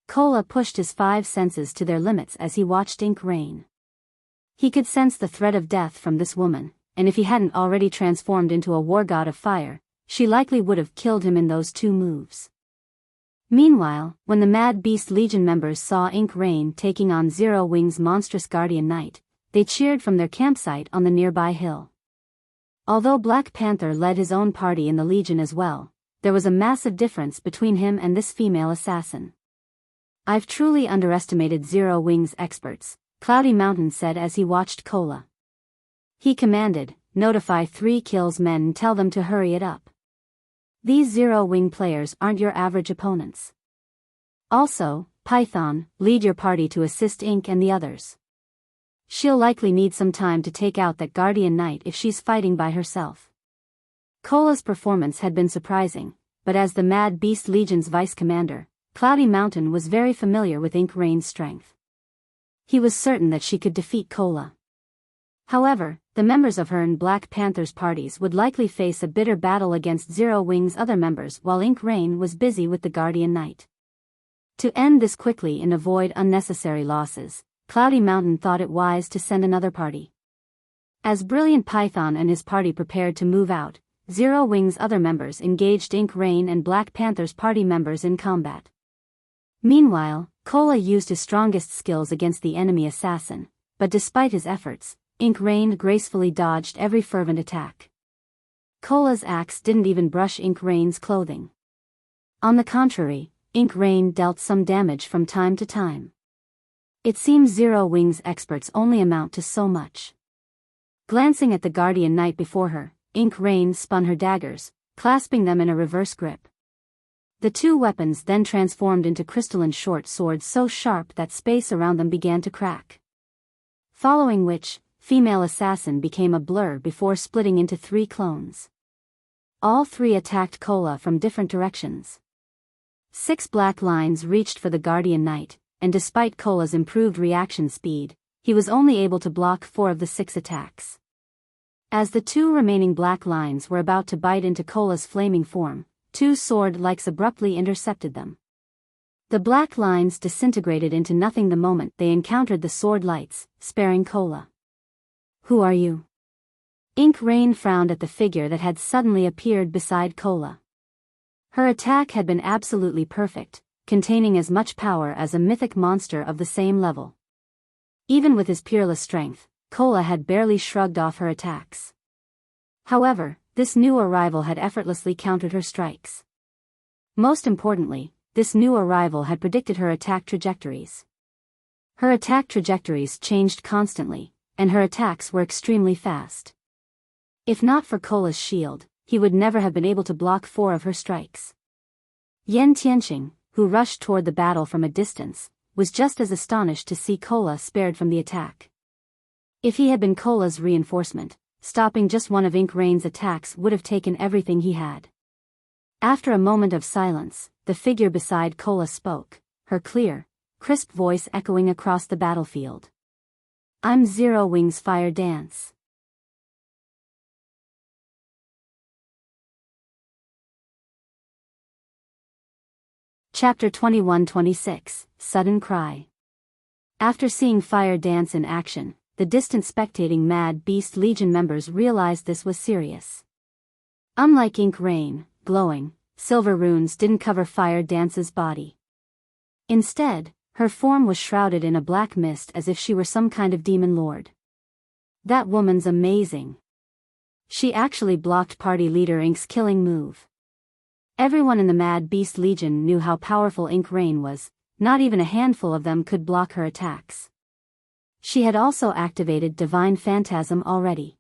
Kola pushed his 5 senses to their limits as he watched Ink Rain. He could sense the threat of death from this woman, and if he hadn't already transformed into a war god of fire, she likely would have killed him in those 2 moves. Meanwhile, when the Mad Beast Legion members saw Ink Rain taking on Zero Wing's monstrous Guardian Knight, they cheered from their campsite on the nearby hill. Although Black Panther led his own party in the Legion as well, there was a massive difference between him and this female assassin. "I've truly underestimated Zero Wing's experts," Cloudy Mountain said as he watched Kola. He commanded, "Notify 3 kills men and tell them to hurry it up. These Zero Wing players aren't your average opponents. Also, Python, lead your party to assist Ink and the others. She'll likely need some time to take out that Guardian Knight if she's fighting by herself." Kola's performance had been surprising, but as the Mad Beast Legion's vice commander, Cloudy Mountain was very familiar with Ink Rain's strength. He was certain that she could defeat Kola. However, the members of her and Black Panther's parties would likely face a bitter battle against Zero Wing's other members while Ink Rain was busy with the Guardian Knight. To end this quickly and avoid unnecessary losses, Cloudy Mountain thought it wise to send another party. As Brilliant Python and his party prepared to move out, Zero Wing's other members engaged Ink Rain and Black Panther's party members in combat. Meanwhile, Kola used his strongest skills against the enemy assassin, but despite his efforts, Ink Rain gracefully dodged every fervent attack. Kola's axe didn't even brush Ink Rain's clothing. On the contrary, Ink Rain dealt some damage from time to time. It seems Zero Wing's experts only amount to so much. Glancing at the Guardian Knight before her, Ink Rain spun her daggers, clasping them in a reverse grip. The 2 weapons then transformed into crystalline short swords so sharp that space around them began to crack. Following which, female assassin became a blur before splitting into 3 clones. All 3 attacked Kola from different directions. 6 black lines reached for the Guardian Knight, and despite Kola's improved reaction speed, he was only able to block 4 of the 6 attacks. As the 2 remaining black lines were about to bite into Kola's flaming form, 2 sword-likes abruptly intercepted them. The black lines disintegrated into nothing the moment they encountered the sword lights, sparing Kola. "Who are you?" Ink Rain frowned at the figure that had suddenly appeared beside Kola. Her attack had been absolutely perfect, containing as much power as a mythic monster of the same level. Even with his peerless strength, Kola had barely shrugged off her attacks. However, this new arrival had effortlessly countered her strikes. Most importantly, this new arrival had predicted her attack trajectories. Her attack trajectories changed constantly, and her attacks were extremely fast. If not for Kola's shield, he would never have been able to block 4 of her strikes. Yan Tianqing, who rushed toward the battle from a distance, was just as astonished to see Kola spared from the attack. If he had been Kola's reinforcement, stopping just one of Ink Rain's attacks would have taken everything he had. After a moment of silence, the figure beside Kola spoke, her clear, crisp voice echoing across the battlefield. "I'm Zero Wing's Fire Dance." Chapter 21-26, Sudden Cry. After seeing Fire Dance in action, the distant spectating Mad Beast Legion members realized this was serious. Unlike Ink Rain, glowing, silver runes didn't cover Fire Dance's body. Instead, her form was shrouded in a black mist as if she were some kind of demon lord. That woman's amazing. She actually blocked party leader Ink's killing move. Everyone in the Mad Beast Legion knew how powerful Ink Rain was, not even a handful of them could block her attacks. She had also activated Divine Phantasm already.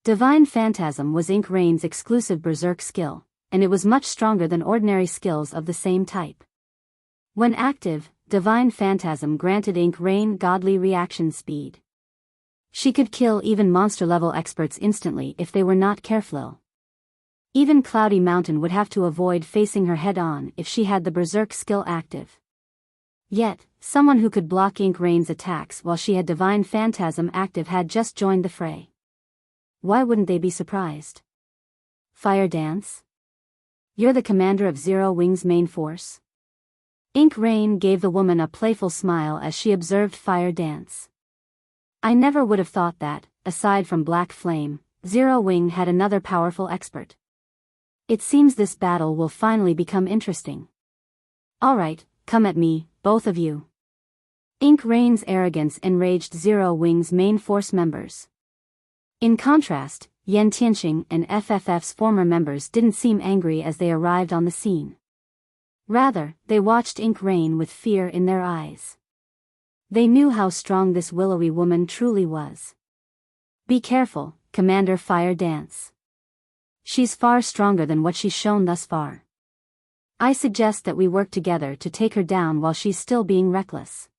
Divine Phantasm was Ink Rain's exclusive berserk skill, and it was much stronger than ordinary skills of the same type. When active, Divine Phantasm granted Ink Rain godly reaction speed. She could kill even monster-level experts instantly if they were not careful. Even Cloudy Mountain would have to avoid facing her head-on if she had the berserk skill active. Yet, someone who could block Ink Rain's attacks while she had Divine Phantasm active had just joined the fray. Why wouldn't they be surprised? Fire Dance? You're the commander of Zero Wing's main force? Ink Rain gave the woman a playful smile as she observed Fire Dance. I never would have thought that, aside from Black Flame, Zero Wing had another powerful expert. It seems this battle will finally become interesting. Alright, come at me, both of you. Ink Rain's arrogance enraged Zero Wing's main force members. In contrast, Yan Tianqing and FFF's former members didn't seem angry as they arrived on the scene. Rather, they watched Ink Rain with fear in their eyes. They knew how strong this willowy woman truly was. Be careful, Commander Fire Dance. She's far stronger than what she's shown thus far. I suggest that we work together to take her down while she's still being reckless.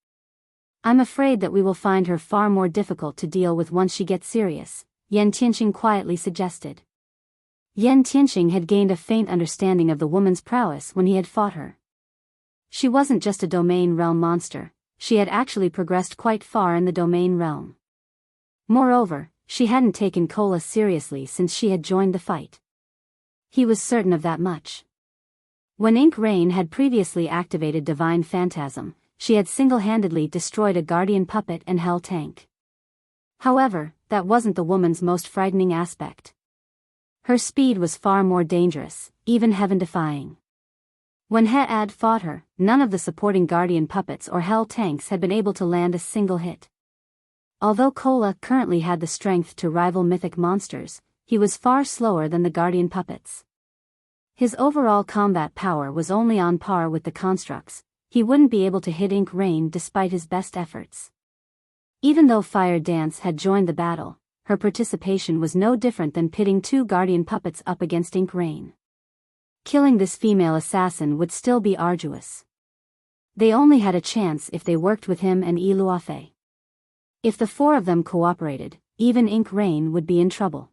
I'm afraid that we will find her far more difficult to deal with once she gets serious, Yan Tianqing quietly suggested. Yan Tianqing had gained a faint understanding of the woman's prowess when he had fought her. She wasn't just a domain realm monster, she had actually progressed quite far in the domain realm. Moreover, she hadn't taken Cola seriously since she had joined the fight. He was certain of that much. When Ink Rain had previously activated Divine Phantasm, she had single-handedly destroyed a Guardian Puppet and Hell Tank. However, that wasn't the woman's most frightening aspect. Her speed was far more dangerous, even heaven-defying. When He-Ad fought her, none of the supporting Guardian Puppets or Hell Tanks had been able to land a single hit. Although Cola currently had the strength to rival mythic monsters, he was far slower than the Guardian Puppets. His overall combat power was only on par with the constructs. He wouldn't be able to hit Ink Rain despite his best efforts. Even though Fire Dance had joined the battle, her participation was no different than pitting two Guardian Puppets up against Ink Rain. Killing this female assassin would still be arduous. They only had a chance if they worked with him and Iluafe. If the four of them cooperated, even Ink Rain would be in trouble.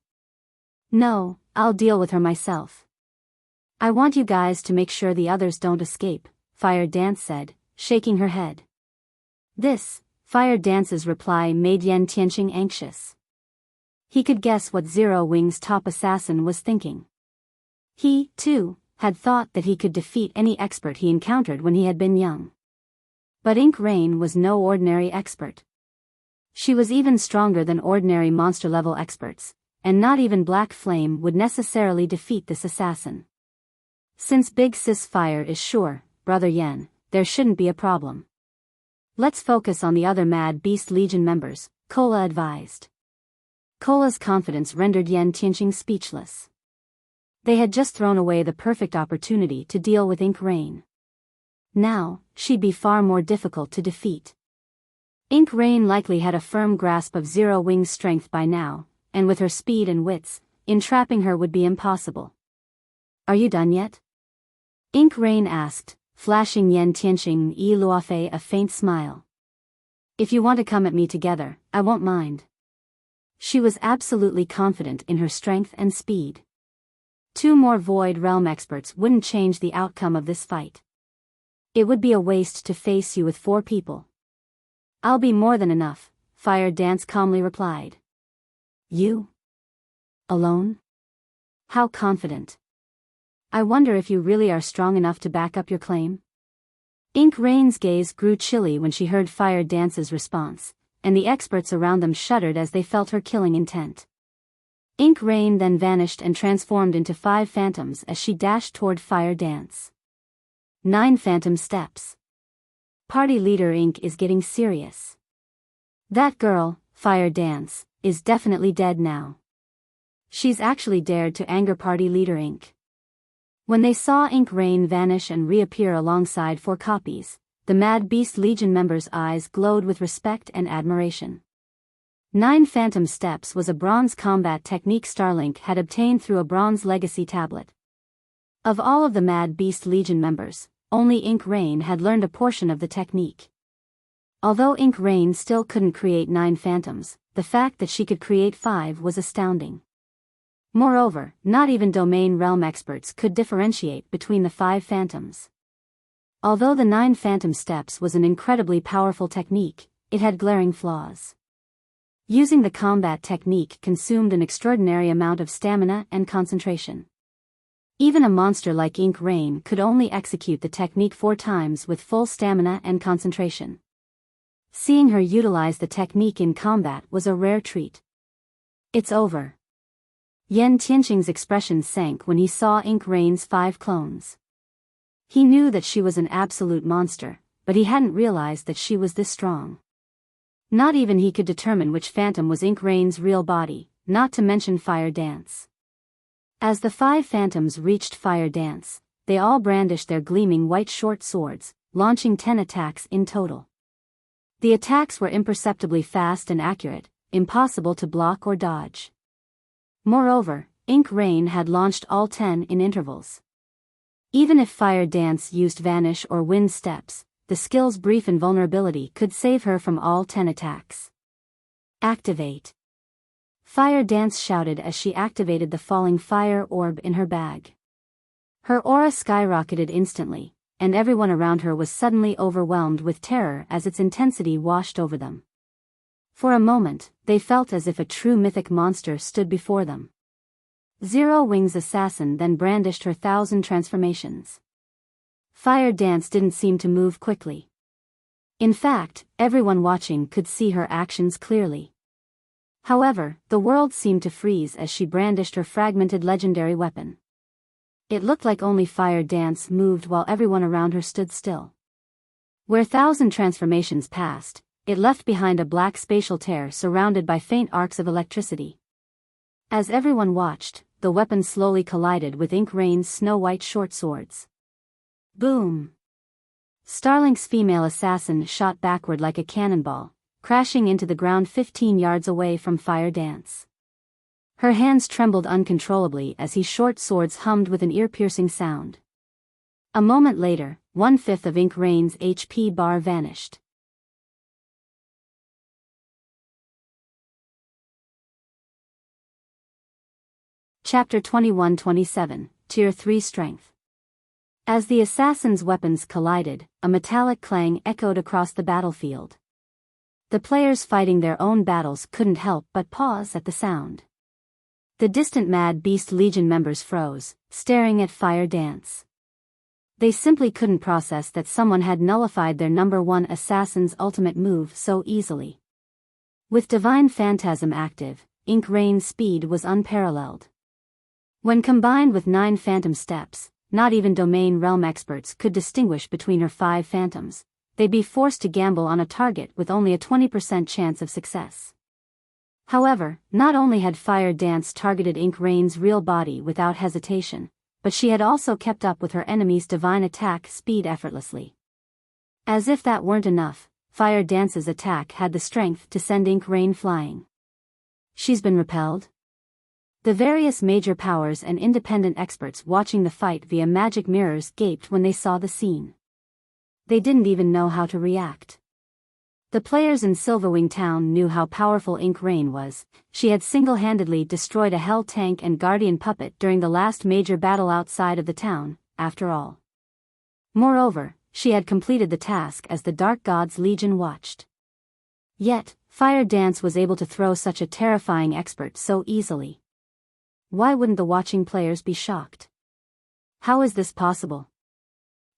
No, I'll deal with her myself. I want you guys to make sure the others don't escape, Fire Dance said, shaking her head. This, Fire Dance's reply made Yan Tianqing anxious. He could guess what Zero Wing's top assassin was thinking. He, too, had thought that he could defeat any expert he encountered when he had been young. But Ink Rain was no ordinary expert. She was even stronger than ordinary monster-level experts, and not even Black Flame would necessarily defeat this assassin. Since Big Sis Fire is sure, Brother Yan, there shouldn't be a problem. Let's focus on the other Mad Beast Legion members, Cola advised. Cola's confidence rendered Yan Tianqing speechless. They had just thrown away the perfect opportunity to deal with Ink Rain. Now, she'd be far more difficult to defeat. Ink Rain likely had a firm grasp of Zero Wing's strength by now, and with her speed and wits, entrapping her would be impossible. Are you done yet? Ink Rain asked, flashing Yan Tianqing and Iluafe a faint smile. If you want to come at me together, I won't mind. She was absolutely confident in her strength and speed. Two more Void Realm experts wouldn't change the outcome of this fight. It would be a waste to face you with 4 people. I'll be more than enough, Fire Dance calmly replied. You? Alone? How confident. I wonder if you really are strong enough to back up your claim? Ink Rain's gaze grew chilly when she heard Fire Dance's response, and the experts around them shuddered as they felt her killing intent. Ink Rain then vanished and transformed into 5 phantoms as she dashed toward Fire Dance. 9 phantom steps. Party leader Ink is getting serious. That girl, Fire Dance, is definitely dead now. She's actually dared to anger party leader Ink. When they saw Ink Rain vanish and reappear alongside 4 copies, the Mad Beast Legion members' eyes glowed with respect and admiration. 9 Phantom Steps was a bronze combat technique Starlink had obtained through a bronze legacy tablet. Of all of the Mad Beast Legion members, only Ink Rain had learned a portion of the technique. Although Ink Rain still couldn't create 9 phantoms, the fact that she could create 5 was astounding. Moreover, not even Domain Realm experts could differentiate between the 5 phantoms. Although the 9 Phantom Steps was an incredibly powerful technique, it had glaring flaws. Using the combat technique consumed an extraordinary amount of stamina and concentration. Even a monster like Ink Rain could only execute the technique 4 times with full stamina and concentration. Seeing her utilize the technique in combat was a rare treat. It's over. Yan Tianqing's expression sank when he saw Ink Rain's 5 clones. He knew that she was an absolute monster, but he hadn't realized that she was this strong. Not even he could determine which phantom was Ink Rain's real body, not to mention Fire Dance. As the 5 phantoms reached Fire Dance, they all brandished their gleaming white short swords, launching 10 attacks in total. The attacks were imperceptibly fast and accurate, impossible to block or dodge. Moreover, Ink Rain had launched all 10 in intervals. Even if Fire Dance used Vanish or Wind Steps, the skill's brief invulnerability could save her from all 10 attacks. Activate! Fire Dance shouted as she activated the falling fire orb in her bag. Her aura skyrocketed instantly, and everyone around her was suddenly overwhelmed with terror as its intensity washed over them. For a moment, they felt as if a true mythic monster stood before them. Zero Wings Assassin then brandished her 1,000 transformations. Fire Dance didn't seem to move quickly. In fact, everyone watching could see her actions clearly. However, the world seemed to freeze as she brandished her fragmented legendary weapon. It looked like only Fire Dance moved while everyone around her stood still. Where 1,000 transformations passed, it left behind a black spatial tear surrounded by faint arcs of electricity. As everyone watched, the weapon slowly collided with Ink Rain's snow-white short swords. Boom! Starlink's female assassin shot backward like a cannonball, crashing into the ground 15 yards away from Fire Dance. Her hands trembled uncontrollably as his short swords hummed with an ear-piercing sound. A moment later, 1/5 of Ink Rain's HP bar vanished. Chapter 21-27, Tier 3 Strength. As the assassins' weapons collided, a metallic clang echoed across the battlefield. The players fighting their own battles couldn't help but pause at the sound. The distant Mad Beast Legion members froze, staring at Fire Dance. They simply couldn't process that someone had nullified their number 1 assassin's ultimate move so easily. With Divine Phantasm active, Ink Rain's speed was unparalleled. When combined with 9 Phantom Steps, not even Domain Realm experts could distinguish between her 5 phantoms. They'd be forced to gamble on a target with only a 20% chance of success. However, not only had Fire Dance targeted Ink Rain's real body without hesitation, but she had also kept up with her enemy's divine attack speed effortlessly. As if that weren't enough, Fire Dance's attack had the strength to send Ink Rain flying. She's been repelled? The various major powers and independent experts watching the fight via magic mirrors gaped when they saw the scene. They didn't even know how to react. The players in Silverwing Town knew how powerful Ink Rain was. She had single-handedly destroyed a Hell Tank and Guardian Puppet during the last major battle outside of the town, after all. Moreover, she had completed the task as the Dark God's Legion watched. Yet, Fire Dance was able to throw such a terrifying expert so easily. Why wouldn't the watching players be shocked? How is this possible?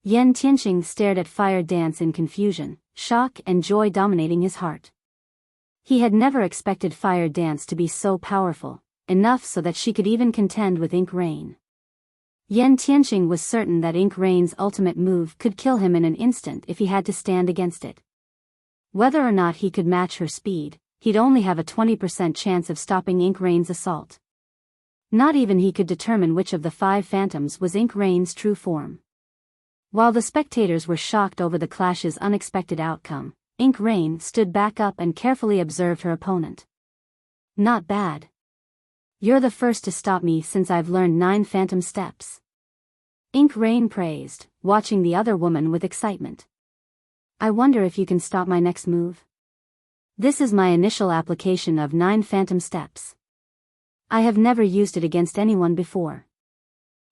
Yan Tianxing stared at Fire Dance in confusion, shock and joy dominating his heart. He had never expected Fire Dance to be so powerful, enough so that she could even contend with Ink Rain. Yan Tianxing was certain that Ink Rain's ultimate move could kill him in an instant if he had to stand against it. Whether or not he could match her speed, he'd only have a 20% chance of stopping Ink Rain's assault. Not even he could determine which of the 5 phantoms was Ink Rain's true form. While the spectators were shocked over the clash's unexpected outcome, Ink Rain stood back up and carefully observed her opponent. Not bad. You're the first to stop me since I've learned 9 phantom steps. Ink Rain praised, watching the other woman with excitement. I wonder if you can stop my next move. This is my initial application of 9 phantom steps. I have never used it against anyone before.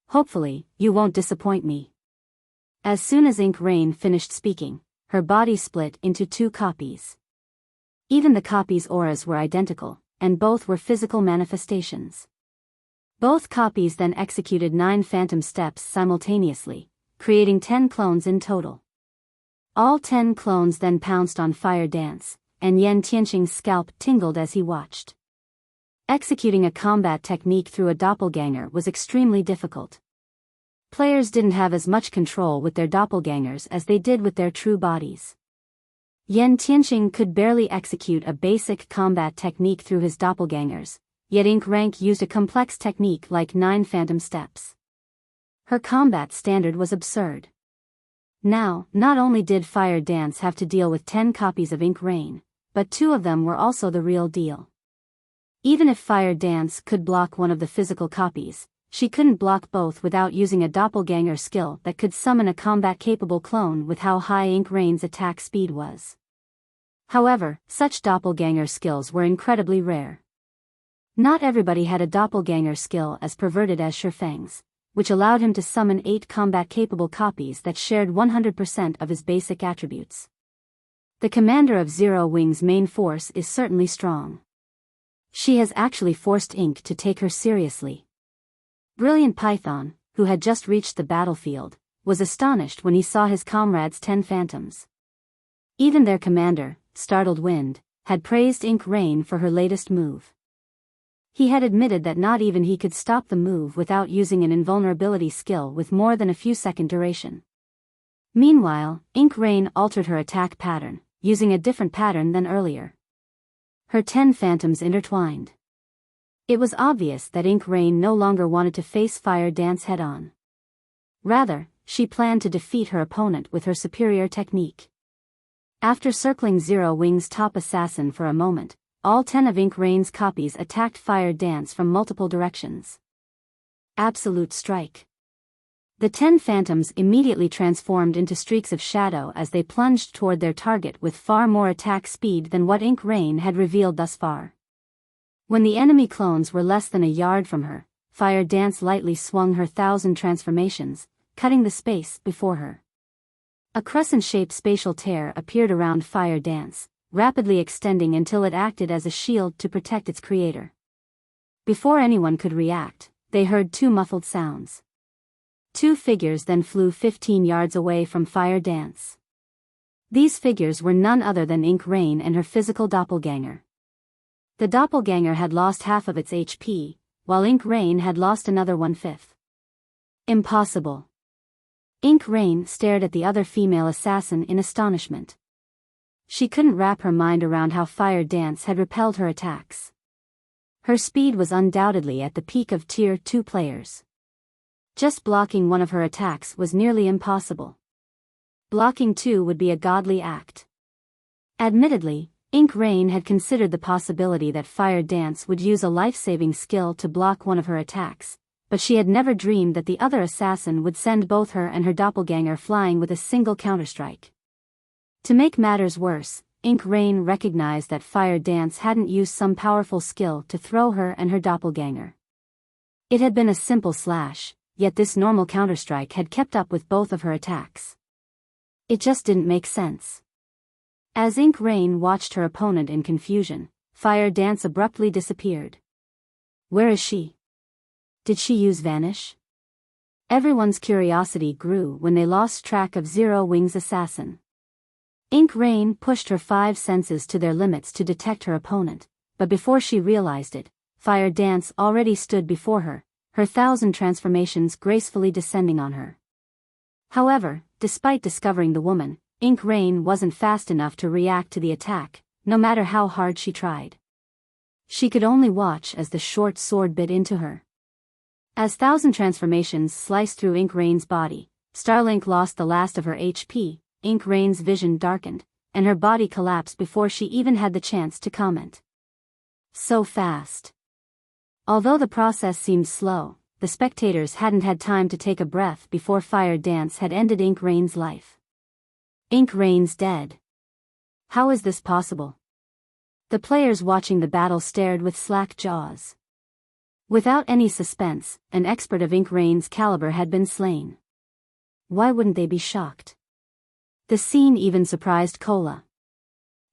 Hopefully, you won't disappoint me. As soon as Ink Rain finished speaking, her body split into 2 copies. Even the copies' auras were identical, and both were physical manifestations. Both copies then executed 9 phantom steps simultaneously, creating 10 clones in total. All 10 clones then pounced on Fire Dance, and Yan Tianxing's scalp tingled as he watched. Executing a combat technique through a doppelganger was extremely difficult. Players didn't have as much control with their doppelgangers as they did with their true bodies. Yan Tianxing could barely execute a basic combat technique through his doppelgangers, yet Ink Rank used a complex technique like 9 phantom steps. Her combat standard was absurd. Now, not only did Fire Dance have to deal with 10 copies of Ink Rain, but 2 of them were also the real deal. Even if Fire Dance could block one of the physical copies, she couldn't block both without using a doppelganger skill that could summon a combat-capable clone with how high Ink Rain's attack speed was. However, such doppelganger skills were incredibly rare. Not everybody had a doppelganger skill as perverted as Shifeng's, which allowed him to summon 8 combat-capable copies that shared 100% of his basic attributes. The commander of Zero Wing's main force is certainly strong. She has actually forced Ink to take her seriously. Brilliant Python, who had just reached the battlefield, was astonished when he saw his comrades' 10 phantoms. Even their commander, Startled Wind, had praised Ink Rain for her latest move. He had admitted that not even he could stop the move without using an invulnerability skill with more than a few second duration. Meanwhile, Ink Rain altered her attack pattern, using a different pattern than earlier. Her 10 phantoms intertwined. It was obvious that Ink Rain no longer wanted to face Fire Dance head-on. Rather, she planned to defeat her opponent with her superior technique. After circling Zero Wing's top assassin for a moment, all 10 of Ink Rain's copies attacked Fire Dance from multiple directions. Absolute strike. The 10 phantoms immediately transformed into streaks of shadow as they plunged toward their target with far more attack speed than what Ink Rain had revealed thus far. When the enemy clones were less than a yard from her, Fire Dance lightly swung her 1,000 transformations, cutting the space before her. A crescent-shaped spatial tear appeared around Fire Dance, rapidly extending until it acted as a shield to protect its creator. Before anyone could react, they heard 2 muffled sounds. 2 figures then flew 15 yards away from Fire Dance. These figures were none other than Ink Rain and her physical doppelganger. The doppelganger had lost half of its HP, while Ink Rain had lost another 1/5. Impossible. Ink Rain stared at the other female assassin in astonishment. She couldn't wrap her mind around how Fire Dance had repelled her attacks. Her speed was undoubtedly at the peak of Tier 2 players. Just blocking one of her attacks was nearly impossible. Blocking 2 would be a godly act. Admittedly, Ink Rain had considered the possibility that Fire Dance would use a life-saving skill to block one of her attacks, but she had never dreamed that the other assassin would send both her and her doppelganger flying with a single counterstrike. To make matters worse, Ink Rain recognized that Fire Dance hadn't used some powerful skill to throw her and her doppelganger. It had been a simple slash, yet this normal counterstrike had kept up with both of her attacks. It just didn't make sense. As Ink Rain watched her opponent in confusion, Fire Dance abruptly disappeared. Where is she? Did she use Vanish? Everyone's curiosity grew when they lost track of Zero Wing's assassin. Ink Rain pushed her 5 senses to their limits to detect her opponent, but before she realized it, Fire Dance already stood before her, her 1,000 transformations gracefully descending on her. However, despite discovering the woman, Ink Rain wasn't fast enough to react to the attack, no matter how hard she tried. She could only watch as the short sword bit into her. As 1,000 transformations sliced through Ink Rain's body, Starlink lost the last of her HP, Ink Rain's vision darkened, and her body collapsed before she even had the chance to comment. So fast. Although the process seemed slow, the spectators hadn't had time to take a breath before Fire Dance had ended Ink Rain's life. Ink Rain's dead. How is this possible? The players watching the battle stared with slack jaws. Without any suspense, an expert of Ink Rain's caliber had been slain. Why wouldn't they be shocked? The scene even surprised Cola.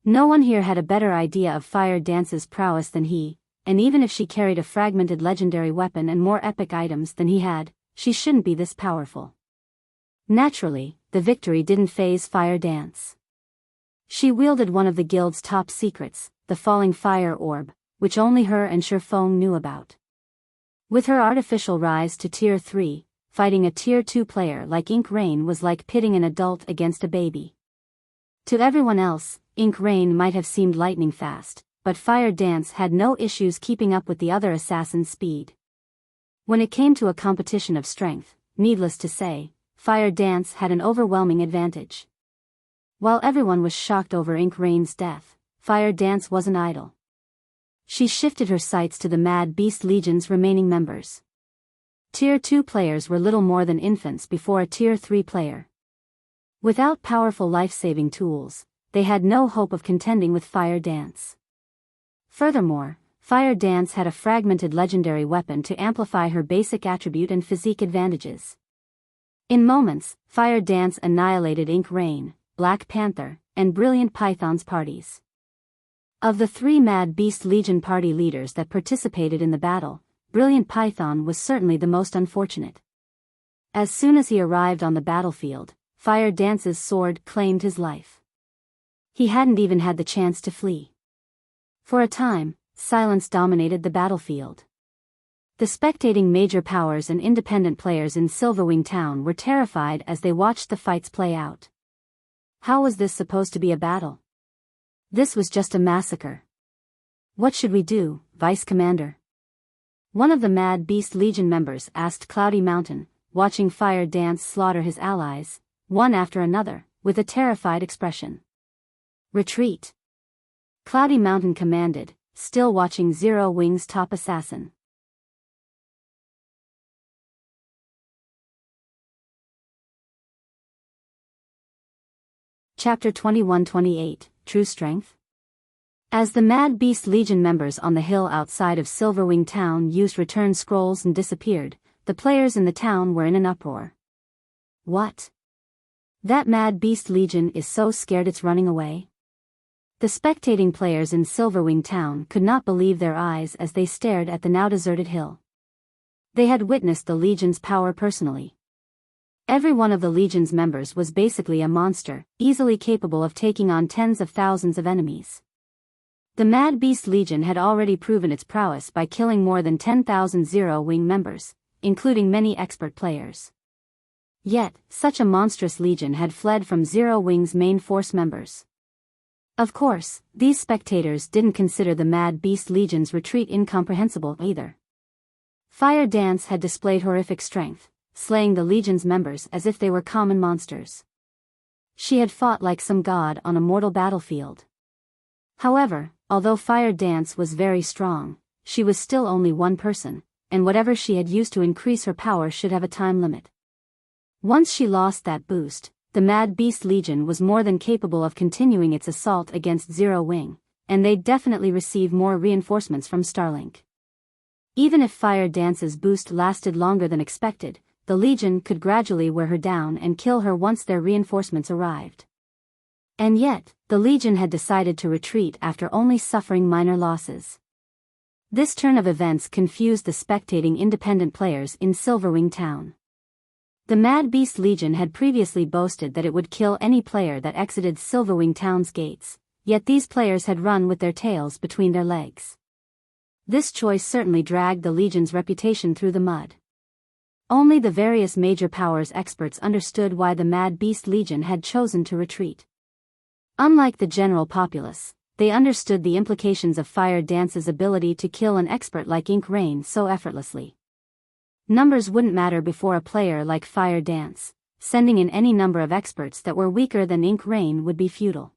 No one here had a better idea of Fire Dance's prowess than he, and even if she carried a fragmented legendary weapon and more epic items than he had, she shouldn't be this powerful. Naturally, the victory didn't faze Fire Dance. She wielded one of the guild's top secrets, the falling fire orb, which only her and Shifeng knew about. With her artificial rise to Tier 3, fighting a Tier 2 player like Ink Rain was like pitting an adult against a baby. To everyone else, Ink Rain might have seemed lightning fast, but Fire Dance had no issues keeping up with the other assassin's speed. When it came to a competition of strength, needless to say, Fire Dance had an overwhelming advantage. While everyone was shocked over Ink Rain's death, Fire Dance wasn't idle. She shifted her sights to the Mad Beast Legion's remaining members. Tier 2 players were little more than infants before a Tier 3 player. Without powerful life-saving tools, they had no hope of contending with Fire Dance. Furthermore, Fire Dance had a fragmented legendary weapon to amplify her basic attribute and physique advantages. In moments, Fire Dance annihilated Ink Rain, Black Panther, and Brilliant Python's parties. Of the 3 Mad Beast Legion party leaders that participated in the battle, Brilliant Python was certainly the most unfortunate. As soon as he arrived on the battlefield, Fire Dance's sword claimed his life. He hadn't even had the chance to flee. For a time, silence dominated the battlefield. The spectating major powers and independent players in Silverwing Town were terrified as they watched the fights play out. How was this supposed to be a battle? This was just a massacre. What should we do, Vice Commander? One of the Mad Beast Legion members asked Cloudy Mountain, watching Fire Dance slaughter his allies, one after another, with a terrified expression. Retreat. Cloudy Mountain commanded, still watching Zero Wing's top assassin. Chapter 21-28, True Strength. As the Mad Beast Legion members on the hill outside of Silverwing Town used return scrolls and disappeared, the players in the town were in an uproar. What? That Mad Beast Legion is so scared it's running away? The spectating players in Silverwing Town could not believe their eyes as they stared at the now deserted hill. They had witnessed the Legion's power personally. Every one of the Legion's members was basically a monster, easily capable of taking on tens of thousands of enemies. The Mad Beast Legion had already proven its prowess by killing more than 10,000 Zero Wing members, including many expert players. Yet, such a monstrous legion had fled from Zero Wing's main force members. Of course, these spectators didn't consider the Mad Beast Legion's retreat incomprehensible either. Fire Dance had displayed horrific strength, slaying the Legion's members as if they were common monsters. She had fought like some god on a mortal battlefield. However, although Fire Dance was very strong, she was still only one person, and whatever she had used to increase her power should have a time limit. Once she lost that boost, the Mad Beast Legion was more than capable of continuing its assault against Zero Wing, and they'd definitely receive more reinforcements from Starlink. Even if Fire Dance's boost lasted longer than expected, the Legion could gradually wear her down and kill her once their reinforcements arrived. And yet, the Legion had decided to retreat after only suffering minor losses. This turn of events confused the spectating independent players in Silverwing Town. The Mad Beast Legion had previously boasted that it would kill any player that exited Silverwing Town's gates, yet these players had run with their tails between their legs. This choice certainly dragged the Legion's reputation through the mud. Only the various major powers experts understood why the Mad Beast Legion had chosen to retreat. Unlike the general populace, they understood the implications of Fire Dance's ability to kill an expert like Ink Rain so effortlessly. Numbers wouldn't matter before a player like Fire Dance. Sending in any number of experts that were weaker than Ink Rain would be futile.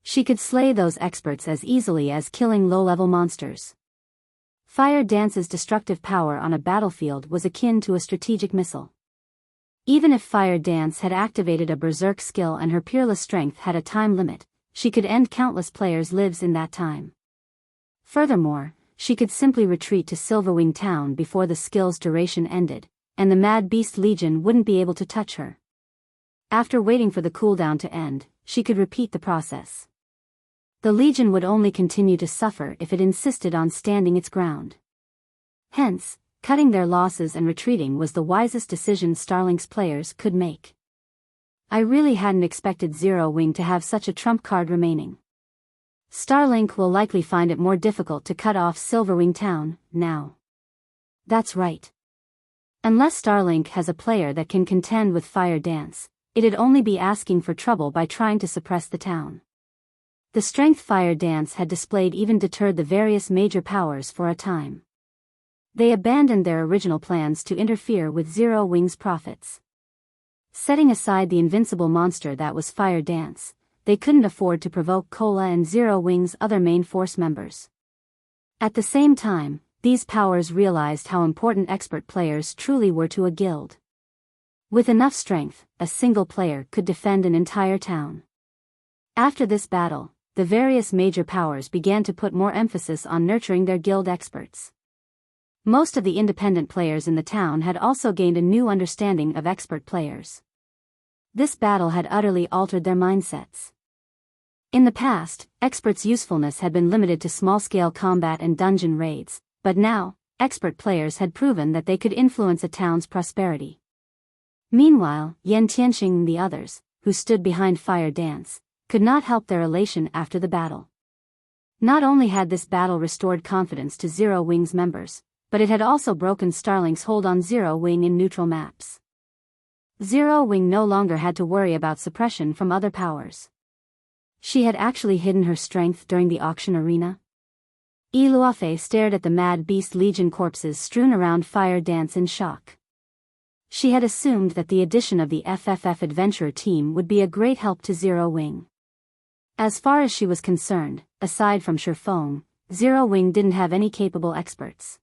She could slay those experts as easily as killing low-level monsters. Fire Dance's destructive power on a battlefield was akin to a strategic missile. Even if Fire Dance had activated a berserk skill and her peerless strength had a time limit, she could end countless players' lives in that time. Furthermore, she could simply retreat to Silverwing Town before the skill's duration ended, and the Mad Beast Legion wouldn't be able to touch her. After waiting for the cooldown to end, she could repeat the process. The Legion would only continue to suffer if it insisted on standing its ground. Hence, cutting their losses and retreating was the wisest decision Starlink's players could make. I really hadn't expected Zero Wing to have such a trump card remaining. Starlink will likely find it more difficult to cut off Silverwing Town, now. That's right. Unless Starlink has a player that can contend with Fire Dance, it'd only be asking for trouble by trying to suppress the town. The strength Fire Dance had displayed even deterred the various major powers for a time. They abandoned their original plans to interfere with Zero Wing's profits. Setting aside the invincible monster that was Fire Dance, they couldn't afford to provoke Cola and Zero Wing's other main force members. At the same time, these powers realized how important expert players truly were to a guild. With enough strength, a single player could defend an entire town. After this battle, the various major powers began to put more emphasis on nurturing their guild experts. Most of the independent players in the town had also gained a new understanding of expert players. This battle had utterly altered their mindsets. In the past, experts' usefulness had been limited to small-scale combat and dungeon raids, but now, expert players had proven that they could influence a town's prosperity. Meanwhile, Yan Tianxing and the others, who stood behind Fire Dance, could not help their elation after the battle. Not only had this battle restored confidence to Zero Wing's members, but it had also broken Starlink's hold on Zero Wing in neutral maps. Zero Wing no longer had to worry about suppression from other powers. She had actually hidden her strength during the auction arena. Luofei stared at the Mad Beast Legion corpses strewn around Fire Dance in shock. She had assumed that the addition of the FFF Adventurer team would be a great help to Zero Wing. As far as she was concerned, aside from Shifeng, Zero Wing didn't have any capable experts.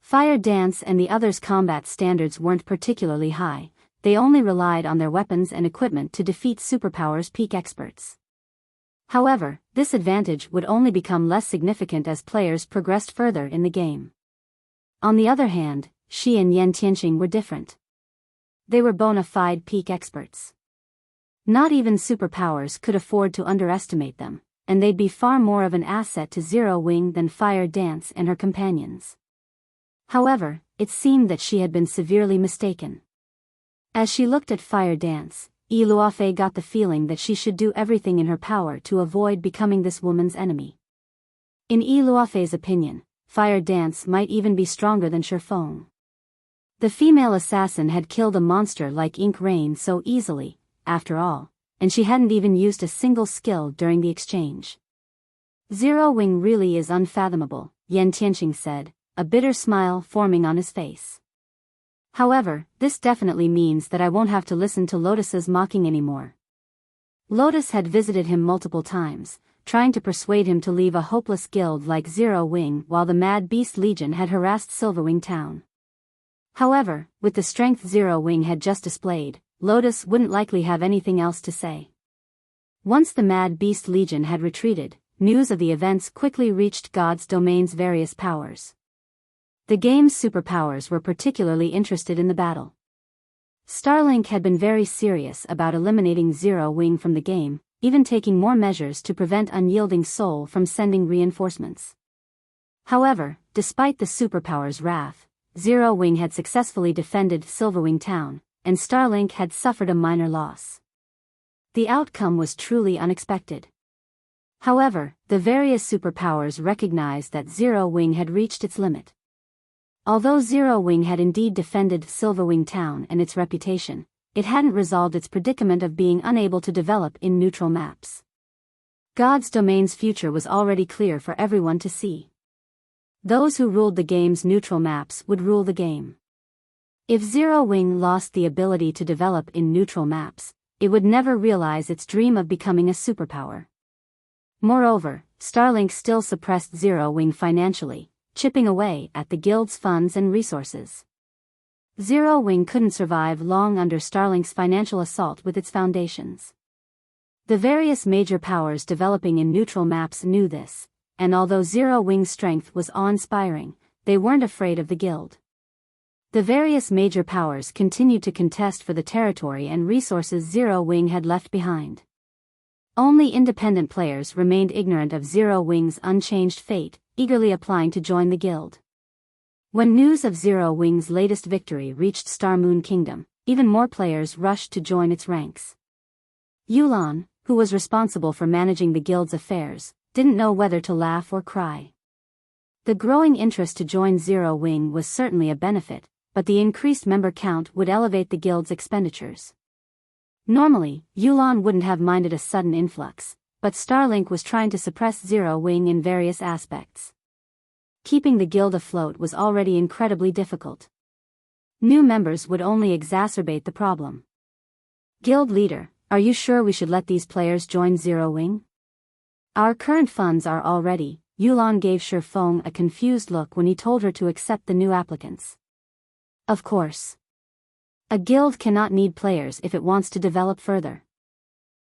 Fire Dance and the others' combat standards weren't particularly high, they only relied on their weapons and equipment to defeat Superpower's peak experts. However, this advantage would only become less significant as players progressed further in the game. On the other hand, Shi and Yan Tianxing were different. They were bona fide peak experts. Not even superpowers could afford to underestimate them, and they'd be far more of an asset to Zero Wing than Fire Dance and her companions. However, it seemed that she had been severely mistaken. As she looked at Fire Dance, Luofei got the feeling that she should do everything in her power to avoid becoming this woman's enemy. In Luofei's opinion, Fire Dance might even be stronger than Shifeng. The female assassin had killed a monster like Ink Rain so easily, after all, and she hadn't even used a single skill during the exchange. Zero Wing really is unfathomable, Yan Tianxing said, a bitter smile forming on his face. However, this definitely means that I won't have to listen to Lotus's mocking anymore. Lotus had visited him multiple times, trying to persuade him to leave a hopeless guild like Zero Wing while the Mad Beast Legion had harassed Silverwing Town. However, with the strength Zero Wing had just displayed, Lotus wouldn't likely have anything else to say. Once the Mad Beast Legion had retreated, news of the events quickly reached God's Domain's various powers. The game's superpowers were particularly interested in the battle. Starlink had been very serious about eliminating Zero Wing from the game, even taking more measures to prevent Unyielding Soul from sending reinforcements. However, despite the superpower's wrath, Zero Wing had successfully defended Silverwing Town, and Starlink had suffered a minor loss. The outcome was truly unexpected. However, the various superpowers recognized that Zero Wing had reached its limit. Although Zero Wing had indeed defended Silverwing Town and its reputation, it hadn't resolved its predicament of being unable to develop in neutral maps. God's domain's future was already clear for everyone to see. Those who ruled the game's neutral maps would rule the game. If Zero Wing lost the ability to develop in neutral maps, it would never realize its dream of becoming a superpower. Moreover, Starlink still suppressed Zero Wing financially, chipping away at the guild's funds and resources. Zero Wing couldn't survive long under Starlink's financial assault with its foundations. The various major powers developing in neutral maps knew this, and although Zero Wing's strength was awe-inspiring, they weren't afraid of the guild. The various major powers continued to contest for the territory and resources Zero Wing had left behind. Only independent players remained ignorant of Zero Wing's unchanged fate, eagerly applying to join the guild. When news of Zero Wing's latest victory reached Star Moon Kingdom, even more players rushed to join its ranks. Yulan, who was responsible for managing the guild's affairs, didn't know whether to laugh or cry. The growing interest to join Zero Wing was certainly a benefit, but the increased member count would elevate the guild's expenditures. Normally, Yulan wouldn't have minded a sudden influx, but Starlink was trying to suppress Zero Wing in various aspects. Keeping the guild afloat was already incredibly difficult. New members would only exacerbate the problem. Guild leader, are you sure we should let these players join Zero Wing? Our current funds are all ready. Yulan gave Shifeng a confused look when he told her to accept the new applicants. Of course. A guild cannot need players if it wants to develop further.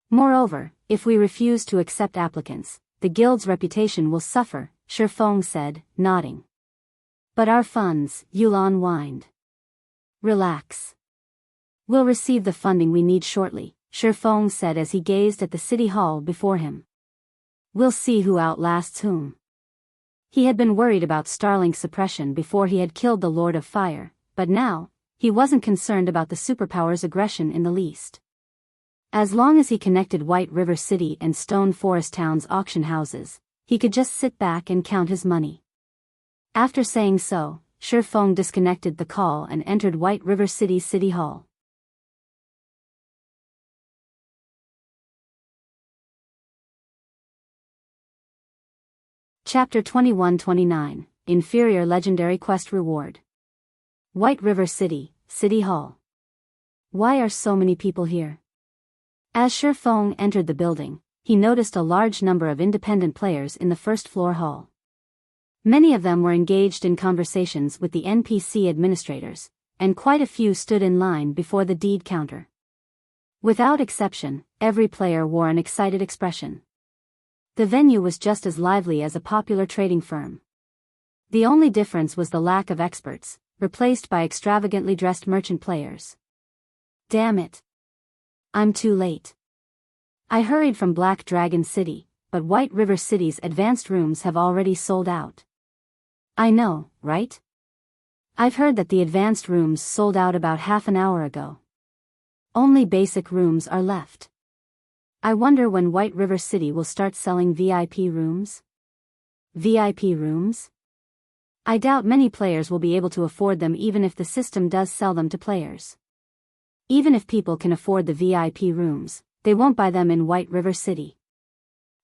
Moreover, if we refuse to accept applicants, the guild's reputation will suffer, Shifeng said, nodding. But our funds, Yulan whined. Relax. We'll receive the funding we need shortly, Shifeng said as he gazed at the city hall before him. We'll see who outlasts whom. He had been worried about Starlink's suppression before he had killed the Lord of Fire, but now, he wasn't concerned about the superpower's aggression in the least. As long as he connected White River City and Stone Forest Town's auction houses, he could just sit back and count his money. After saying so, Shifeng disconnected the call and entered White River City's City Hall. Chapter 21-29, Inferior Legendary Quest Reward. White River City, City Hall. Why are so many people here? As Shifeng entered the building, he noticed a large number of independent players in the first-floor hall. Many of them were engaged in conversations with the NPC administrators, and quite a few stood in line before the deed counter. Without exception, every player wore an excited expression. The venue was just as lively as a popular trading firm. The only difference was the lack of experts, replaced by extravagantly dressed merchant players. Damn it. I'm too late. I hurried from Black Dragon City, but White River City's advanced rooms have already sold out. I know, right? I've heard that the advanced rooms sold out about half an hour ago. Only basic rooms are left. I wonder when White River City will start selling VIP rooms? VIP rooms? I doubt many players will be able to afford them even if the system does sell them to players. Even if people can afford the VIP rooms, they won't buy them in White River City.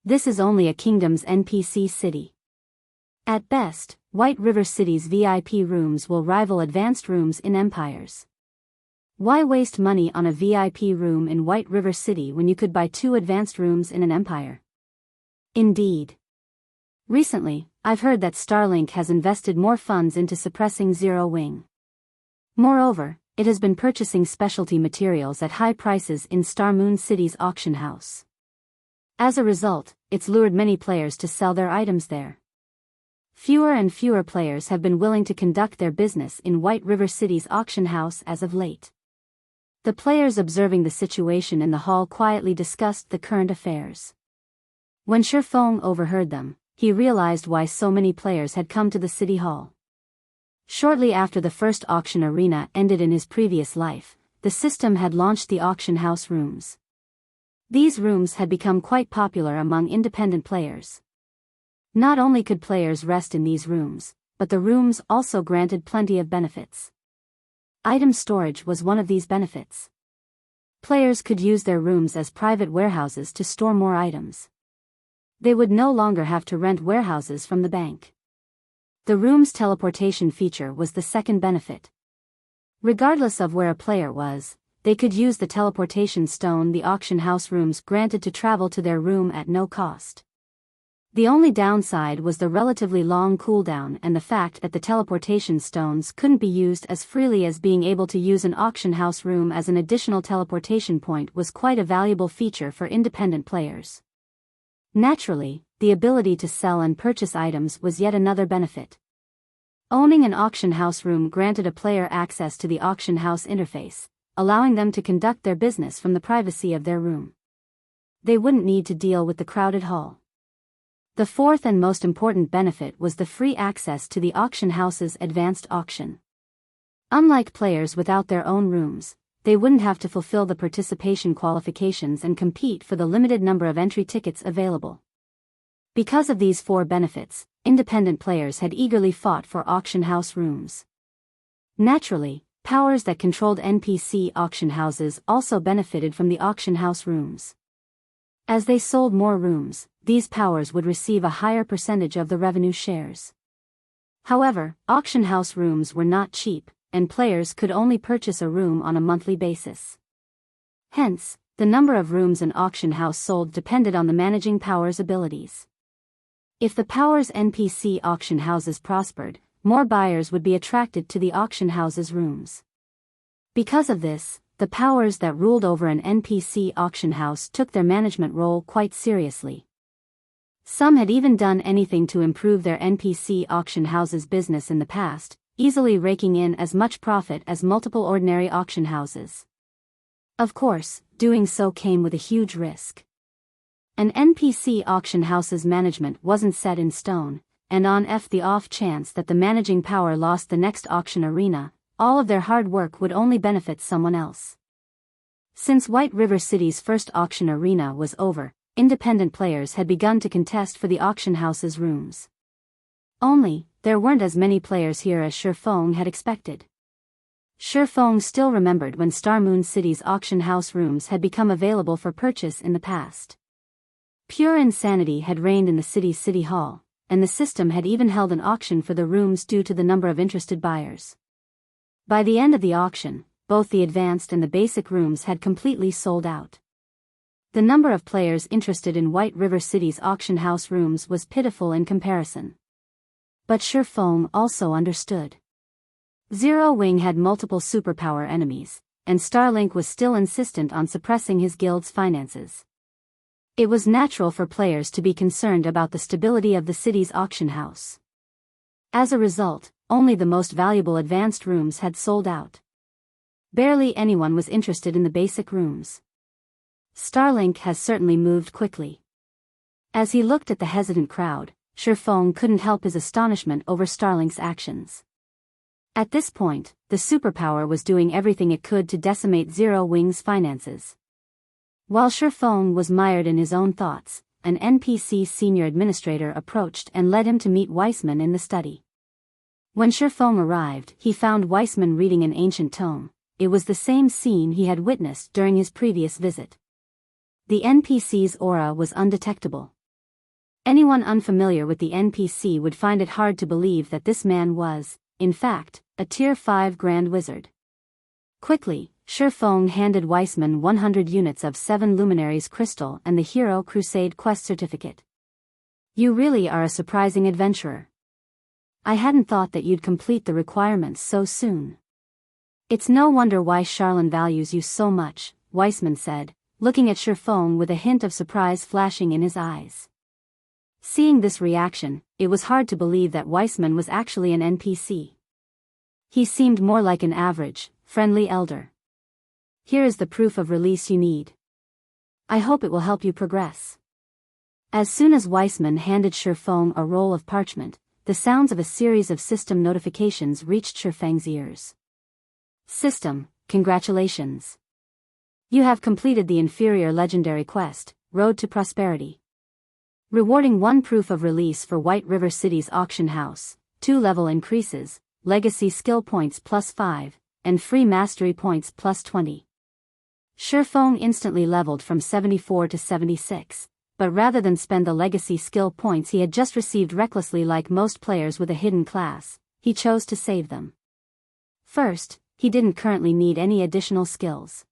This is only a kingdom's NPC city. At best, White River City's VIP rooms will rival advanced rooms in empires. Why waste money on a VIP room in White River City when you could buy 2 advanced rooms in an empire? Indeed. Recently, I've heard that Starlink has invested more funds into suppressing Zero Wing. Moreover, it has been purchasing specialty materials at high prices in Star Moon City's auction house. As a result, it's lured many players to sell their items there. Fewer and fewer players have been willing to conduct their business in White River City's auction house as of late. The players observing the situation in the hall quietly discussed the current affairs. When Shifeng overheard them, he realized why so many players had come to the city hall. Shortly after the first auction arena ended in his previous life, the system had launched the auction house rooms. These rooms had become quite popular among independent players. Not only could players rest in these rooms, but the rooms also granted plenty of benefits. Item storage was one of these benefits. Players could use their rooms as private warehouses to store more items. They would no longer have to rent warehouses from the bank. The room's teleportation feature was the second benefit. Regardless of where a player was, they could use the teleportation stone the auction house rooms granted to travel to their room at no cost. The only downside was the relatively long cooldown and the fact that the teleportation stones couldn't be used as freely as being able to use an auction house room as an additional teleportation point was quite a valuable feature for independent players. Naturally, the ability to sell and purchase items was yet another benefit. Owning an auction house room granted a player access to the auction house interface, allowing them to conduct their business from the privacy of their room. They wouldn't need to deal with the crowded hall. The fourth and most important benefit was the free access to the auction house's advanced auction. Unlike players without their own rooms, they wouldn't have to fulfill the participation qualifications and compete for the limited number of entry tickets available. Because of these four benefits, independent players had eagerly fought for auction house rooms. Naturally, powers that controlled NPC auction houses also benefited from the auction house rooms. As they sold more rooms, these powers would receive a higher percentage of the revenue shares. However, auction house rooms were not cheap, and players could only purchase a room on a monthly basis. Hence, the number of rooms an auction house sold depended on the managing power's abilities. If the power's NPC auction houses prospered, more buyers would be attracted to the auction house's rooms. Because of this, the powers that ruled over an NPC auction house took their management role quite seriously. Some had even done anything to improve their NPC auction house's business in the past, easily raking in as much profit as multiple ordinary auction houses. Of course, doing so came with a huge risk. An NPC auction house's management wasn't set in stone, and on the off chance that the managing power lost the next auction arena, all of their hard work would only benefit someone else. Since White River City's first auction arena was over, independent players had begun to contest for the auction house's rooms. Only, there weren't as many players here as Shifeng had expected. Shifeng still remembered when Star Moon City's auction house rooms had become available for purchase in the past. Pure insanity had reigned in the city's city hall, and the system had even held an auction for the rooms due to the number of interested buyers. By the end of the auction, both the advanced and the basic rooms had completely sold out. The number of players interested in White River City's auction house rooms was pitiful in comparison. But Shifeng also understood. Zero Wing had multiple superpower enemies, and Starlink was still insistent on suppressing his guild's finances. It was natural for players to be concerned about the stability of the city's auction house. As a result, only the most valuable advanced rooms had sold out. Barely anyone was interested in the basic rooms. Starlink has certainly moved quickly. As he looked at the hesitant crowd, Shifeng couldn't help his astonishment over Starlink's actions. At this point, the superpower was doing everything it could to decimate Zero Wing's finances. While Shifeng was mired in his own thoughts, an NPC senior administrator approached and led him to meet Weissman in the study. When Shifeng arrived, he found Weissman reading an ancient tome. It was the same scene he had witnessed during his previous visit. The NPC's aura was undetectable. Anyone unfamiliar with the NPC would find it hard to believe that this man was, in fact, a Tier 5 Grand Wizard. Quickly, Shifeng handed Weissman 100 units of 7 Luminaries Crystal and the Hero Crusade Quest Certificate. You really are a surprising adventurer. I hadn't thought that you'd complete the requirements so soon. It's no wonder why Charlene values you so much, Weissman said, looking at Shifeng with a hint of surprise flashing in his eyes. Seeing this reaction, it was hard to believe that Weissman was actually an NPC. He seemed more like an average, friendly elder. Here is the proof of release you need. I hope it will help you progress. As soon as Weissman handed Shifeng a roll of parchment, the sounds of a series of system notifications reached Shifeng's ears. System, congratulations. You have completed the Inferior legendary quest, Road to Prosperity. Rewarding 1 proof of release for White River City's auction house, 2 level increases, legacy skill points +5, and free mastery points +20. Shifeng instantly leveled from 74 to 76, but rather than spend the legacy skill points he had just received recklessly like most players with a hidden class, he chose to save them. First, he didn't currently need any additional skills.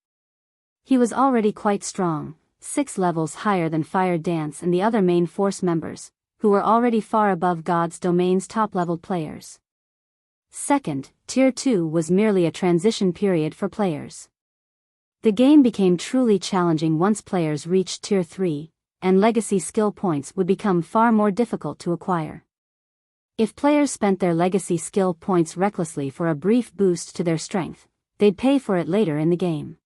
He was already quite strong, 6 levels higher than Fire Dance and the other main force members, who were already far above God's Domain's top-leveled players. Second, Tier 2 was merely a transition period for players. The game became truly challenging once players reached Tier 3, and legacy skill points would become far more difficult to acquire. If players spent their legacy skill points recklessly for a brief boost to their strength, they'd pay for it later in the game.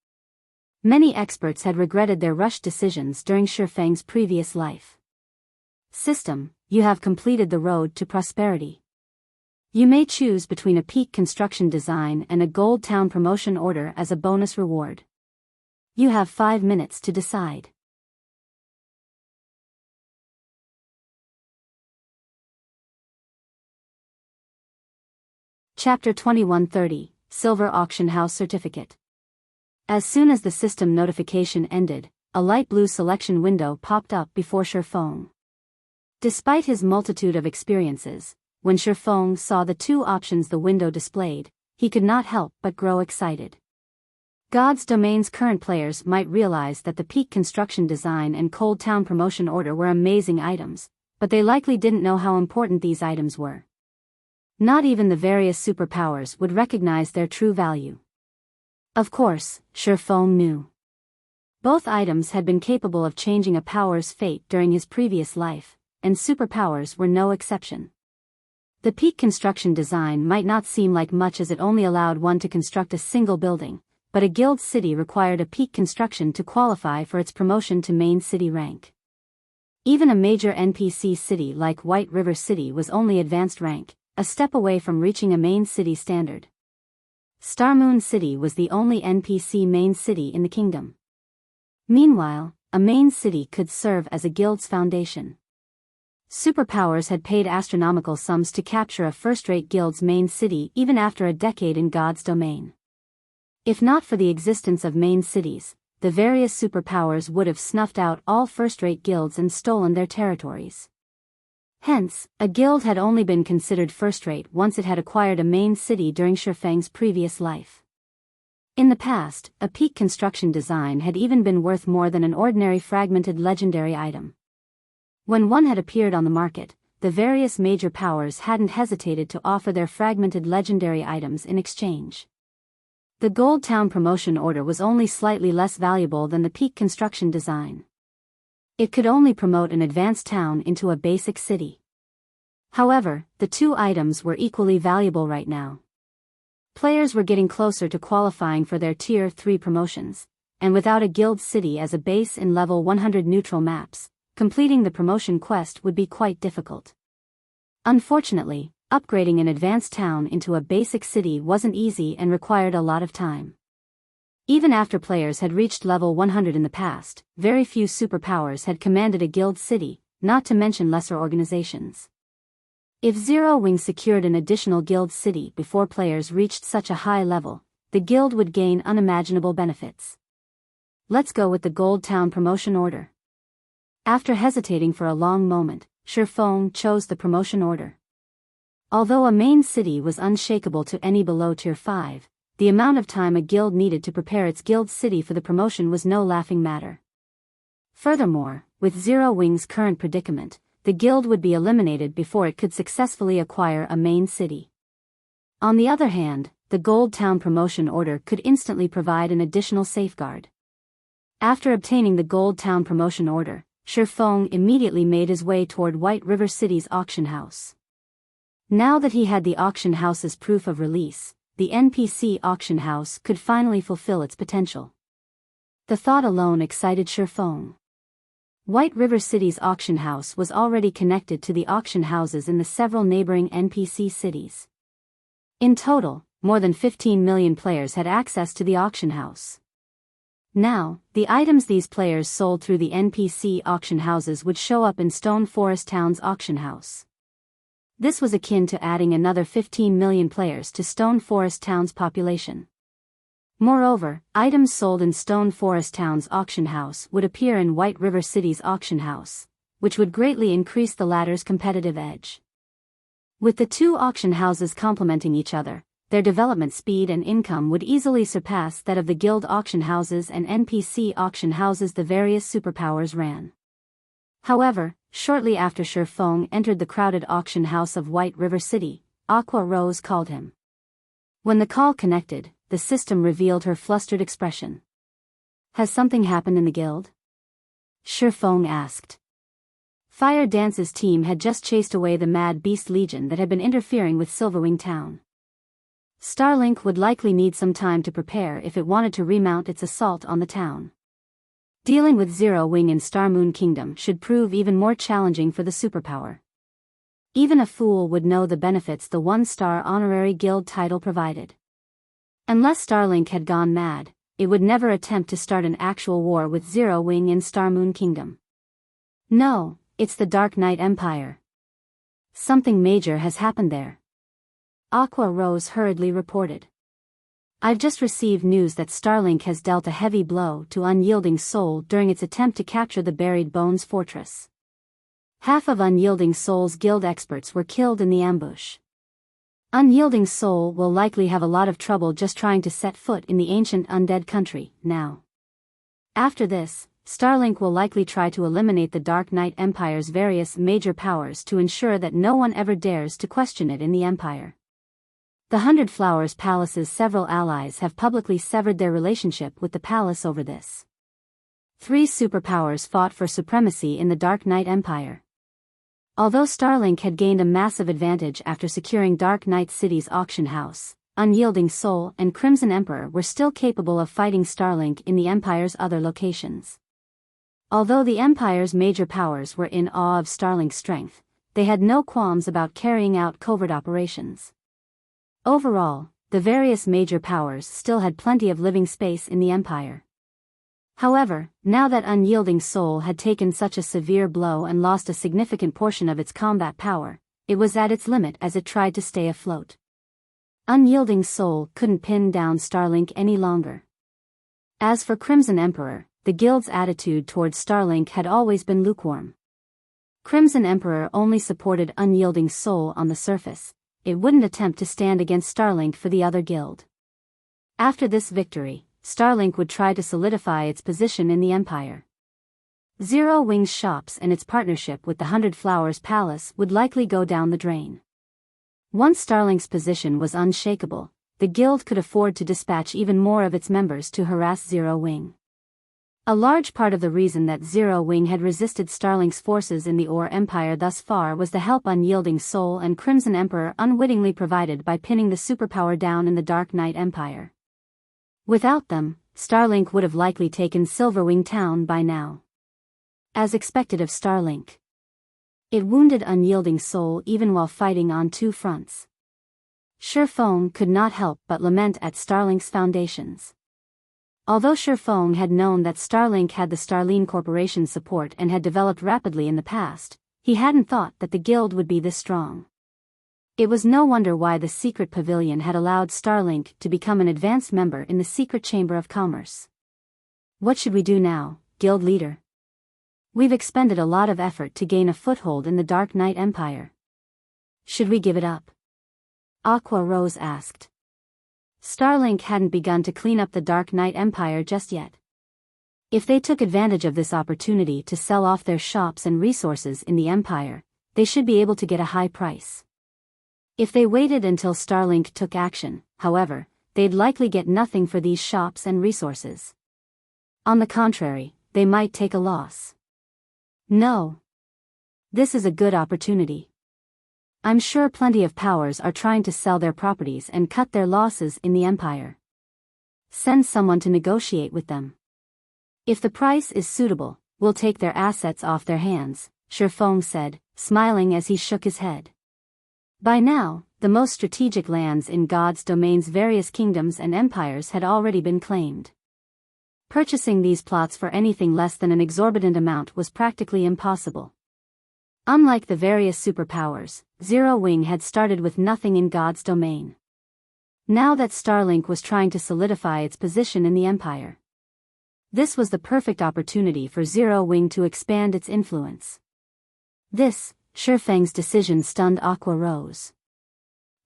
Many experts had regretted their rushed decisions during Shifeng's previous life. System, you have completed the Road to Prosperity. You may choose between a peak construction design and a gold town promotion order as a bonus reward. You have 5 minutes to decide. Chapter 2130, Silver Auction House Certificate. As soon as the system notification ended, a light blue selection window popped up before Shifeng. Despite his multitude of experiences, when Shifeng saw the 2 options the window displayed, he could not help but grow excited. God's Domain's current players might realize that the peak construction design and cold town promotion order were amazing items, but they likely didn't know how important these items were. Not even the various superpowers would recognize their true value. Of course, Shifeng knew. Both items had been capable of changing a power's fate during his previous life, and superpowers were no exception. The peak construction design might not seem like much as it only allowed one to construct a single building, but a guild city required a peak construction to qualify for its promotion to main city rank. Even a major NPC city like White River City was only advanced rank, a step away from reaching a main city standard. Starmoon City was the only NPC main city in the kingdom. Meanwhile, a main city could serve as a guild's foundation. Superpowers had paid astronomical sums to capture a first-rate guild's main city even after a decade in God's Domain. If not for the existence of main cities, the various superpowers would have snuffed out all first-rate guilds and stolen their territories. Hence, a guild had only been considered first-rate once it had acquired a main city during Shifeng's previous life. In the past, a peak construction design had even been worth more than an ordinary fragmented legendary item. When one had appeared on the market, the various major powers hadn't hesitated to offer their fragmented legendary items in exchange. The Gold Town promotion order was only slightly less valuable than the peak construction design. It could only promote an advanced town into a basic city. However, the 2 items were equally valuable right now. Players were getting closer to qualifying for their Tier 3 promotions, and without a guild city as a base in level 100 neutral maps, completing the promotion quest would be quite difficult. Unfortunately, upgrading an advanced town into a basic city wasn't easy and required a lot of time. Even after players had reached level 100 in the past, very few superpowers had commanded a guild city, not to mention lesser organizations. If Zero Wing secured an additional guild city before players reached such a high level, the guild would gain unimaginable benefits. Let's go with the Gold Town promotion order. After hesitating for a long moment, Shifeng chose the promotion order. Although a main city was unshakable to any below Tier 5, the amount of time a guild needed to prepare its guild city for the promotion was no laughing matter. Furthermore, with Zero Wing's current predicament, the guild would be eliminated before it could successfully acquire a main city. On the other hand, the Gold Town promotion order could instantly provide an additional safeguard. After obtaining the Gold Town promotion order, Shifeng immediately made his way toward White River City's auction house. Now that he had the auction house's proof of release, the NPC auction house could finally fulfill its potential. The thought alone excited Shifeng. White River City's auction house was already connected to the auction houses in the several neighboring NPC cities. In total, more than 15 million players had access to the auction house. Now, the items these players sold through the NPC auction houses would show up in Stone Forest Town's auction house. This was akin to adding another 15 million players to Stone Forest Town's population. Moreover, items sold in Stone Forest Town's auction house would appear in White River City's auction house, which would greatly increase the latter's competitive edge. With the two auction houses complementing each other, their development speed and income would easily surpass that of the guild auction houses and NPC auction houses the various superpowers ran. However, shortly after Shi Feng entered the crowded auction house of White River City, Aqua Rose called him. When the call connected, the system revealed her flustered expression. "Has something happened in the guild?" Shi Feng asked. Fire Dance's team had just chased away the Mad Beast Legion that had been interfering with Silverwing Town. Starlink would likely need some time to prepare if it wanted to remount its assault on the town. Dealing with Zero Wing in Starmoon Kingdom should prove even more challenging for the superpower. Even a fool would know the benefits the one-star honorary guild title provided. Unless Starlink had gone mad, it would never attempt to start an actual war with Zero Wing in Starmoon Kingdom. No, it's the Dark Knight Empire. Something major has happened there. Aqua Rose hurriedly reported. "I've just received news that Starlink has dealt a heavy blow to Unyielding Soul during its attempt to capture the Buried Bones Fortress. Half of Unyielding Soul's guild experts were killed in the ambush. Unyielding Soul will likely have a lot of trouble just trying to set foot in the ancient undead country now. After this, Starlink will likely try to eliminate the Dark Knight Empire's various major powers to ensure that no one ever dares to question it in the Empire. The Hundred Flowers Palace's several allies have publicly severed their relationship with the palace over this. 3 superpowers fought for supremacy in the Dark Knight Empire. Although Starlink had gained a massive advantage after securing Dark Knight City's auction house, Unyielding Soul and Crimson Emperor were still capable of fighting Starlink in the Empire's other locations. Although the Empire's major powers were in awe of Starlink's strength, they had no qualms about carrying out covert operations. Overall, the various major powers still had plenty of living space in the Empire. However, now that Unyielding Soul had taken such a severe blow and lost a significant portion of its combat power, it was at its limit as it tried to stay afloat. Unyielding Soul couldn't pin down Starlink any longer. As for Crimson Emperor, the guild's attitude towards Starlink had always been lukewarm. Crimson Emperor only supported Unyielding Soul on the surface. It wouldn't attempt to stand against Starlink for the other guild. After this victory, Starlink would try to solidify its position in the Empire. Zero Wing's shops and its partnership with the Hundred Flowers Palace would likely go down the drain. Once Starlink's position was unshakable, the guild could afford to dispatch even more of its members to harass Zero Wing. A large part of the reason that Zero Wing had resisted Starlink's forces in the Ore Empire thus far was the help Unyielding Soul and Crimson Emperor unwittingly provided by pinning the superpower down in the Dark Knight Empire. Without them, Starlink would have likely taken Silverwing Town by now. As expected of Starlink, it wounded Unyielding Soul even while fighting on 2 fronts. Shi Feng could not help but lament at Starlink's foundations. Although Shi Feng had known that Starlink had the Starline Corporation's support and had developed rapidly in the past, he hadn't thought that the guild would be this strong. It was no wonder why the secret pavilion had allowed Starlink to become an advanced member in the secret chamber of commerce. "What should we do now, guild leader? We've expended a lot of effort to gain a foothold in the Dark Knight Empire. Should we give it up?" Aqua Rose asked. Starlink hadn't begun to clean up the Dark Knight Empire just yet. If they took advantage of this opportunity to sell off their shops and resources in the Empire, they should be able to get a high price. If they waited until Starlink took action, however, they'd likely get nothing for these shops and resources. On the contrary, they might take a loss. No. This is a good opportunity. I'm sure plenty of powers are trying to sell their properties and cut their losses in the Empire. Send someone to negotiate with them. If the price is suitable, we'll take their assets off their hands, Shi Feng said, smiling as he shook his head. By now, the most strategic lands in God's domain's various kingdoms and empires had already been claimed. Purchasing these plots for anything less than an exorbitant amount was practically impossible. Unlike the various superpowers, Zero Wing had started with nothing in God's domain. Now that Starlink was trying to solidify its position in the Empire, this was the perfect opportunity for Zero Wing to expand its influence. This, Shifeng's decision stunned Aqua Rose.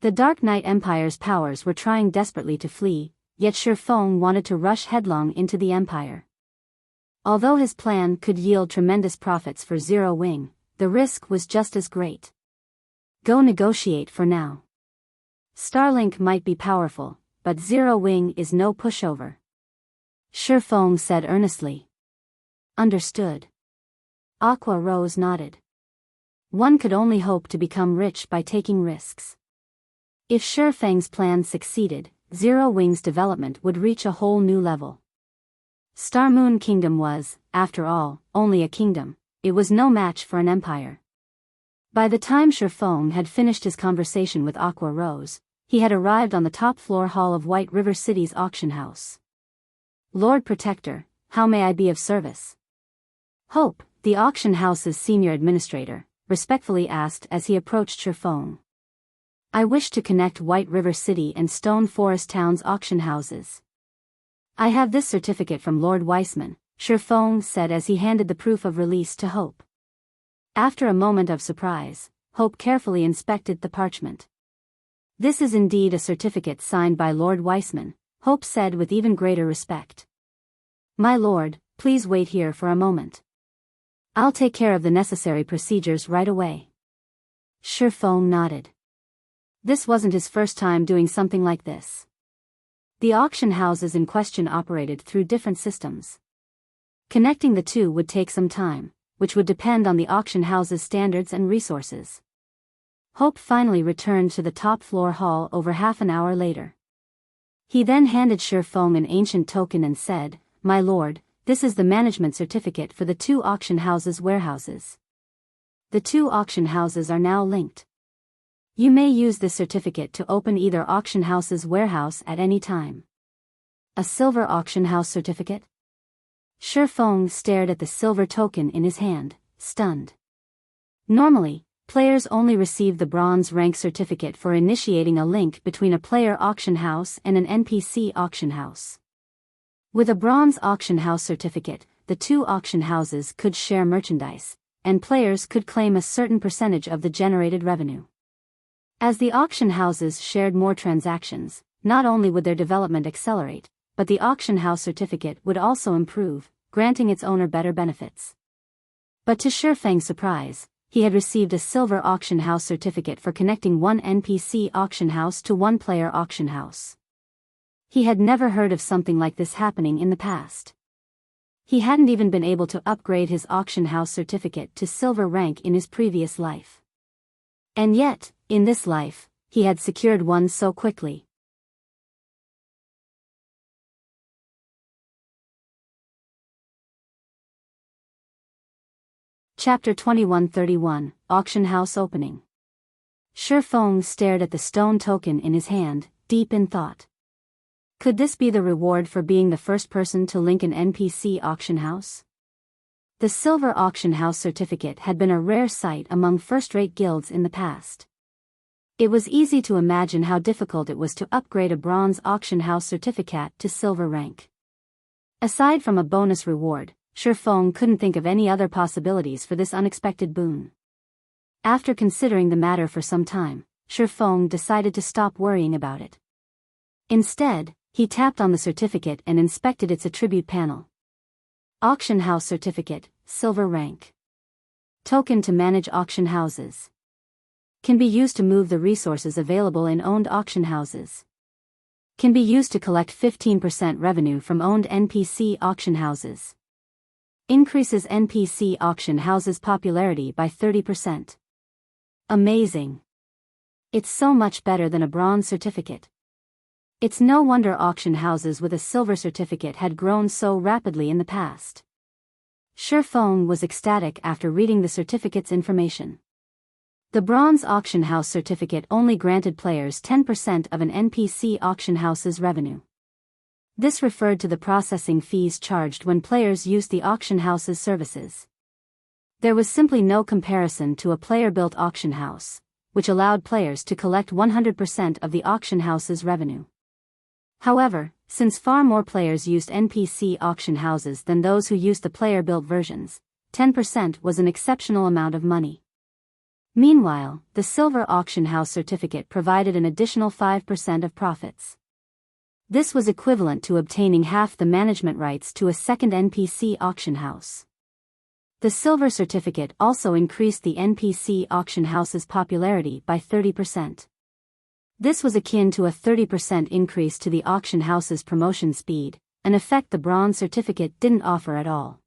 The Dark Knight Empire's powers were trying desperately to flee, yet Shifeng wanted to rush headlong into the Empire. Although his plan could yield tremendous profits for Zero Wing, the risk was just as great. Go negotiate for now. Starlink might be powerful, but Zero Wing is no pushover. Shifeng said earnestly. Understood. Aqua Rose nodded. One could only hope to become rich by taking risks. If Shifeng's plan succeeded, Zero Wing's development would reach a whole new level. Star Moon Kingdom was, after all, only a kingdom. It was no match for an empire. By the time Shifeng had finished his conversation with Aqua Rose, he had arrived on the top floor hall of White River City's auction house. Lord Protector, how may I be of service? Hope, the auction house's senior administrator, respectfully asked as he approached Shifeng. I wish to connect White River City and Stone Forest Town's auction houses. I have this certificate from Lord Weissman, Shifeng said as he handed the proof of release to Hope. After a moment of surprise, Hope carefully inspected the parchment. This is indeed a certificate signed by Lord Weissman, Hope said with even greater respect. My lord, please wait here for a moment. I'll take care of the necessary procedures right away. Shifeng nodded. This wasn't his first time doing something like this. The auction houses in question operated through different systems. Connecting the two would take some time, which would depend on the auction house's standards and resources. Hope finally returned to the top floor hall over half an hour later. He then handed Shifeng an ancient token and said, My lord, this is the management certificate for the two auction houses' warehouses. The two auction houses are now linked. You may use this certificate to open either auction house's warehouse at any time. A silver auction house certificate? Shifeng stared at the silver token in his hand, stunned. Normally, players only receive the bronze rank certificate for initiating a link between a player auction house and an NPC auction house. With a bronze auction house certificate, the two auction houses could share merchandise, and players could claim a certain percentage of the generated revenue. As the auction houses shared more transactions, not only would their development accelerate, but the auction house certificate would also improve, granting its owner better benefits. But to Shifeng's surprise, he had received a silver auction house certificate for connecting one NPC auction house to one player auction house. He had never heard of something like this happening in the past. He hadn't even been able to upgrade his auction house certificate to silver rank in his previous life. And yet, in this life, he had secured one so quickly. Chapter 2131, Auction House Opening. Shifeng stared at the stone token in his hand, deep in thought. Could this be the reward for being the first person to link an NPC auction house? The silver auction house certificate had been a rare sight among first-rate guilds in the past. It was easy to imagine how difficult it was to upgrade a bronze auction house certificate to silver rank. Aside from a bonus reward, Shifeng couldn't think of any other possibilities for this unexpected boon. After considering the matter for some time, Shifeng decided to stop worrying about it. Instead, he tapped on the certificate and inspected its attribute panel. Auction House Certificate, Silver Rank. Token to manage auction houses. Can be used to move the resources available in owned auction houses. Can be used to collect 15% revenue from owned NPC auction houses. Increases NPC auction houses' popularity by 30%. Amazing. It's so much better than a bronze certificate. It's no wonder auction houses with a silver certificate had grown so rapidly in the past. Shifeng was ecstatic after reading the certificate's information. The Bronze Auction House certificate only granted players 10% of an NPC auction house's revenue. This referred to the processing fees charged when players used the auction house's services. There was simply no comparison to a player-built auction house, which allowed players to collect 100% of the auction house's revenue. However, since far more players used NPC auction houses than those who used the player-built versions, 10% was an exceptional amount of money. Meanwhile, the Silver Auction House certificate provided an additional 5% of profits. This was equivalent to obtaining half the management rights to a second NPC auction house. The Silver certificate also increased the NPC auction house's popularity by 30%. This was akin to a 30% increase to the auction house's promotion speed, an effect the Bronze certificate didn't offer at all.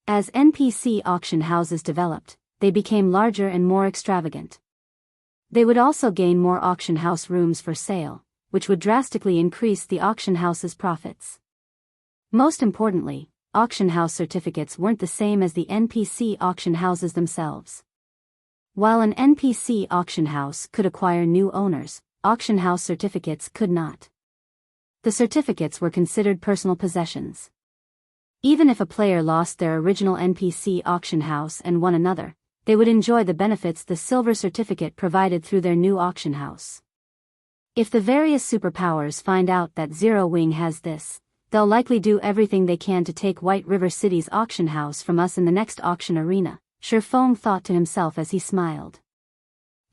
As NPC auction houses developed, they became larger and more extravagant. They would also gain more auction house rooms for sale, which would drastically increase the auction house's profits. Most importantly, auction house certificates weren't the same as the NPC auction houses themselves. While an NPC auction house could acquire new owners, auction house certificates could not. The certificates were considered personal possessions. Even if a player lost their original NPC auction house and won another, they would enjoy the benefits the Silver certificate provided through their new auction house. If the various superpowers find out that Zero Wing has this, they'll likely do everything they can to take White River City's auction house from us in the next auction arena, Shifeng thought to himself as he smiled.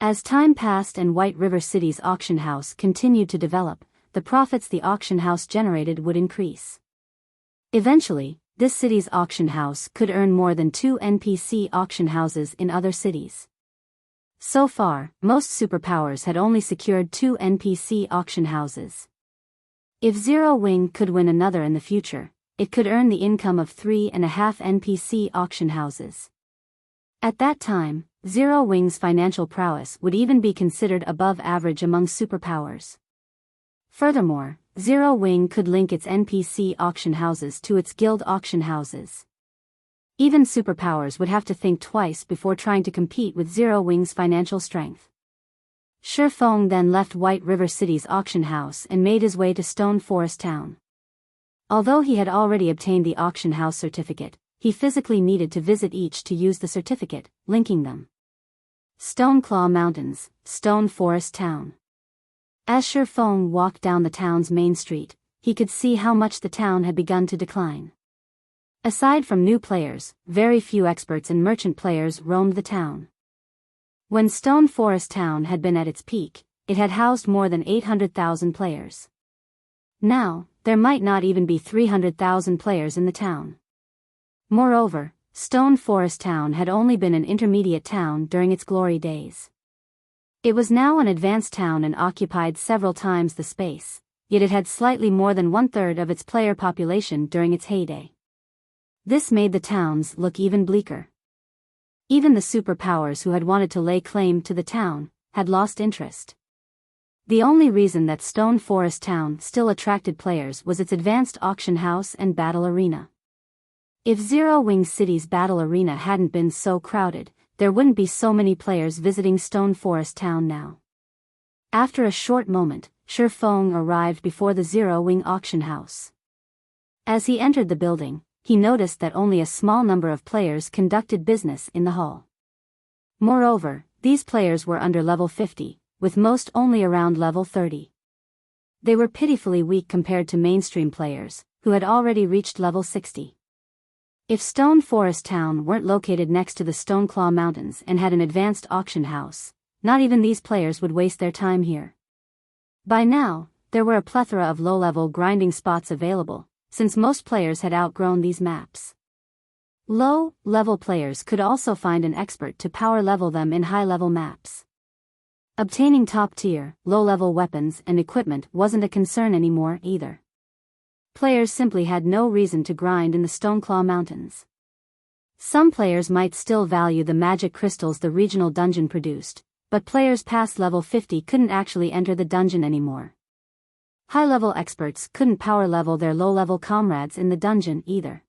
As time passed and White River City's auction house continued to develop, the profits the auction house generated would increase. Eventually, this city's auction house could earn more than 2 NPC auction houses in other cities. So far, most superpowers had only secured 2 NPC auction houses. If Zero Wing could win another in the future, it could earn the income of 3.5 NPC auction houses. At that time, Zero Wing's financial prowess would even be considered above average among superpowers. Furthermore, Zero Wing could link its NPC auction houses to its guild auction houses. Even superpowers would have to think twice before trying to compete with Zero Wing's financial strength. Shifeng then left White River City's auction house and made his way to Stone Forest Town. Although he had already obtained the auction house certificate, he physically needed to visit each to use the certificate, linking them. Stoneclaw Mountains, Stone Forest Town. As Shifeng walked down the town's main street, he could see how much the town had begun to decline. Aside from new players, very few experts and merchant players roamed the town. When Stone Forest Town had been at its peak, it had housed more than 800,000 players. Now, there might not even be 300,000 players in the town. Moreover, Stone Forest Town had only been an intermediate town during its glory days. It was now an advanced town and occupied several times the space, yet it had slightly more than 1/3 of its player population during its heyday. This made the towns look even bleaker. Even the superpowers who had wanted to lay claim to the town had lost interest. The only reason that Stone Forest Town still attracted players was its advanced auction house and battle arena. If Zero Wing City's battle arena hadn't been so crowded, there wouldn't be so many players visiting Stone Forest Town now. After a short moment, Shifeng arrived before the Zero Wing auction house. As he entered the building, he noticed that only a small number of players conducted business in the hall. Moreover, these players were under level 50, with most only around level 30. They were pitifully weak compared to mainstream players, who had already reached level 60. If Stone Forest Town weren't located next to the Stoneclaw Mountains and had an advanced auction house, not even these players would waste their time here. By now, there were a plethora of low-level grinding spots available, since most players had outgrown these maps. Low-level players could also find an expert to power-level them in high-level maps. Obtaining top-tier, low-level weapons and equipment wasn't a concern anymore either. Players simply had no reason to grind in the Stoneclaw Mountains. Some players might still value the magic crystals the regional dungeon produced, but players past level 50 couldn't actually enter the dungeon anymore. High-level experts couldn't power-level their low-level comrades in the dungeon either.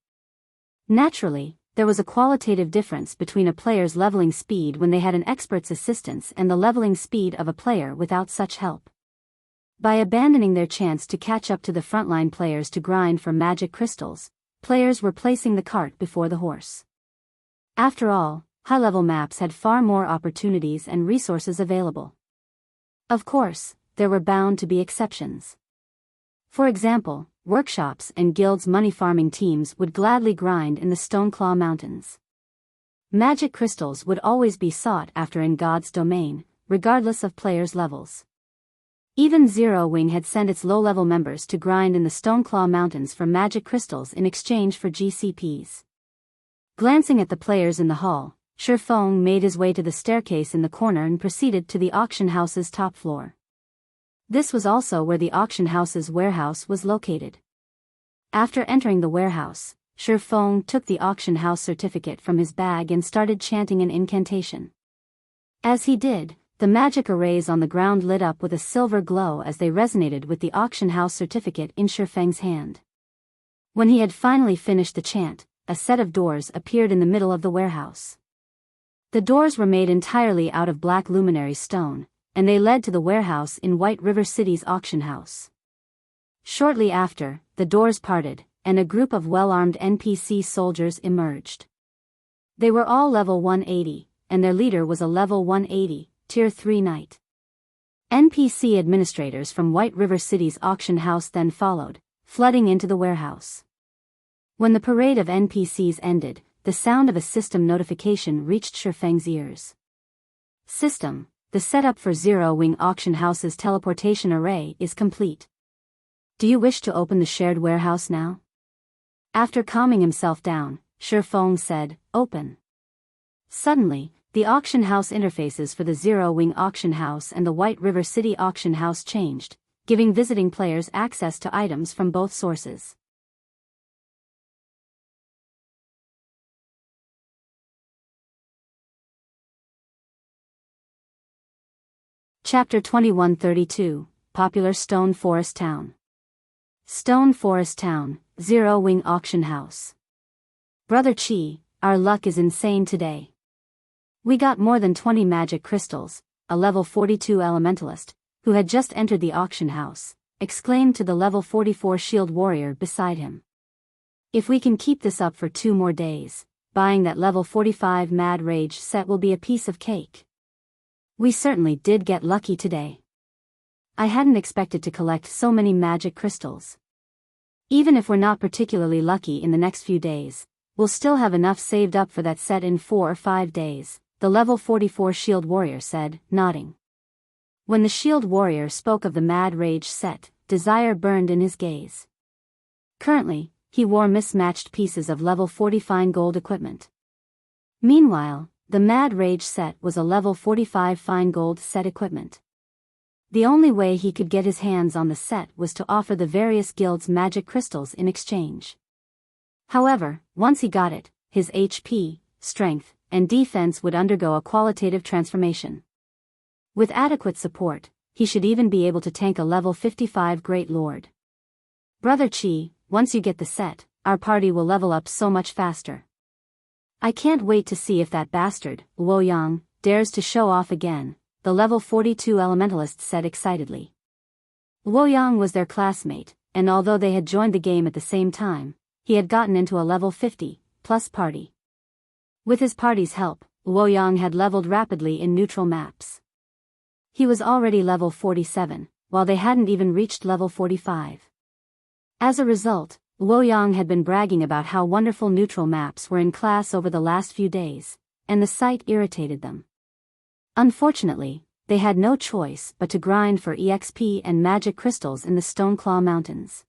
Naturally, there was a qualitative difference between a player's leveling speed when they had an expert's assistance and the leveling speed of a player without such help. By abandoning their chance to catch up to the frontline players to grind for magic crystals, players were placing the cart before the horse. After all, high-level maps had far more opportunities and resources available. Of course, there were bound to be exceptions. For example, workshops and guilds' money-farming teams would gladly grind in the Stoneclaw Mountains. Magic crystals would always be sought after in God's domain, regardless of players' levels. Even Zero Wing had sent its low-level members to grind in the Stoneclaw Mountains for magic crystals in exchange for GCPs. Glancing at the players in the hall, Shifeng made his way to the staircase in the corner and proceeded to the auction house's top floor. This was also where the auction house's warehouse was located. After entering the warehouse, Shifeng took the auction house certificate from his bag and started chanting an incantation. As he did, the magic arrays on the ground lit up with a silver glow as they resonated with the auction house certificate in Shifeng's hand. When he had finally finished the chant, a set of doors appeared in the middle of the warehouse. The doors were made entirely out of black luminary stone, and they led to the warehouse in White River City's auction house. Shortly after, the doors parted, and a group of well-armed NPC soldiers emerged. They were all level 180, and their leader was a level 180, Tier 3 knight. NPC administrators from White River City's auction house then followed, flooding into the warehouse. When the parade of NPCs ended, the sound of a system notification reached Shifeng's ears. System: the setup for Zero Wing Auction House's teleportation array is complete. Do you wish to open the shared warehouse now? After calming himself down, Shifeng said, "Open." Suddenly, the auction house interfaces for the Zero Wing Auction House and the White River City Auction House changed, giving visiting players access to items from both sources. Chapter 2132, Popular Stone Forest Town. Stone Forest Town, Zero Wing Auction House. Brother Chi, our luck is insane today. We got more than 20 magic crystals, a level 42 elementalist, who had just entered the auction house, exclaimed to the level 44 shield warrior beside him. If we can keep this up for 2 more days, buying that level 45 Mad Rage set will be a piece of cake. We certainly did get lucky today. I hadn't expected to collect so many magic crystals. Even if we're not particularly lucky in the next few days, we'll still have enough saved up for that set in 4 or 5 days, the level 44 shield warrior said, nodding. When the shield warrior spoke of the Mad Rage set, desire burned in his gaze. Currently, he wore mismatched pieces of level 40 fine gold equipment. Meanwhile, the Mad Rage set was a level 45 fine gold set equipment. The only way he could get his hands on the set was to offer the various guilds magic crystals in exchange. However, once he got it, his HP, strength, and defense would undergo a qualitative transformation. With adequate support, he should even be able to tank a level 55 Great Lord. Brother Chi, once you get the set, our party will level up so much faster. I can't wait to see if that bastard, Luoyang, dares to show off again, the level 42 elementalist said excitedly. Luoyang was their classmate, and although they had joined the game at the same time, he had gotten into a level 50 plus party. With his party's help, Luoyang had leveled rapidly in neutral maps. He was already level 47, while they hadn't even reached level 45. As a result, Luoyang had been bragging about how wonderful neutral maps were in class over the last few days, and the sight irritated them. Unfortunately, they had no choice but to grind for EXP and magic crystals in the Stoneclaw Mountains.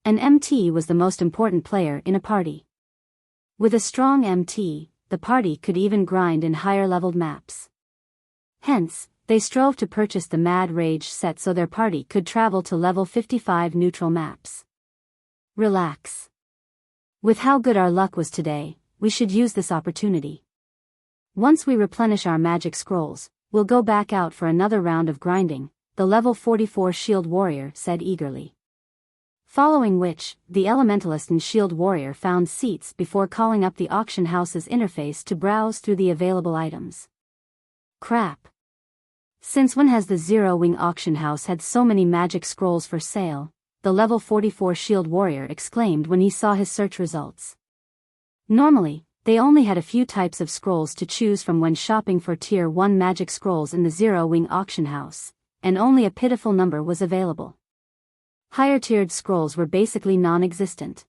An MT was the most important player in a party. With a strong MT, the party could even grind in higher-leveled maps. Hence, they strove to purchase the Mad Rage set so their party could travel to level 55 neutral maps. Relax. With how good our luck was today, we should use this opportunity. Once we replenish our magic scrolls, we'll go back out for another round of grinding, the level 44 shield warrior said eagerly. Following which, the Elementalist and Shield Warrior found seats before calling up the auction house's interface to browse through the available items. Crap. Since when has the Zero Wing auction house had so many magic scrolls for sale? The level 44 Shield Warrior exclaimed when he saw his search results. Normally, they only had a few types of scrolls to choose from when shopping for Tier 1 magic scrolls in the Zero Wing auction house, and only a pitiful number was available. Higher-tiered scrolls were basically non-existent.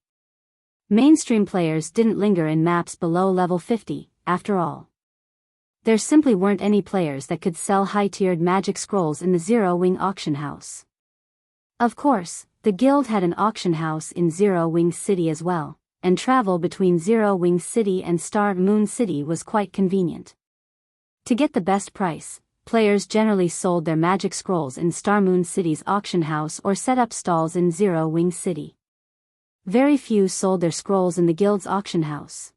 Mainstream players didn't linger in maps below level 50, after all. There simply weren't any players that could sell high-tiered magic scrolls in the Zero Wing auction house. Of course, the guild had an auction house in Zero Wing City as well, and travel between Zero Wing City and Star Moon City was quite convenient. To get the best price, players generally sold their magic scrolls in Star Moon City's auction house or set up stalls in Zero Wing City. Very few sold their scrolls in the guild's auction house.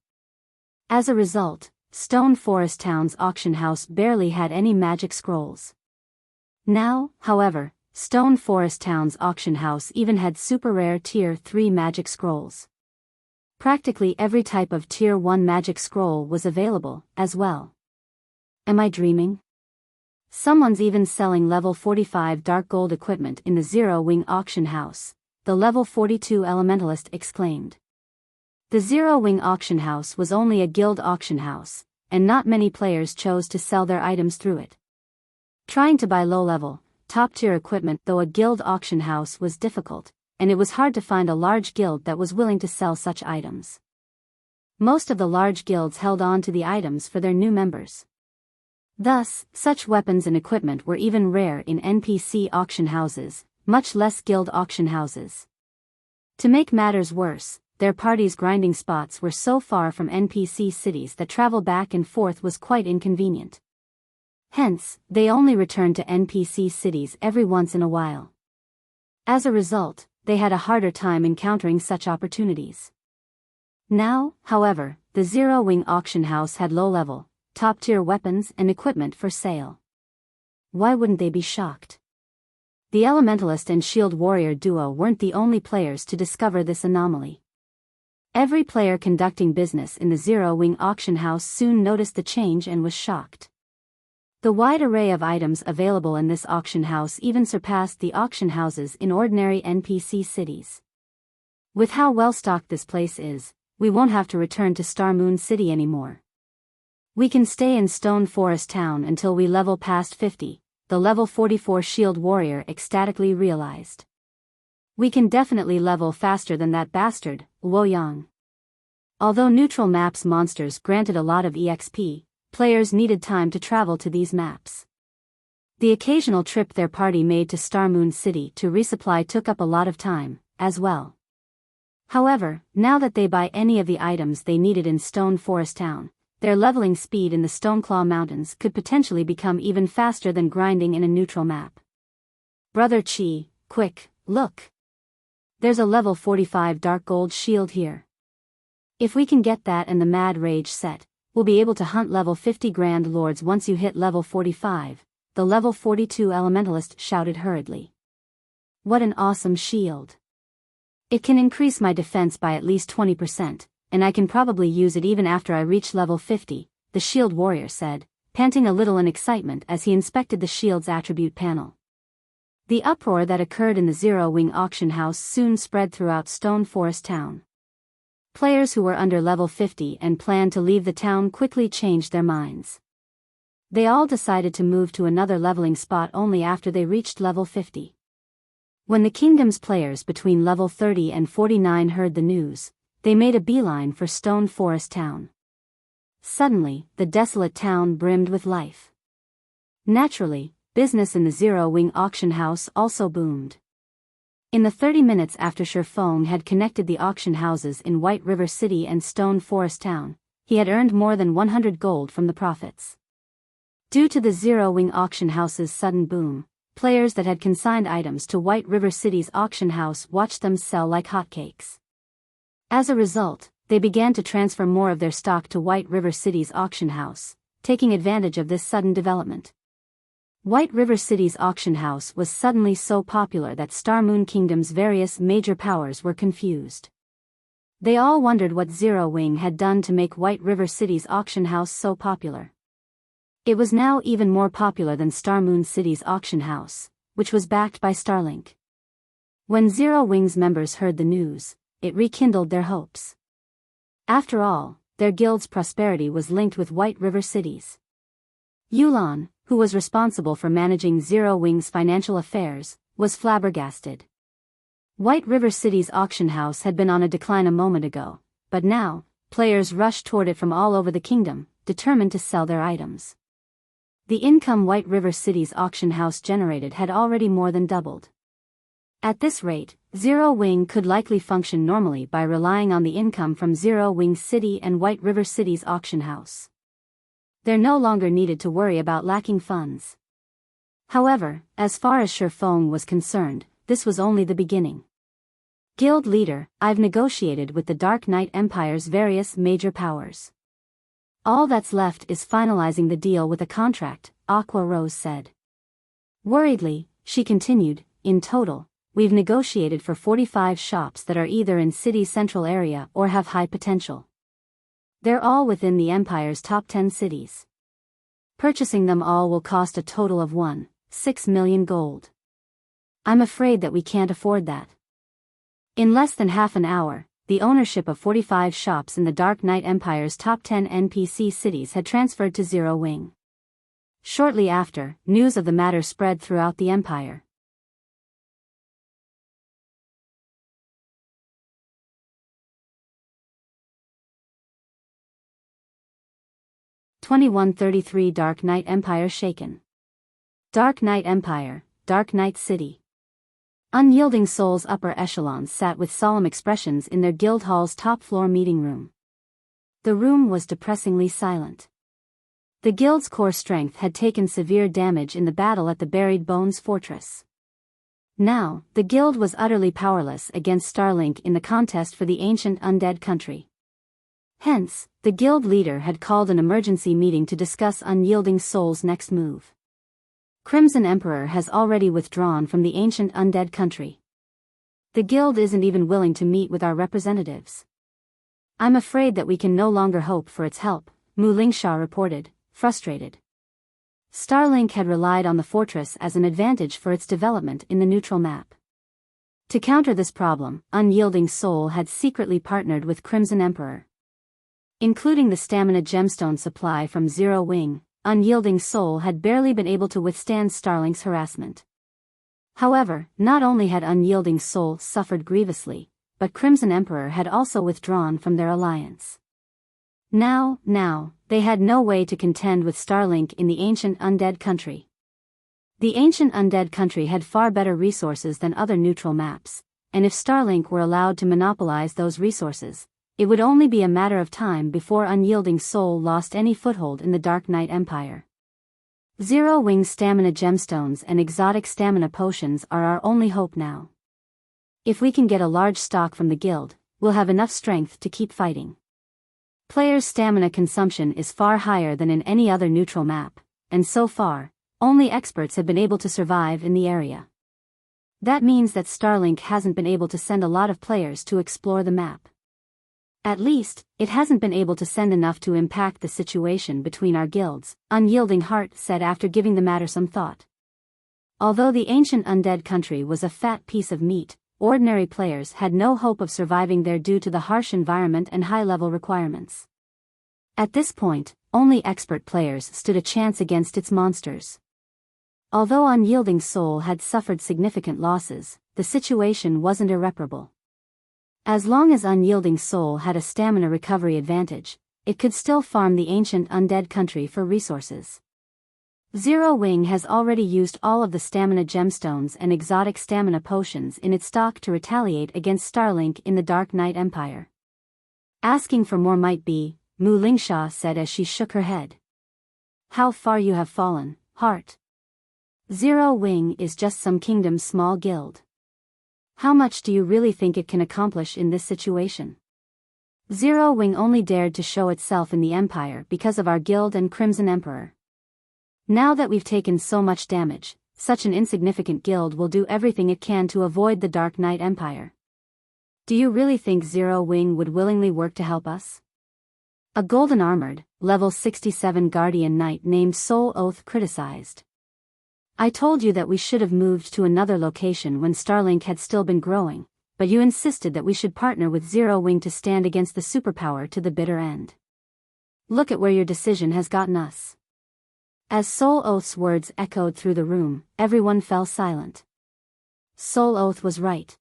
As a result, Stone Forest Town's auction house barely had any magic scrolls. Now, however, Stone Forest Town's auction house even had super rare Tier 3 magic scrolls. Practically every type of Tier 1 magic scroll was available, as well. Am I dreaming? Someone's even selling level 45 dark gold equipment in the Zero Wing auction house, the level 42 Elementalist exclaimed. The Zero Wing auction house was only a guild auction house, and not many players chose to sell their items through it. Trying to buy low-level, top-tier equipment though a guild auction house was difficult, and it was hard to find a large guild that was willing to sell such items. Most of the large guilds held on to the items for their new members. Thus, such weapons and equipment were even rare in NPC auction houses, much less guild auction houses. To make matters worse, their parties' grinding spots were so far from NPC cities that travel back and forth was quite inconvenient. Hence, they only returned to NPC cities every once in a while. As a result, they had a harder time encountering such opportunities. Now, however, the Zero Wing auction house had low-level, top-tier weapons and equipment for sale. Why wouldn't they be shocked? The Elementalist and Shield Warrior duo weren't the only players to discover this anomaly. Every player conducting business in the Zero Wing auction house soon noticed the change and was shocked. The wide array of items available in this auction house even surpassed the auction houses in ordinary NPC cities. With how well-stocked this place is, we won't have to return to Star Moon City anymore. We can stay in Stone Forest Town until we level past 50, the level 44 Shield Warrior ecstatically realized. We can definitely level faster than that bastard, Luoyang. Although neutral maps monsters granted a lot of EXP, players needed time to travel to these maps. The occasional trip their party made to Star Moon City to resupply took up a lot of time, as well. However, now that they buy any of the items they needed in Stone Forest Town, their leveling speed in the Stoneclaw Mountains could potentially become even faster than grinding in a neutral map. Brother Chi, quick, look! There's a level 45 dark gold shield here. If we can get that and the Mad Rage set, we'll be able to hunt level 50 Grand Lords once you hit level 45, the level 42 Elementalist shouted hurriedly. What an awesome shield! It can increase my defense by at least 20%, and I can probably use it even after I reach level 50, the Shield Warrior said, panting a little in excitement as he inspected the shield's attribute panel. The uproar that occurred in the Zero Wing auction house soon spread throughout Stone Forest Town. Players who were under level 50 and planned to leave the town quickly changed their minds. They all decided to move to another leveling spot only after they reached level 50. When the kingdom's players between level 30 and 49 heard the news, they made a beeline for Stone Forest Town. Suddenly, the desolate town brimmed with life. Naturally, business in the Zero Wing auction house also boomed. In the 30 minutes after Shurfeng had connected the auction houses in White River City and Stone Forest Town, he had earned more than 100 gold from the profits. Due to the Zero Wing auction house's sudden boom, players that had consigned items to White River City's auction house watched them sell like hotcakes. As a result, they began to transfer more of their stock to White River City's auction house, taking advantage of this sudden development. White River City's auction house was suddenly so popular that Star Moon Kingdom's various major powers were confused. They all wondered what Zero Wing had done to make White River City's auction house so popular. It was now even more popular than Star Moon City's auction house, which was backed by Starlink. When Zero Wing's members heard the news, it rekindled their hopes. After all, their guild's prosperity was linked with White River City's. Yulan, who was responsible for managing Zero Wing's financial affairs, was flabbergasted. White River City's auction house had been on a decline a moment ago, but now, players rushed toward it from all over the kingdom, determined to sell their items. The income White River City's auction house generated had already more than doubled. At this rate, Zero Wing could likely function normally by relying on the income from Zero Wing City and White River City's auction house. There no longer needed to worry about lacking funds. However, as far as Shifeng was concerned, this was only the beginning. Guild leader, I've negotiated with the Dark Knight Empire's various major powers. All that's left is finalizing the deal with a contract, Aqua Rose said. Worriedly, she continued, in total, we've negotiated for 45 shops that are either in city's central area or have high potential. They're all within the Empire's top 10 cities. Purchasing them all will cost a total of 1.6 million gold. I'm afraid that we can't afford that. In less than half an hour, the ownership of 45 shops in the Dark Knight Empire's top 10 NPC cities had transferred to Zero Wing. Shortly after, news of the matter spread throughout the Empire. (2133) Dark Knight Empire shaken. Dark Knight Empire, Dark Knight City. Unyielding Soul's upper echelons sat with solemn expressions in their guild hall's top-floor meeting room. The room was depressingly silent. The guild's core strength had taken severe damage in the battle at the Buried Bones Fortress. Now, the guild was utterly powerless against Starlink in the contest for the ancient Undead country. Hence, the guild leader had called an emergency meeting to discuss Unyielding Soul's next move. Crimson Emperor has already withdrawn from the ancient Undead country. The guild isn't even willing to meet with our representatives. I'm afraid that we can no longer hope for its help, Mu Lingsha reported, frustrated. Starlink had relied on the fortress as an advantage for its development in the neutral map. To counter this problem, Unyielding Soul had secretly partnered with Crimson Emperor. Including the stamina gemstone supply from Zero Wing, Unyielding Soul had barely been able to withstand Starlink's harassment. However, not only had Unyielding Soul suffered grievously, but Crimson Emperor had also withdrawn from their alliance. Now, they had no way to contend with Starlink in the ancient Undead country. The ancient Undead country had far better resources than other neutral maps, and if Starlink were allowed to monopolize those resources, it would only be a matter of time before Unyielding Soul lost any foothold in the Dark Knight Empire. Zero Wing stamina gemstones and exotic stamina potions are our only hope now. If we can get a large stock from the guild, we'll have enough strength to keep fighting. Players' stamina consumption is far higher than in any other neutral map, and so far, only experts have been able to survive in the area. That means that Starlink hasn't been able to send a lot of players to explore the map. At least, it hasn't been able to send enough to impact the situation between our guilds, Unyielding Heart said after giving the matter some thought. Although the ancient Undead country was a fat piece of meat, ordinary players had no hope of surviving there due to the harsh environment and high-level requirements. At this point, only expert players stood a chance against its monsters. Although Unyielding Soul had suffered significant losses, the situation wasn't irreparable. As long as Unyielding Soul had a stamina recovery advantage, it could still farm the ancient Undead country for resources. Zero Wing has already used all of the stamina gemstones and exotic stamina potions in its stock to retaliate against Starlink in the Dark Knight Empire. Asking for more might be, Mu Lingsha said as she shook her head. How far you have fallen, Heart. Zero Wing is just some kingdom's small guild. How much do you really think it can accomplish in this situation? Zero Wing only dared to show itself in the Empire because of our guild and Crimson Emperor. Now that we've taken so much damage, such an insignificant guild will do everything it can to avoid the Dark Knight Empire. Do you really think Zero Wing would willingly work to help us? A golden-armored, level 67 Guardian Knight named Soul Oath criticized. I told you that we should have moved to another location when Starlink had still been growing, but you insisted that we should partner with Zero Wing to stand against the superpower to the bitter end. Look at where your decision has gotten us. As Soul Oath's words echoed through the room, everyone fell silent. Soul Oath was right.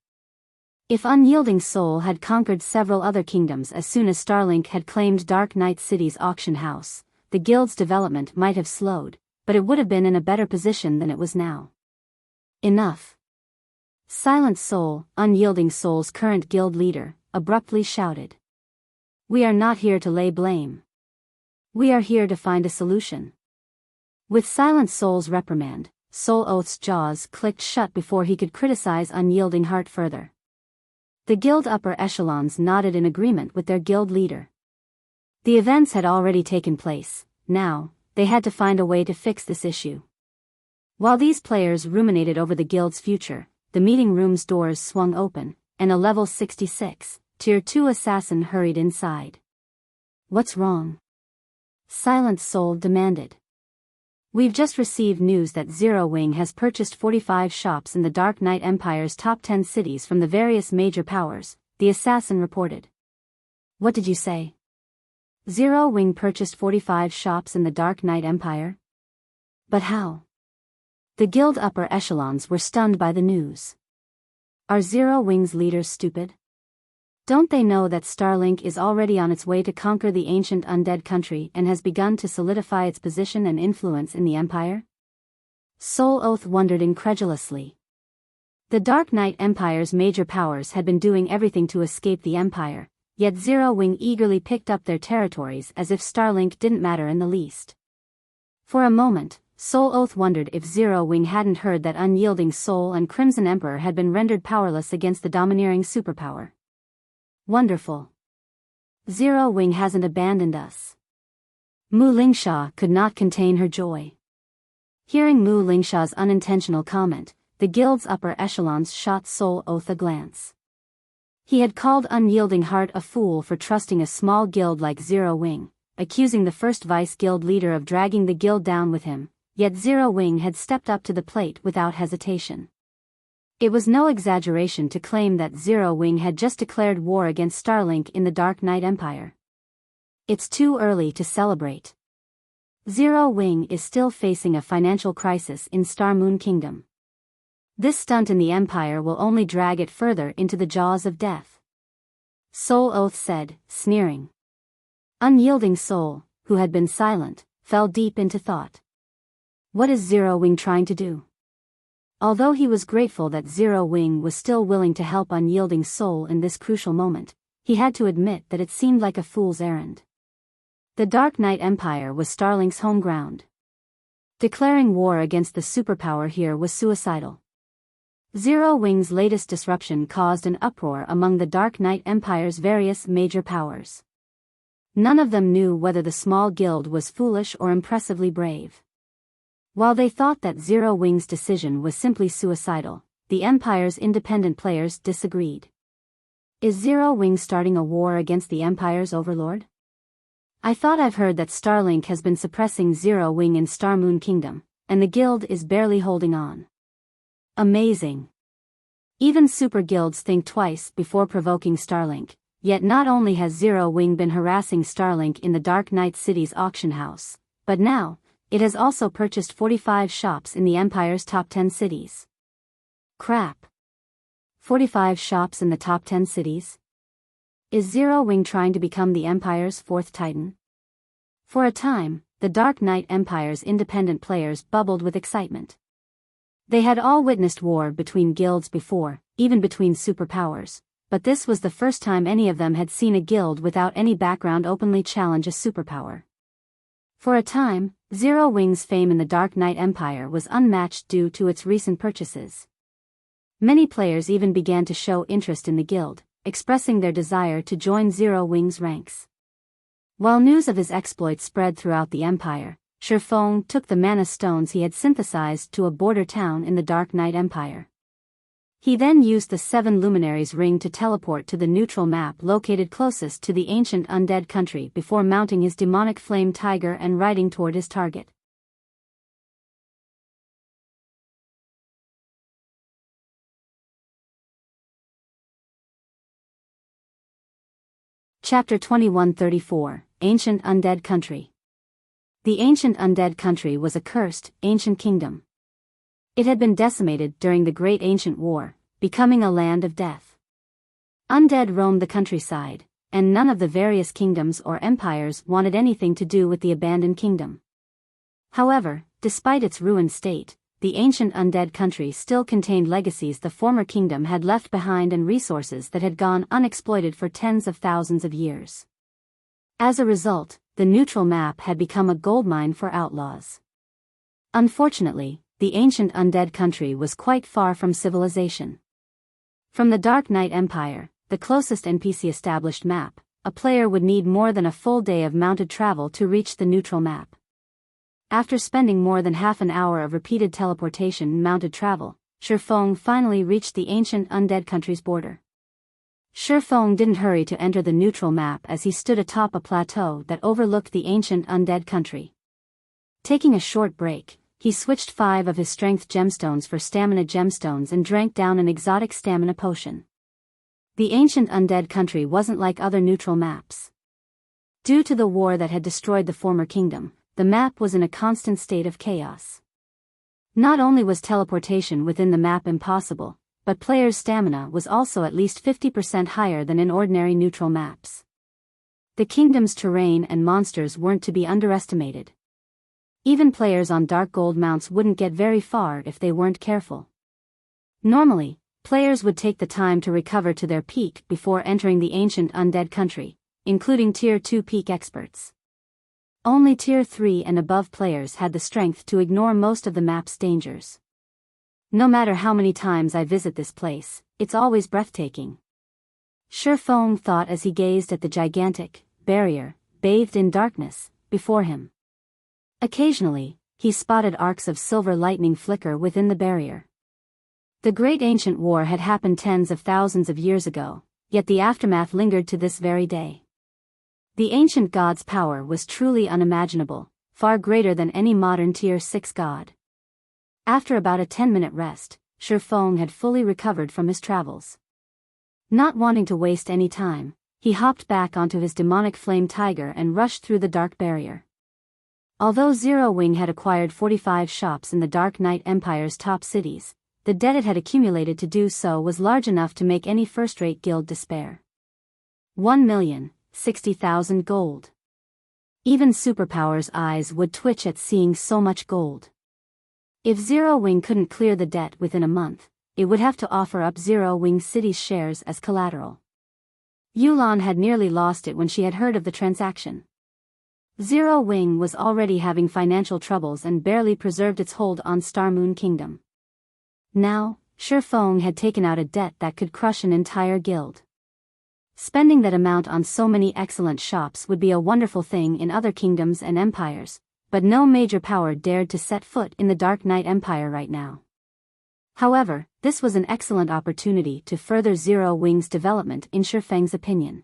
If Unyielding Soul had conquered several other kingdoms as soon as Starlink had claimed Dark Knight City's auction house, the guild's development might have slowed, but it would have been in a better position than it was now. Enough. Silent Soul, Unyielding Soul's current guild leader, abruptly shouted. We are not here to lay blame. We are here to find a solution. With Silent Soul's reprimand, Soul Oath's jaws clicked shut before he could criticize Unyielding Heart further. The guild upper echelons nodded in agreement with their guild leader. The events had already taken place. Now, they had to find a way to fix this issue. While these players ruminated over the guild's future, the meeting room's doors swung open, and a level 66, Tier 2 assassin hurried inside. What's wrong? Silent Soul demanded. We've just received news that Zero Wing has purchased 45 shops in the Dark Knight Empire's top 10 cities from the various major powers, the assassin reported. What did you say? Zero Wing purchased 45 shops in the Dark Knight Empire? But how? The guild upper echelons were stunned by the news. Are Zero Wing's leaders stupid? Don't they know that Starlink is already on its way to conquer the ancient Undead country and has begun to solidify its position and influence in the Empire? Soul Oath wondered incredulously. The Dark Knight Empire's major powers had been doing everything to escape the Empire, yet Zero Wing eagerly picked up their territories as if Starlink didn't matter in the least. For a moment, Soul Oath wondered if Zero Wing hadn't heard that Unyielding Soul and Crimson Emperor had been rendered powerless against the domineering superpower. Wonderful. Zero Wing hasn't abandoned us. Mu Lingsha could not contain her joy. Hearing Mu Lingsha's unintentional comment, the guild's upper echelons shot Soul Oath a glance. He had called Unyielding Heart a fool for trusting a small guild like Zero Wing, accusing the first vice guild leader of dragging the guild down with him, yet Zero Wing had stepped up to the plate without hesitation. It was no exaggeration to claim that Zero Wing had just declared war against Starlink in the Dark Knight Empire. It's too early to celebrate. Zero Wing is still facing a financial crisis in Star Moon Kingdom. This stunt in the Empire will only drag it further into the jaws of death. Soul Oath said, sneering. Unyielding Soul, who had been silent, fell deep into thought. What is Zero Wing trying to do? Although he was grateful that Zero Wing was still willing to help Unyielding Soul in this crucial moment, he had to admit that it seemed like a fool's errand. The Dark Knight Empire was Starlink's home ground. Declaring war against the superpower here was suicidal. Zero Wing's latest disruption caused an uproar among the Dark Knight Empire's various major powers. None of them knew whether the small guild was foolish or impressively brave. While they thought that Zero Wing's decision was simply suicidal, the Empire's independent players disagreed. Is Zero Wing starting a war against the Empire's overlord? I thought I've heard that Starlink has been suppressing Zero Wing in Star Moon Kingdom, and the guild is barely holding on. Amazing. Even super guilds think twice before provoking Starlink, yet not only has Zero Wing been harassing Starlink in the Dark Knight City's auction house, but now, it has also purchased 45 shops in the Empire's top 10 cities. Crap. 45 shops in the top 10 cities? Is Zero Wing trying to become the Empire's fourth titan? For a time, the Dark Knight Empire's independent players bubbled with excitement. They had all witnessed war between guilds before, even between superpowers, but this was the first time any of them had seen a guild without any background openly challenge a superpower. For a time, Zero Wing's fame in the Dark Knight Empire was unmatched due to its recent purchases. Many players even began to show interest in the guild, expressing their desire to join Zero Wing's ranks. While news of his exploits spread throughout the Empire, Shifeng took the mana stones he had synthesized to a border town in the Dark Knight Empire. He then used the 7 Luminaries ring to teleport to the neutral map located closest to the ancient undead country before mounting his demonic flame tiger and riding toward his target. Chapter 2134, Ancient Undead Country. The ancient undead country was a cursed, ancient kingdom. It had been decimated during the Great Ancient War, becoming a land of death. Undead roamed the countryside, and none of the various kingdoms or empires wanted anything to do with the abandoned kingdom. However, despite its ruined state, the ancient undead country still contained legacies the former kingdom had left behind and resources that had gone unexploited for tens of thousands of years. As a result, the neutral map had become a goldmine for outlaws. Unfortunately, the ancient undead country was quite far from civilization. From the Dark Knight Empire, the closest NPC-established map, a player would need more than a full day of mounted travel to reach the neutral map. After spending more than half an hour of repeated teleportation and mounted travel, Shifeng finally reached the ancient undead country's border. Shifeng didn't hurry to enter the neutral map as he stood atop a plateau that overlooked the ancient undead country. Taking a short break, he switched 5 of his strength gemstones for stamina gemstones and drank down an exotic stamina potion. The ancient undead country wasn't like other neutral maps. Due to the war that had destroyed the former kingdom, the map was in a constant state of chaos. Not only was teleportation within the map impossible, but players' stamina was also at least 50% higher than in ordinary neutral maps. The kingdom's terrain and monsters weren't to be underestimated. Even players on dark gold mounts wouldn't get very far if they weren't careful. Normally, players would take the time to recover to their peak before entering the ancient undead country, including Tier 2 peak experts. Only Tier 3 and above players had the strength to ignore most of the map's dangers. No matter how many times I visit this place, it's always breathtaking. Shifeng thought as he gazed at the gigantic barrier, bathed in darkness, before him. Occasionally, he spotted arcs of silver lightning flicker within the barrier. The Great Ancient War had happened tens of thousands of years ago, yet the aftermath lingered to this very day. The ancient god's power was truly unimaginable, far greater than any modern Tier 6 god. After about a 10-minute rest, Shifeng had fully recovered from his travels. Not wanting to waste any time, he hopped back onto his demonic flame tiger and rushed through the dark barrier. Although Zero Wing had acquired 45 shops in the Dark Knight Empire's top cities, the debt it had accumulated to do so was large enough to make any first-rate guild despair. 1,060,000 gold. Even superpowers' eyes would twitch at seeing so much gold. If Zero Wing couldn't clear the debt within a month, it would have to offer up Zero Wing City's shares as collateral. Yulan had nearly lost it when she had heard of the transaction. Zero Wing was already having financial troubles and barely preserved its hold on Star Moon Kingdom. Now, Shifeng had taken out a debt that could crush an entire guild. Spending that amount on so many excellent shops would be a wonderful thing in other kingdoms and empires, but no major power dared to set foot in the Dark Knight Empire right now. However, this was an excellent opportunity to further Zero Wing's development in Shifeng's opinion.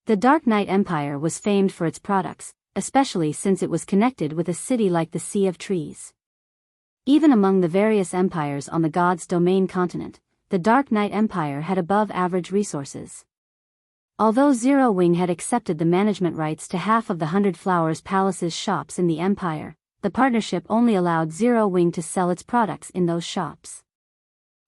The Dark Knight Empire was famed for its products, especially since it was connected with a city like the Sea of Trees. Even among the various empires on the God's Domain continent, the Dark Knight Empire had above-average resources. Although Zero Wing had accepted the management rights to half of the 100 Flowers Palace's shops in the empire, the partnership only allowed Zero Wing to sell its products in those shops.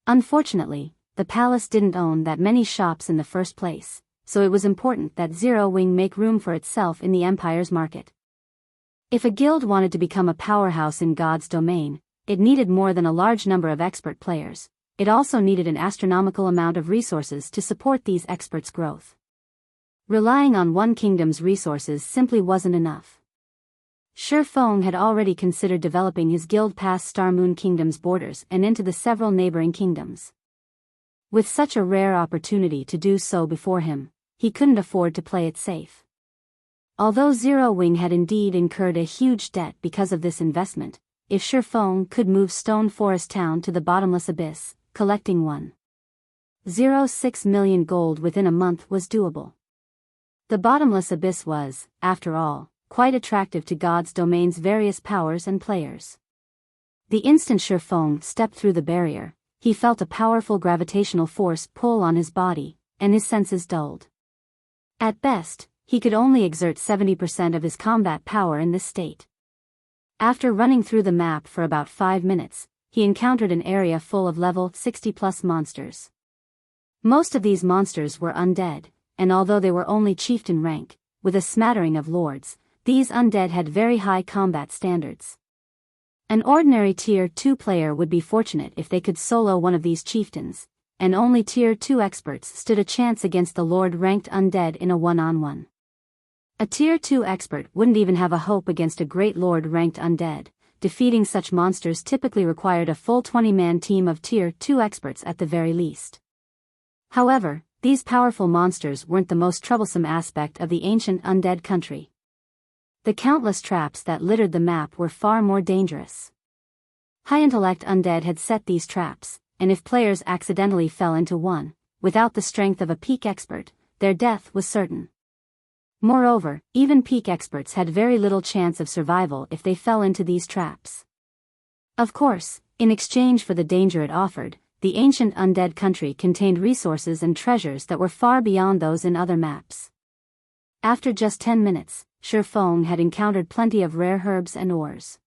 Unfortunately, the palace didn't own that many shops in the first place, so it was important that Zero Wing make room for itself in the empire's market. If a guild wanted to become a powerhouse in God's Domain, it needed more than a large number of expert players. It also needed an astronomical amount of resources to support these experts' growth. Relying on one kingdom's resources simply wasn't enough. Shifeng had already considered developing his guild past Star Moon Kingdom's borders and into the several neighboring kingdoms. With such a rare opportunity to do so before him, he couldn't afford to play it safe. Although Zero Wing had indeed incurred a huge debt because of this investment, if Shifeng could move Stone Forest Town to the bottomless abyss, collecting 1.06 million gold within a month was doable. The bottomless abyss was, after all, quite attractive to God's domain's various powers and players. The instant Shifeng stepped through the barrier, he felt a powerful gravitational force pull on his body, and his senses dulled. At best, he could only exert 70% of his combat power in this state. After running through the map for about 5 minutes, he encountered an area full of level 60+ monsters. Most of these monsters were undead, and although they were only chieftain rank, with a smattering of lords, these undead had very high combat standards. An ordinary Tier 2 player would be fortunate if they could solo one of these chieftains, and only Tier 2 experts stood a chance against the Lord-ranked undead in a one-on-one. A Tier 2 expert wouldn't even have a hope against a great Lord-ranked undead. Defeating such monsters typically required a full 20-man team of Tier 2 experts at the very least. However, these powerful monsters weren't the most troublesome aspect of the ancient undead country. The countless traps that littered the map were far more dangerous. High-intellect undead had set these traps, and if players accidentally fell into one, without the strength of a peak expert, their death was certain. Moreover, even peak experts had very little chance of survival if they fell into these traps. Of course, in exchange for the danger it offered, the ancient undead country contained resources and treasures that were far beyond those in other maps. After just 10 minutes, Shifeng had encountered plenty of rare herbs and ores.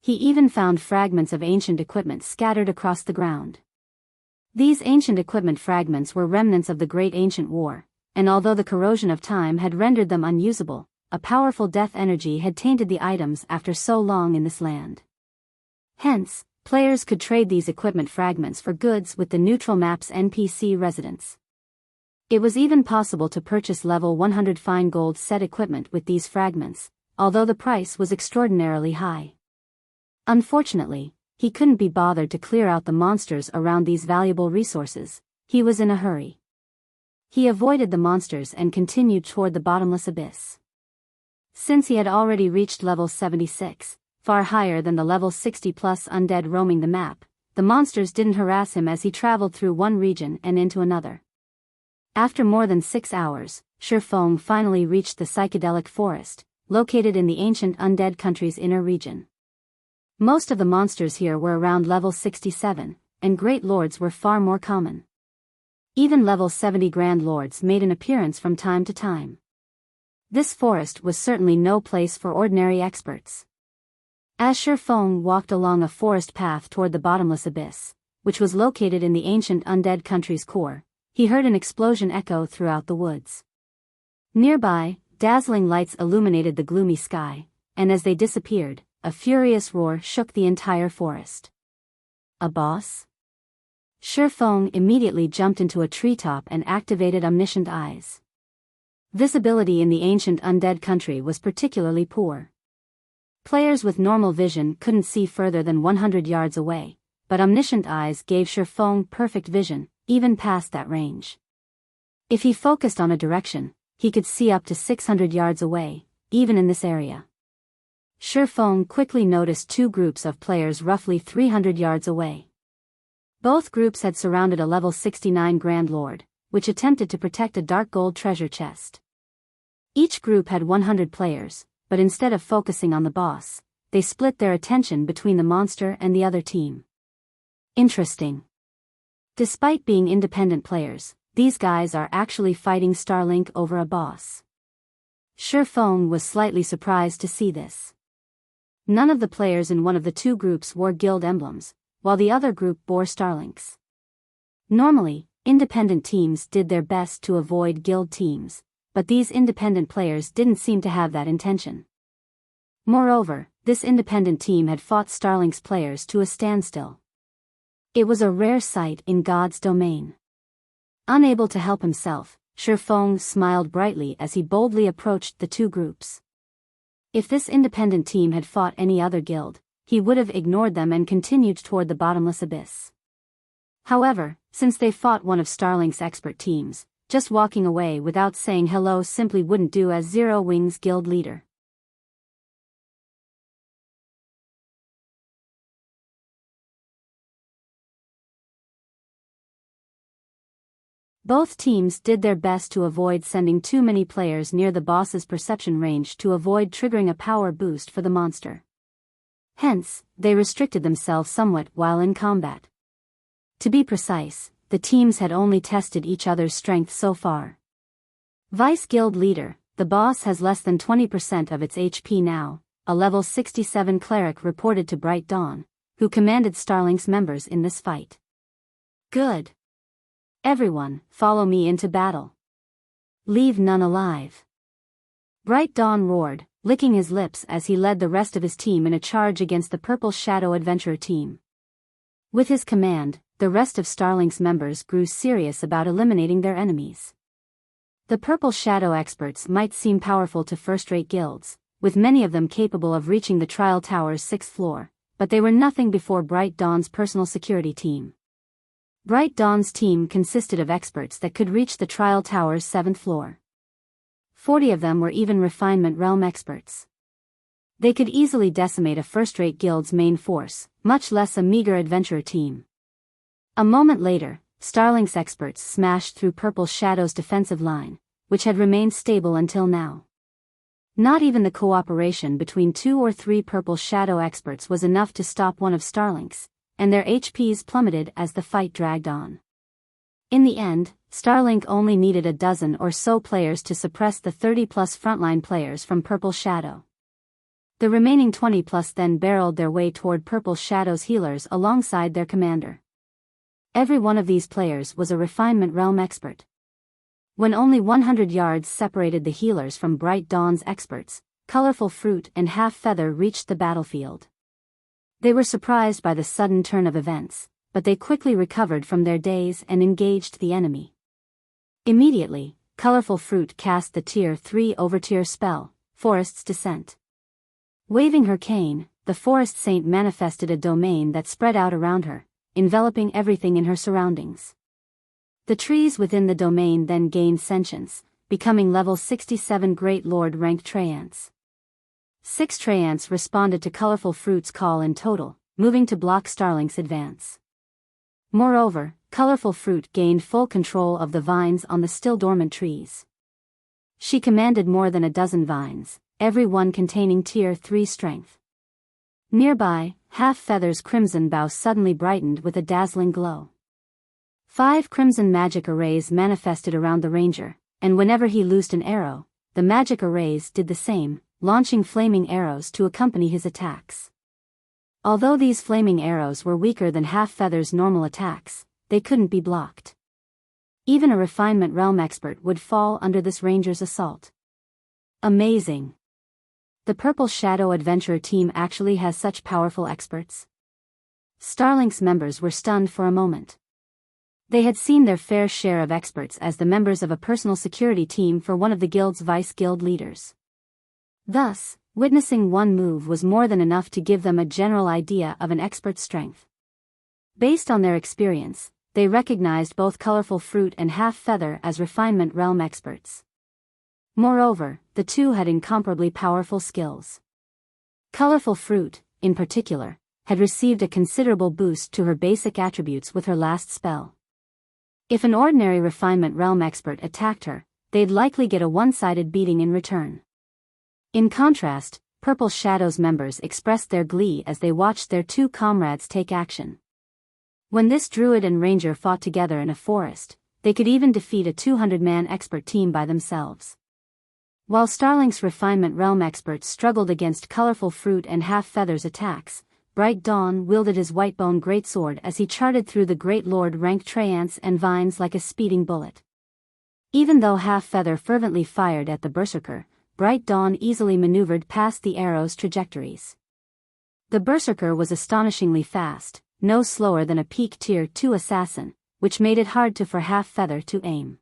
He even found fragments of ancient equipment scattered across the ground. These ancient equipment fragments were remnants of the Great Ancient War, and although the corrosion of time had rendered them unusable, a powerful death energy had tainted the items after so long in this land. Hence, players could trade these equipment fragments for goods with the neutral map's NPC residents. It was even possible to purchase level 100 fine gold set equipment with these fragments, although the price was extraordinarily high. Unfortunately, he couldn't be bothered to clear out the monsters around these valuable resources. He was in a hurry. He avoided the monsters and continued toward the bottomless abyss. Since he had already reached level 76, far higher than the level 60+ undead roaming the map, the monsters didn't harass him as he traveled through one region and into another. After more than 6 hours, Shifeng finally reached the psychedelic forest, located in the ancient undead country's inner region. Most of the monsters here were around level 67, and great lords were far more common. Even level 70 Grand Lords made an appearance from time to time. This forest was certainly no place for ordinary experts. As Shifeng walked along a forest path toward the bottomless abyss, which was located in the ancient undead country's core, he heard an explosion echo throughout the woods. Nearby, dazzling lights illuminated the gloomy sky, and as they disappeared, a furious roar shook the entire forest. A boss? Shifeng immediately jumped into a treetop and activated Omniscient Eyes. Visibility in the ancient undead country was particularly poor. Players with normal vision couldn't see further than 100 yards away, but Omniscient Eyes gave Shifeng perfect vision, even past that range. If he focused on a direction, he could see up to 600 yards away, even in this area. Shifeng quickly noticed two groups of players roughly 300 yards away. Both groups had surrounded a level 69 Grand Lord, which attempted to protect a dark gold treasure chest. Each group had 100 players, but instead of focusing on the boss, they split their attention between the monster and the other team. Interesting. Despite being independent players, these guys are actually fighting Starlink over a boss. Shifeng was slightly surprised to see this. None of the players in one of the two groups wore guild emblems, while the other group bore Starlinks. Normally, independent teams did their best to avoid guild teams, but these independent players didn't seem to have that intention. Moreover, this independent team had fought Starlink's players to a standstill. It was a rare sight in God's domain. Unable to help himself, Shifeng smiled brightly as he boldly approached the two groups. If this independent team had fought any other guild, he would have ignored them and continued toward the bottomless abyss. However, since they fought one of Starlink's expert teams, just walking away without saying hello simply wouldn't do as Zero Wings guild leader. Both teams did their best to avoid sending too many players near the boss's perception range to avoid triggering a power boost for the monster. Hence, they restricted themselves somewhat while in combat. To be precise, the teams had only tested each other's strength so far. Vice Guild Leader, the boss has less than 20% of its HP now, a level 67 cleric reported to Bright Dawn, who commanded Starlink's members in this fight. Good. Everyone, follow me into battle. Leave none alive. Bright Dawn roared, licking his lips as he led the rest of his team in a charge against the Purple Shadow Adventurer team. With his command, the rest of Starlink's members grew serious about eliminating their enemies. The Purple Shadow experts might seem powerful to first-rate guilds, with many of them capable of reaching the Trial Tower's 6th floor, but they were nothing before Bright Dawn's personal security team. Bright Dawn's team consisted of experts that could reach the Trial Tower's 7th floor. 40 of them were even Refinement realm experts. They could easily decimate a first-rate guild's main force, much less a meager adventurer team. A moment later, Starlink's experts smashed through Purple Shadow's defensive line, which had remained stable until now. Not even the cooperation between 2 or 3 Purple Shadow experts was enough to stop one of Starlink's, and their HPs plummeted as the fight dragged on. In the end, Starlink only needed a dozen or so players to suppress the 30-plus frontline players from Purple Shadow. The remaining 20-plus then barreled their way toward Purple Shadow's healers alongside their commander. Every one of these players was a Refinement realm expert. When only 100 yards separated the healers from Bright Dawn's experts, Colorful Fruit and Half Feather reached the battlefield. They were surprised by the sudden turn of events, but they quickly recovered from their daze and engaged the enemy. Immediately, Colorful Fruit cast the Tier 3 Overturning spell, Forest's Descent. Waving her cane, the Forest Saint manifested a domain that spread out around her, enveloping everything in her surroundings. The trees within the domain then gained sentience, becoming level 67 Great Lord ranked Treants. 6 Treants responded to Colorful Fruit's call in total, moving to block Starlink's advance. Moreover, Colorful Fruit gained full control of the vines on the still dormant trees. She commanded more than a dozen vines, every one containing Tier 3 strength. Nearby, Half Feather's crimson bow suddenly brightened with a dazzling glow. 5 crimson magic arrays manifested around the ranger, and whenever he loosed an arrow, the magic arrays did the same, launching flaming arrows to accompany his attacks. Although these flaming arrows were weaker than Half Feather's normal attacks, they couldn't be blocked. Even a Refinement realm expert would fall under this ranger's assault. Amazing! The Purple Shadow Adventurer team actually has such powerful experts. Starlink's members were stunned for a moment. They had seen their fair share of experts as the members of a personal security team for one of the guild's vice guild leaders. Thus, witnessing one move was more than enough to give them a general idea of an expert's strength. Based on their experience, they recognized both Colorful Fruit and Half Feather as Refinement realm experts. Moreover, the two had incomparably powerful skills. Colorful Fruit, in particular, had received a considerable boost to her basic attributes with her last spell. If an ordinary Refinement realm expert attacked her, they'd likely get a one-sided beating in return. In contrast, Purple Shadow's members expressed their glee as they watched their 2 comrades take action. When this druid and ranger fought together in a forest, they could even defeat a 200-man expert team by themselves. While Starlink's Refinement realm experts struggled against Colorful Fruit and Half Feather's attacks, Bright Dawn wielded his Whitebone greatsword as he charted through the Great Lord ranked Treants and vines like a speeding bullet. Even though Half Feather fervently fired at the Berserker, Bright Dawn easily maneuvered past the arrow's trajectories. The Berserker was astonishingly fast, no slower than a peak Tier 2 assassin, which made it hard for Half Feather to aim.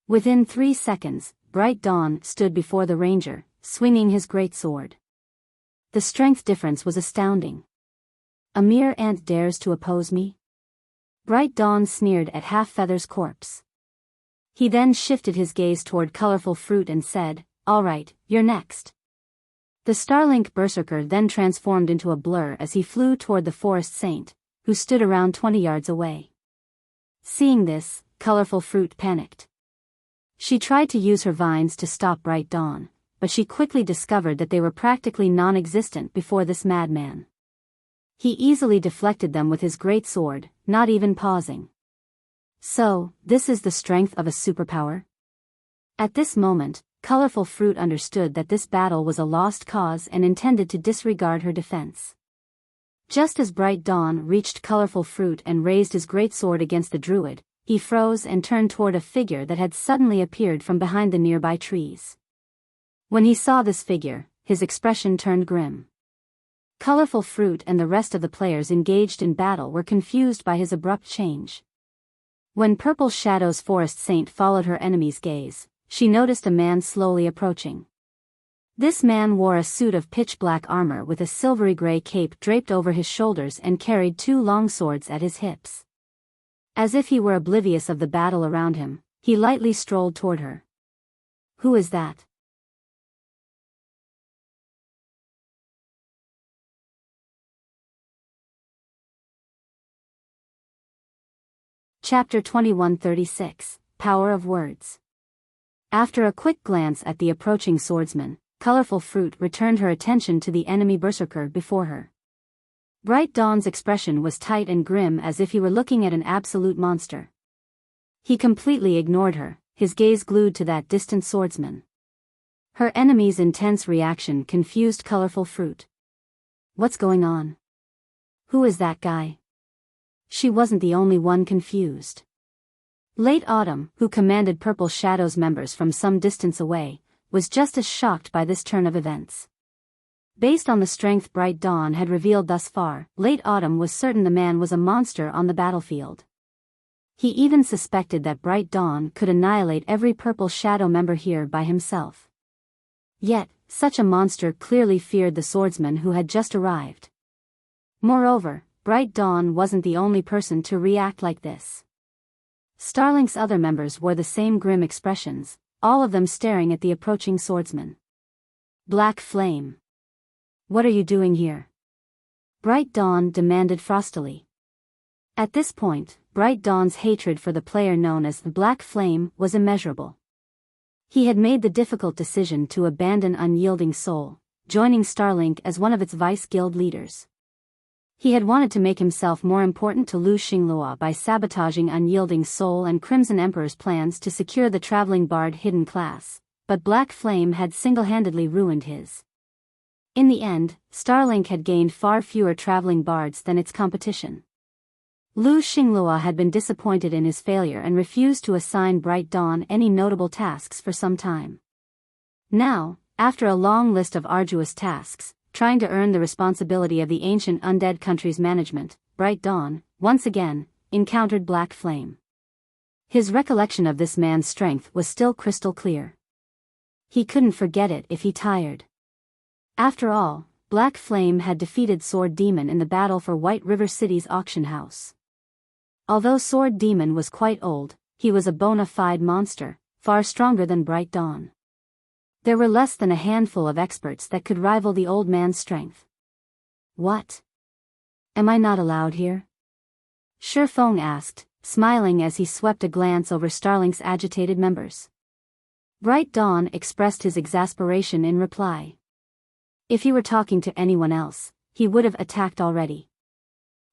Within 3 seconds, Bright Dawn stood before the ranger, swinging his greatsword. The strength difference was astounding. A mere ant dares to oppose me? Bright Dawn sneered at Half Feather's corpse. He then shifted his gaze toward Colorful Fruit and said, "All right, you're next." The Starlink berserker then transformed into a blur as he flew toward the forest saint, who stood around 20 yards away. Seeing this, Colorful Fruit panicked. She tried to use her vines to stop Bright Dawn, but she quickly discovered that they were practically non-existent before this madman. He easily deflected them with his great sword, not even pausing. So, this is the strength of a superpower? At this moment, Colorful Fruit understood that this battle was a lost cause and intended to disregard her defense. Just as Bright Dawn reached Colorful Fruit and raised his greatsword against the druid, he froze and turned toward a figure that had suddenly appeared from behind the nearby trees. When he saw this figure, his expression turned grim. Colorful Fruit and the rest of the players engaged in battle were confused by his abrupt change. When Purple Shadow's forest saint followed her enemy's gaze, she noticed a man slowly approaching. This man wore a suit of pitch-black armor with a silvery gray cape draped over his shoulders and carried 2 long swords at his hips. As if he were oblivious of the battle around him, he lightly strolled toward her. "Who is that?" Chapter 2136, Power of Words. After a quick glance at the approaching swordsman, Colorful Fruit returned her attention to the enemy berserker before her. Bright Dawn's expression was tight and grim as if he were looking at an absolute monster. He completely ignored her, his gaze glued to that distant swordsman. Her enemy's intense reaction confused Colorful Fruit. What's going on? Who is that guy? She wasn't the only one confused. Late Autumn, who commanded Purple Shadow's members from some distance away, was just as shocked by this turn of events. Based on the strength Bright Dawn had revealed thus far, Late Autumn was certain the man was a monster on the battlefield. He even suspected that Bright Dawn could annihilate every Purple Shadow member here by himself. Yet, such a monster clearly feared the swordsman who had just arrived. Moreover, Bright Dawn wasn't the only person to react like this. Starlink's other members wore the same grim expressions, all of them staring at the approaching swordsman. Black Flame. What are you doing here? Bright Dawn demanded frostily. At this point, Bright Dawn's hatred for the player known as the Black Flame was immeasurable. He had made the difficult decision to abandon Unyielding Soul, joining Starlink as one of its vice guild leaders. He had wanted to make himself more important to Lu Xinglua by sabotaging Unyielding Soul and Crimson Emperor's plans to secure the Traveling Bard hidden class, but Black Flame had single-handedly ruined his. In the end, Starlink had gained far fewer Traveling Bards than its competition. Lu Xinglua had been disappointed in his failure and refused to assign Bright Dawn any notable tasks for some time. Now, after a long list of arduous tasks, trying to earn the responsibility of the ancient undead country's management, Bright Dawn, once again, encountered Black Flame. His recollection of this man's strength was still crystal clear. He couldn't forget it if he tired. After all, Black Flame had defeated Sword Demon in the battle for White River City's auction house. Although Sword Demon was quite old, he was a bona fide monster, far stronger than Bright Dawn. There were less than a handful of experts that could rival the old man's strength. What? Am I not allowed here? Shifeng asked, smiling as he swept a glance over Starlink's agitated members. Bright Dawn expressed his exasperation in reply. If he were talking to anyone else, he would have attacked already.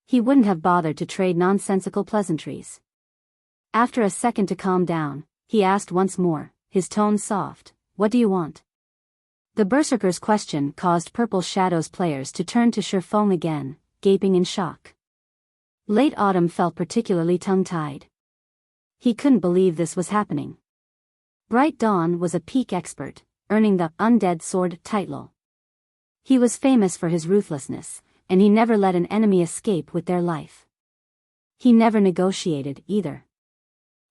He wouldn't have bothered to trade nonsensical pleasantries. After a second to calm down, he asked once more, his tone soft. What do you want? The Berserker's question caused Purple Shadow's players to turn to Shifeng again, gaping in shock. Late Autumn felt particularly tongue-tied. He couldn't believe this was happening. Bright Dawn was a peak expert, earning the Undead Sword title. He was famous for his ruthlessness, and he never let an enemy escape with their life. He never negotiated, either.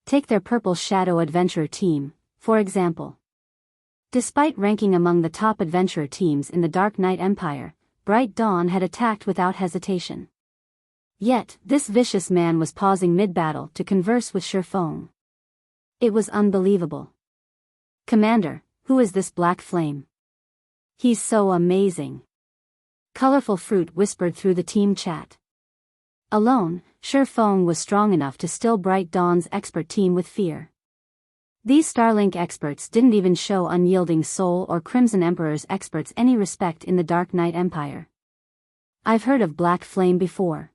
Take their Purple Shadow adventurer team, for example. Despite ranking among the top adventurer teams in the Dark Knight Empire, Bright Dawn had attacked without hesitation. Yet, this vicious man was pausing mid-battle to converse with Shifeng. It was unbelievable. Commander, who is this black flame? He's so amazing. Colorful Fruit whispered through the team chat. Alone, Feng was strong enough to still Bright Dawn's expert team with fear. These Starlink experts didn't even show Unyielding Soul or Crimson Emperor's experts any respect in the Dark Knight Empire. I've heard of Black Flame before.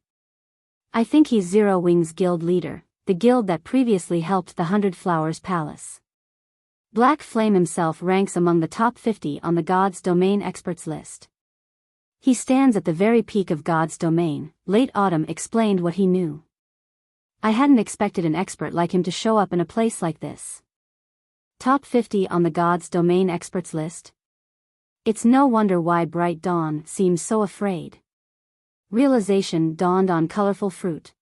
I think he's Zero Wings Guild leader, the guild that previously helped the 100 Flowers Palace. Black Flame himself ranks among the top 50 on the God's Domain experts list. He stands at the very peak of God's Domain. Late Autumn explained what he knew. I hadn't expected an expert like him to show up in a place like this. Top 50 on the God's Domain experts list? It's no wonder why Bright Dawn seems so afraid. Realization dawned on Colorful Fruit.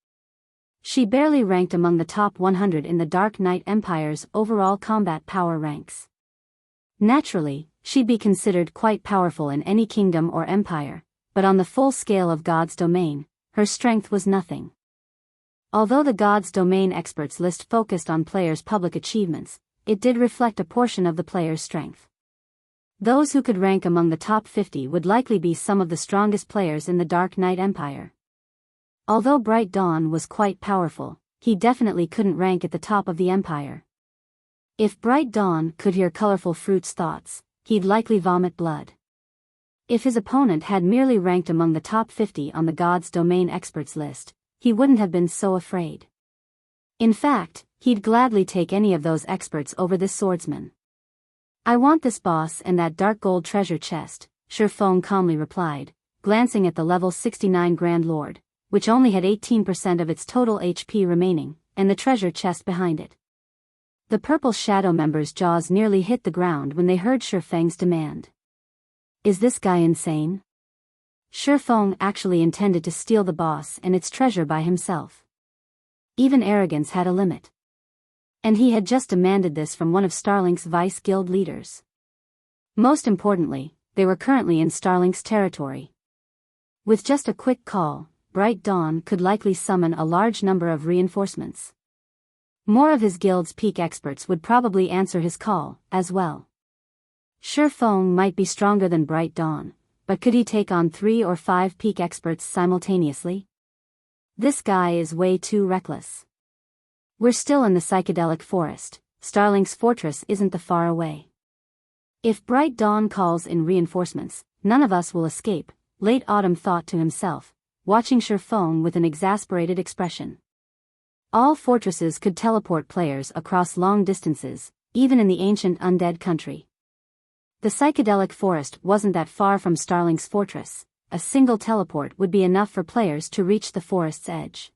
She barely ranked among the top 100 in the Dark Knight Empire's overall combat power ranks. Naturally, she'd be considered quite powerful in any kingdom or empire, but on the full scale of God's Domain, her strength was nothing. Although the God's Domain experts list focused on players' public achievements, it did reflect a portion of the player's strength. Those who could rank among the top 50 would likely be some of the strongest players in the Dark Knight Empire. Although Bright Dawn was quite powerful, he definitely couldn't rank at the top of the Empire. If Bright Dawn could hear Colorful Fruit's thoughts, he'd likely vomit blood. If his opponent had merely ranked among the top 50 on the God's Domain experts list, he wouldn't have been so afraid. In fact, he'd gladly take any of those experts over this swordsman. I want this boss and that dark gold treasure chest, Feng calmly replied, glancing at the level 69 Grand Lord, which only had 18% of its total HP remaining, and the treasure chest behind it. The Purple Shadow members' jaws nearly hit the ground when they heard Feng's demand. Is this guy insane? Feng actually intended to steal the boss and its treasure by himself. Even arrogance had a limit. And he had just demanded this from one of Starlink's vice guild leaders. Most importantly, they were currently in Starlink's territory. With just a quick call, Bright Dawn could likely summon a large number of reinforcements. More of his guild's peak experts would probably answer his call, as well. Feng might be stronger than Bright Dawn, but could he take on 3 or 5 peak experts simultaneously? This guy is way too reckless. We're still in the psychedelic forest. Starlink's fortress isn't that far away. If Bright Dawn calls in reinforcements, none of us will escape, Late Autumn thought to himself, watching Feng with an exasperated expression. All fortresses could teleport players across long distances, even in the ancient undead country. The psychedelic forest wasn't that far from Starlink's fortress. A single teleport would be enough for players to reach the forest's edge.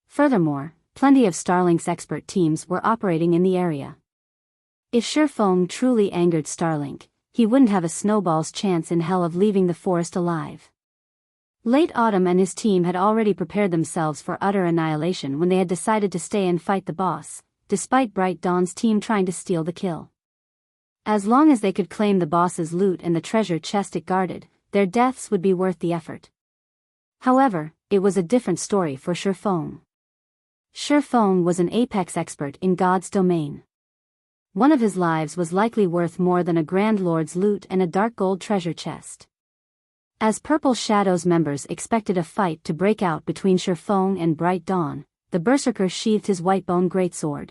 Furthermore, plenty of Starlink's expert teams were operating in the area. If Feng truly angered Starlink, he wouldn't have a snowball's chance in hell of leaving the forest alive. Late Autumn and his team had already prepared themselves for utter annihilation when they had decided to stay and fight the boss, despite Bright Dawn's team trying to steal the kill. As long as they could claim the boss's loot and the treasure chest it guarded, their deaths would be worth the effort. However, it was a different story for Feng. Feng was an apex expert in God's Domain. One of his lives was likely worth more than a Grand Lord's loot and a dark gold treasure chest. As Purple Shadow's members expected a fight to break out between Feng and Bright Dawn, the Berserker sheathed his Whitebone greatsword.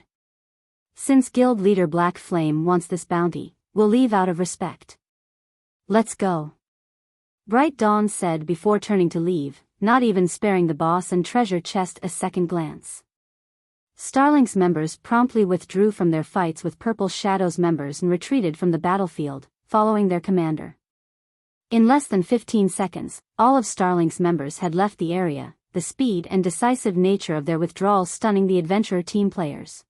Since guild leader Black Flame wants this bounty, we'll leave out of respect. Let's go. Bright Dawn said before turning to leave, not even sparing the boss and treasure chest a second glance. Starlink's members promptly withdrew from their fights with Purple Shadow's members and retreated from the battlefield, following their commander. In less than 15 seconds, all of Starlink's members had left the area, the speed and decisive nature of their withdrawal stunning the adventurer team players.